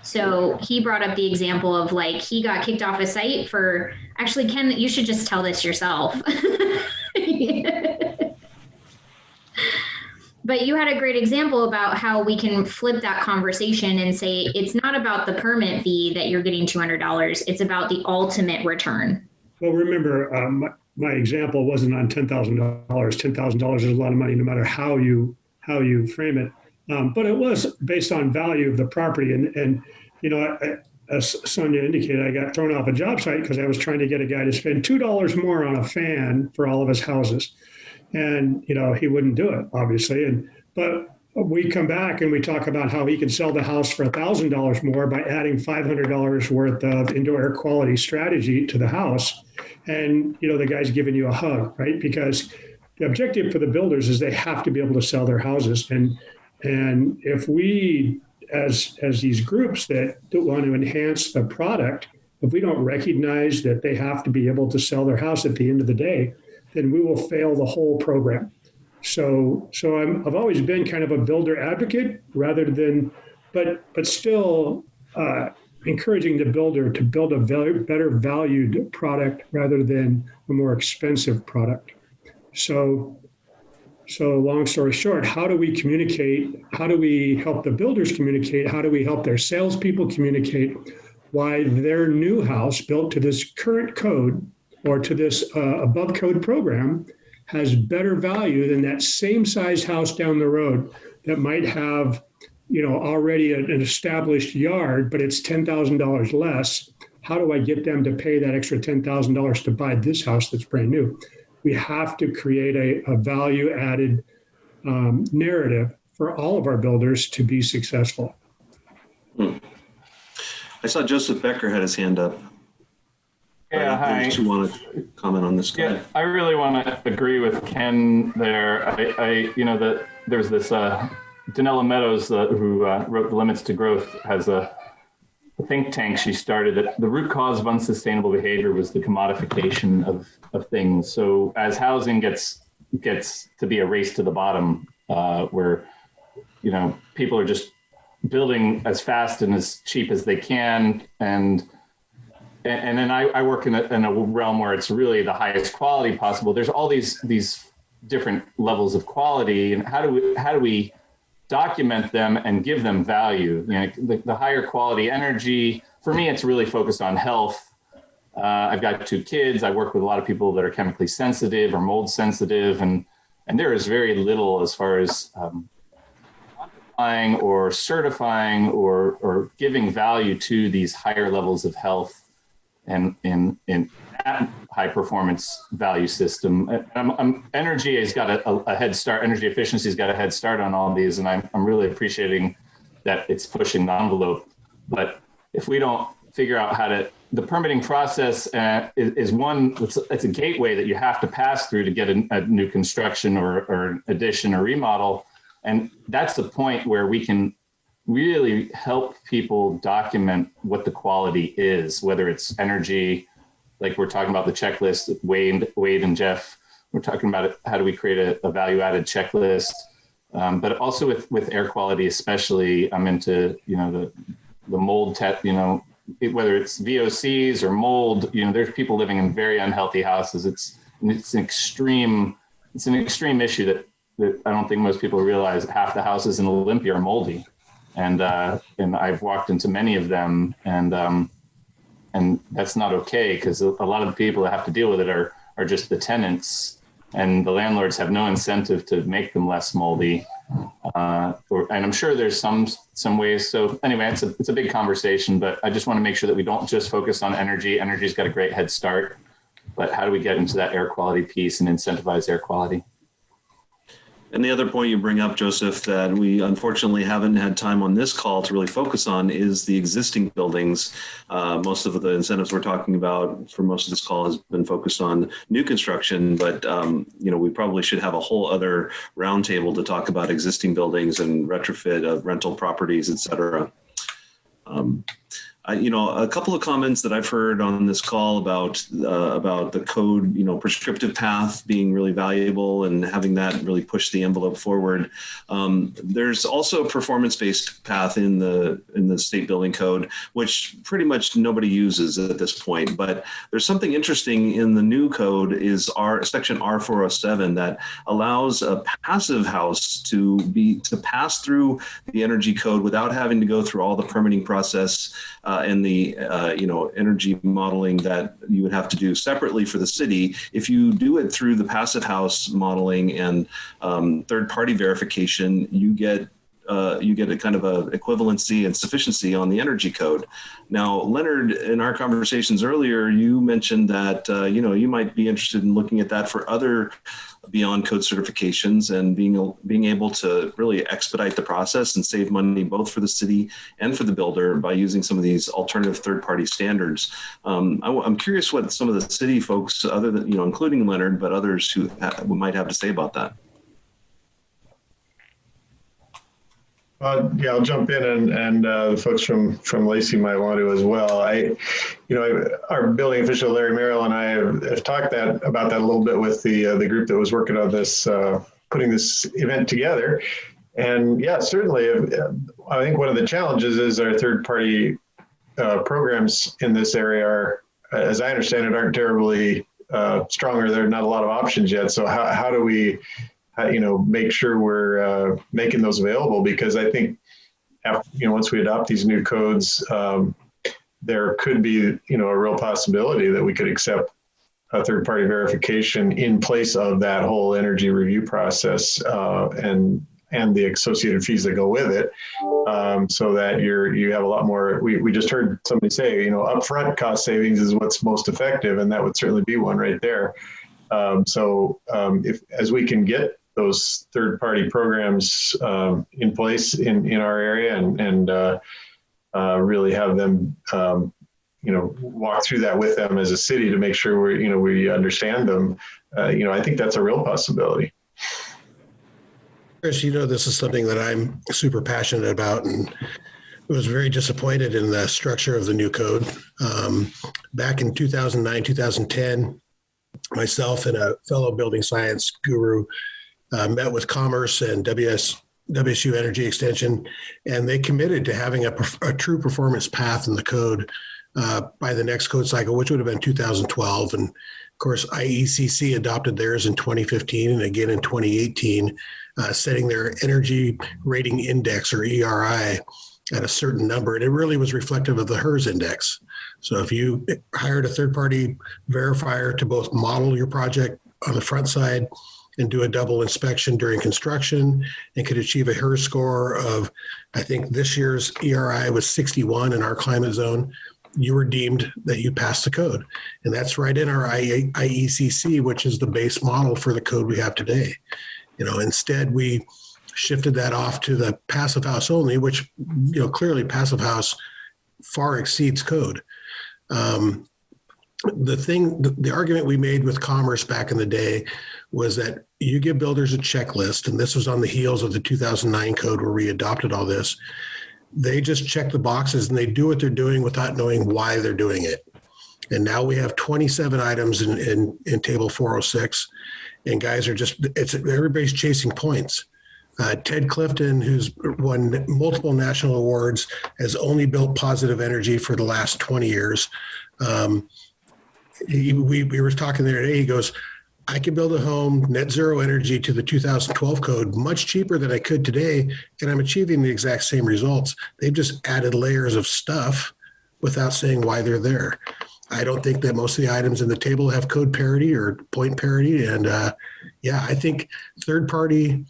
So he brought up the example of like, he got kicked off a site for, actually, Ken, you should just tell this yourself. But you had a great example about how we can flip that conversation and say, it's not about the permit fee that you're getting $200. It's about the ultimate return. Well, remember, my example wasn't on $10,000. $10,000 is a lot of money, no matter how you frame it. But it was based on value of the property. And you know, as Sonia indicated, I got thrown off a job site because I was trying to get a guy to spend $2 more on a fan for all of his houses. And, you know, he wouldn't do it, obviously. But we come back and we talk about how he can sell the house for $1,000 more by adding $500 worth of indoor air quality strategy to the house. And, you know, the guy's giving you a hug, right? Because the objective for the builders is they have to be able to sell their houses. And if we, as these groups that want to enhance the product, if we don't recognize that they have to be able to sell their house at the end of the day, then we will fail the whole program. So I've always been kind of a builder advocate rather than, but still encouraging the builder to build a better valued product rather than a more expensive product. So long story short, how do we communicate? How do we help the builders communicate? How do we help their salespeople communicate why their new house built to this current code or to this above code program has better value than that same size house down the road that might have, you know, already an established yard, but it's $10,000 less. How do I get them to pay that extra $10,000 to buy this house that's brand new? We have to create a value-added narrative for all of our builders to be successful. I saw Joseph Becker had his hand up. Yeah, hi. You want to comment on this? Yeah, I really want to agree with Ken there. There's this Danella Meadows who wrote The Limits to Growth has a think tank she started that the root cause of unsustainable behavior was the commodification of things. So as housing gets to be a race to the bottom, where, you know, people are just building as fast and as cheap as they can, and then I work in a realm where it's really the highest quality possible. There's all these different levels of quality, and how do we document them and give them value? You know, the higher quality energy, for me, it's really focused on health. I've got 2 kids. I work with a lot of people that are chemically sensitive or mold sensitive, and there is very little as far as quantifying or certifying or giving value to these higher levels of health and in that high performance value system. Energy has got a head start. Energy efficiency has got a head start on all of these, and I'm really appreciating that it's pushing the envelope. But if we don't figure out how to, the permitting process is one. It's a gateway that you have to pass through to get a new construction or addition or remodel, and that's the point where we can really help people document what the quality is, whether it's energy, like we're talking about the checklist, Wade and Jeff, we're talking about it, how do we create a value-added checklist, but also with air quality, especially. I'm into, you know, the mold test, you know, whether it's VOCs or mold, you know, there's people living in very unhealthy houses. It's an extreme issue that I don't think most people realize. Half the houses in Olympia are moldy. And I've walked into many of them, and that's not okay, because a lot of the people that have to deal with it are just the tenants, and the landlords have no incentive to make them less moldy. And I'm sure there's some ways. So anyway, it's a big conversation, but I just want to make sure that we don't just focus on energy. Energy's got a great head start, but how do we get into that air quality piece and incentivize air quality? And the other point you bring up, Joseph, that we unfortunately haven't had time on this call to really focus on is the existing buildings. Most of the incentives we're talking about for most of this call has been focused on new construction, but we probably should have a whole other roundtable to talk about existing buildings and retrofit of rental properties, et cetera. A couple of comments that I've heard on this call about the code, prescriptive path being really valuable and having that really push the envelope forward. There's also a performance-based path in the state building code, which pretty much nobody uses at this point. But there's something interesting in the new code is section R407 that allows a passive house to pass through the energy code without having to go through all the permitting process and the energy modeling that you would have to do separately for the city. If you do it through the passive house modeling and third-party verification, you get a kind of a equivalency and sufficiency on the energy code. Now, Leonard, in our conversations earlier, you mentioned that you might be interested in looking at that for other beyond code certifications and being able to really expedite the process and save money both for the city and for the builder by using some of these alternative third-party standards. I'm curious what some of the city folks, other than including Leonard, but others who might have to say about that. I'll jump in, and the folks from Lacey might want to as well. Our building official Larry Merrill and I have talked about that a little bit with the group that was working on this, putting this event together. And yeah, certainly, I think one of the challenges is our third-party programs in this area are, as I understand it, aren't terribly strong, or there are not a lot of options yet. So how do we make sure we're making those available? Because I think once we adopt these new codes, there could be a real possibility that we could accept a third-party verification in place of that whole energy review process and the associated fees that go with it, so that you have a lot more. We just heard somebody say upfront cost savings is what's most effective, and that would certainly be one right there. If as we can get those third-party programs in place in our area and really have them, walk through that with them as a city to make sure we understand them. I think that's a real possibility. Chris, this is something that I'm super passionate about, and was very disappointed in the structure of the new code. Back in 2009, 2010, myself and a fellow building science guru met with Commerce and WSU Energy Extension, and they committed to having a true performance path in the code by the next code cycle, which would have been 2012. And of course, IECC adopted theirs in 2015 and again in 2018, setting their energy rating index, or ERI, at a certain number. And it really was reflective of the HERS index. So if you hired a third-party verifier to both model your project on the front side and do a double inspection during construction and could achieve a HERS score of, I think this year's ERI was 61 in our climate zone, you were deemed that you passed the code. And that's right in our IECC, which is the base model for the code we have today. Instead, we shifted that off to the passive house only, which, clearly passive house far exceeds code. The argument we made with Commerce back in the day was that you give builders a checklist, and this was on the heels of the 2009 code where we adopted all this. They just check the boxes and they do what they're doing without knowing why they're doing it. And now we have 27 items in table 406, and guys are everybody's chasing points. Ted Clifton, who's won multiple national awards, has only built positive energy for the last 20 years. We were talking there today. He goes, I can build a home net zero energy to the 2012 code much cheaper than I could today, and I'm achieving the exact same results. They've just added layers of stuff without saying why they're there. I don't think that most of the items in the table have code parity or point parity. And I think third-party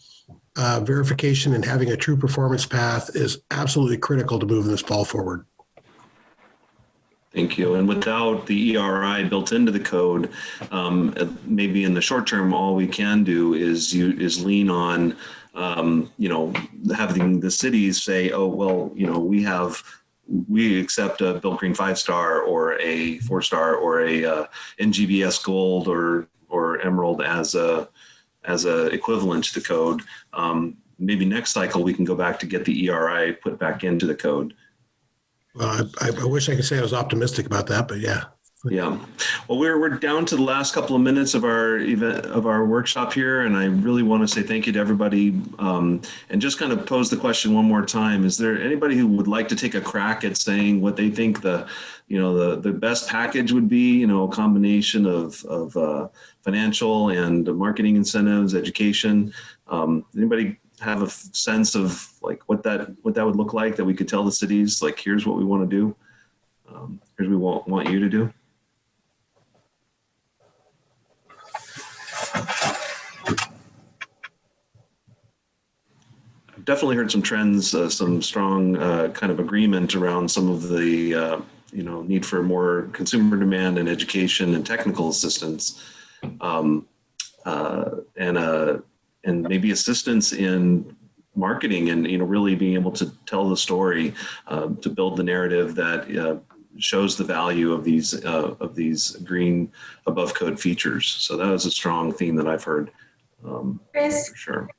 verification and having a true performance path is absolutely critical to moving this ball forward. Thank you. And without the ERI built into the code, maybe in the short term, all we can do is lean on, having the cities say, oh, well, we accept a Built Green 5-star or a 4-star or a NGBS Gold or Emerald as a equivalent to the code. Maybe next cycle we can go back to get the ERI put back into the code. Well, I wish I could say I was optimistic about that, but yeah. Yeah. Well, we're down to the last couple of minutes of our event, of our workshop here, and I really want to say thank you to everybody, and just kind of pose the question one more time. Is there anybody who would like to take a crack at saying what they think the best package would be? A combination of financial and marketing incentives, education. Anybody have a sense of like what that would look like, that we could tell the cities, like, here's what we want to do, here's what we want you to do? I've definitely heard some trends, some strong kind of agreement around some of the need for more consumer demand and education and technical assistance, and maybe assistance in marketing and really being able to tell the story, to build the narrative that shows the value of these green above code features. So that is a strong theme that I've heard. Chris, for sure.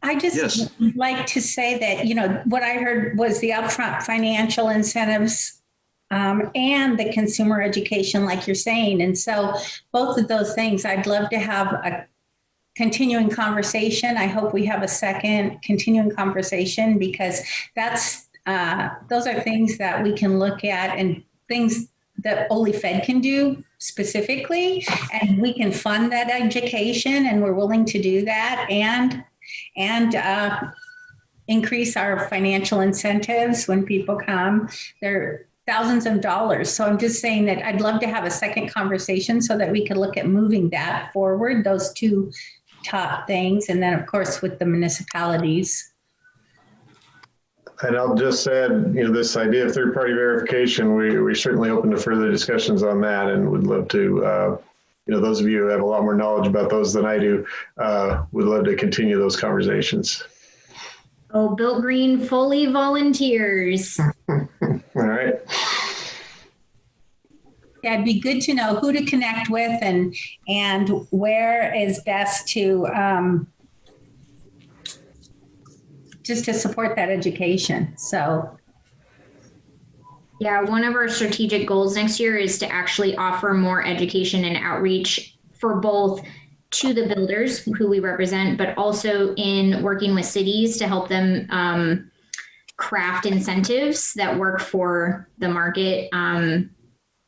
I just like to say that what I heard was the upfront financial incentives and the consumer education, like you're saying. And so both of those things, I'd love to have a continuing conversation. I hope we have a second continuing conversation, because those are things that we can look at and things that OlyFed can do specifically, and we can fund that education, and we're willing to do that and increase our financial incentives when people come. They're thousands of dollars. So I'm just saying that I'd love to have a second conversation so that we could look at moving that forward, those two top things. And then of course with the municipalities. And I'll just add, this idea of third-party verification, we're certainly open to further discussions on that, and would love to, those of you who have a lot more knowledge about those than I do, would love to continue those conversations. Oh, Built Green fully volunteers. All right. Yeah, it'd be good to know who to connect with and where is best to just to support that education. So. Yeah, one of our strategic goals next year is to actually offer more education and outreach for both to the builders who we represent, but also in working with cities to help them craft incentives that work for the market,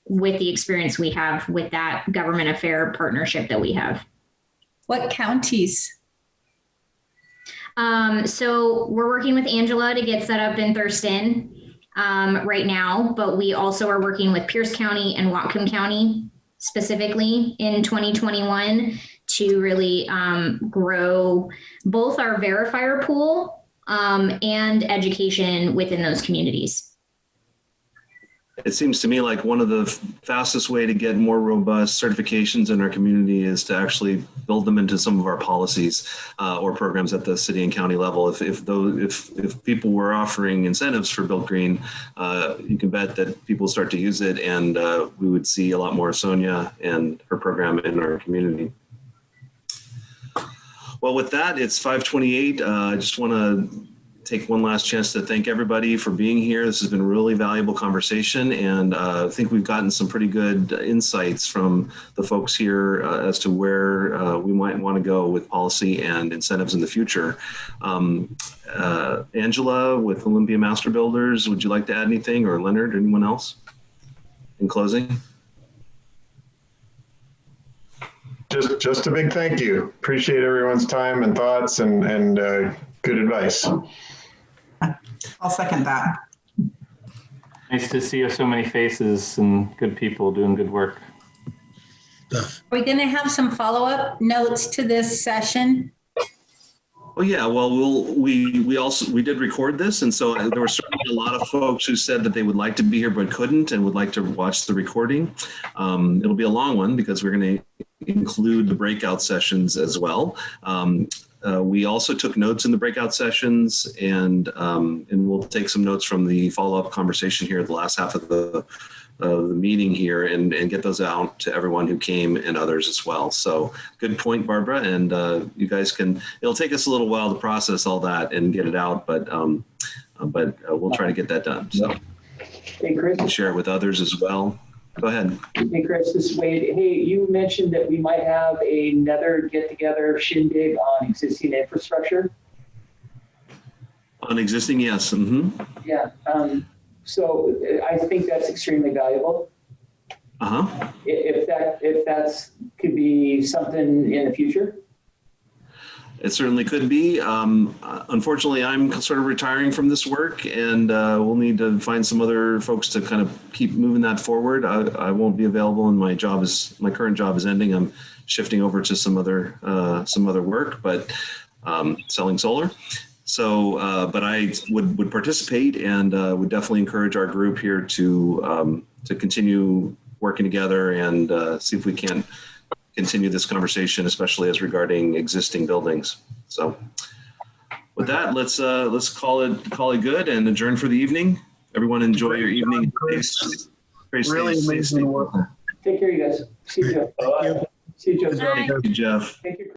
with the experience we have with that government affair partnership that we have. What counties? So we're working with Angela to get set up in Thurston right now, but we also are working with Pierce County and Whatcom County specifically in 2021 to really grow both our verifier pool and education within those communities. It seems to me like one of the fastest way to get more robust certifications in our community is to actually build them into some of our policies or programs at the city and county level. If people were offering incentives for Built Green, you can bet that people start to use it, and we would see a lot more Sonia and her program in our community. Well, with that, it's 5:28. I just want to take one last chance to thank everybody for being here. This has been a really valuable conversation, and I think we've gotten some pretty good insights from the folks here as to where we might want to go with policy and incentives in the future. Angela with Olympia Master Builders, would you like to add anything, or Leonard, or anyone else in closing? Just a big thank you. Appreciate everyone's time and thoughts and good advice. I'll second that. Nice to see so many faces and good people doing good work. Are we going to have some follow-up notes to this session? Oh yeah, well, we did record this, and so there were certainly a lot of folks who said that they would like to be here but couldn't, and would like to watch the recording. It'll be a long one because we're going to include the breakout sessions as well. We also took notes in the breakout sessions, and we'll take some notes from the follow-up conversation here at the last half of the meeting here and get those out to everyone who came and others as well. So good point, Barbara. And you guys can, it'll take us a little while to process all that and get it out, but we'll try to get that done. So hey, Chris. Share it with others as well. Go ahead. Hey, Chris, this is Wade. Hey, you mentioned that we might have another get-together shindig on existing infrastructure. On existing, yes. Mm-hmm. Yeah. So I think that's extremely valuable. Uh-huh. If that's could be something in the future. It certainly could be. Unfortunately, I'm sort of retiring from this work, and we'll need to find some other folks to kind of keep moving that forward. I won't be available, and my current job is ending. I'm shifting over to some other work, but selling solar. So, but I would participate, and would definitely encourage our group here to continue working together and see if we can continue this conversation, especially as regarding existing buildings. So, with that, let's call it good and adjourn for the evening. Everyone, enjoy your evening. Really amazing work. Take care, you guys. See you, Jeff. See you, Jeff. Thank you, Jeff. Thank you.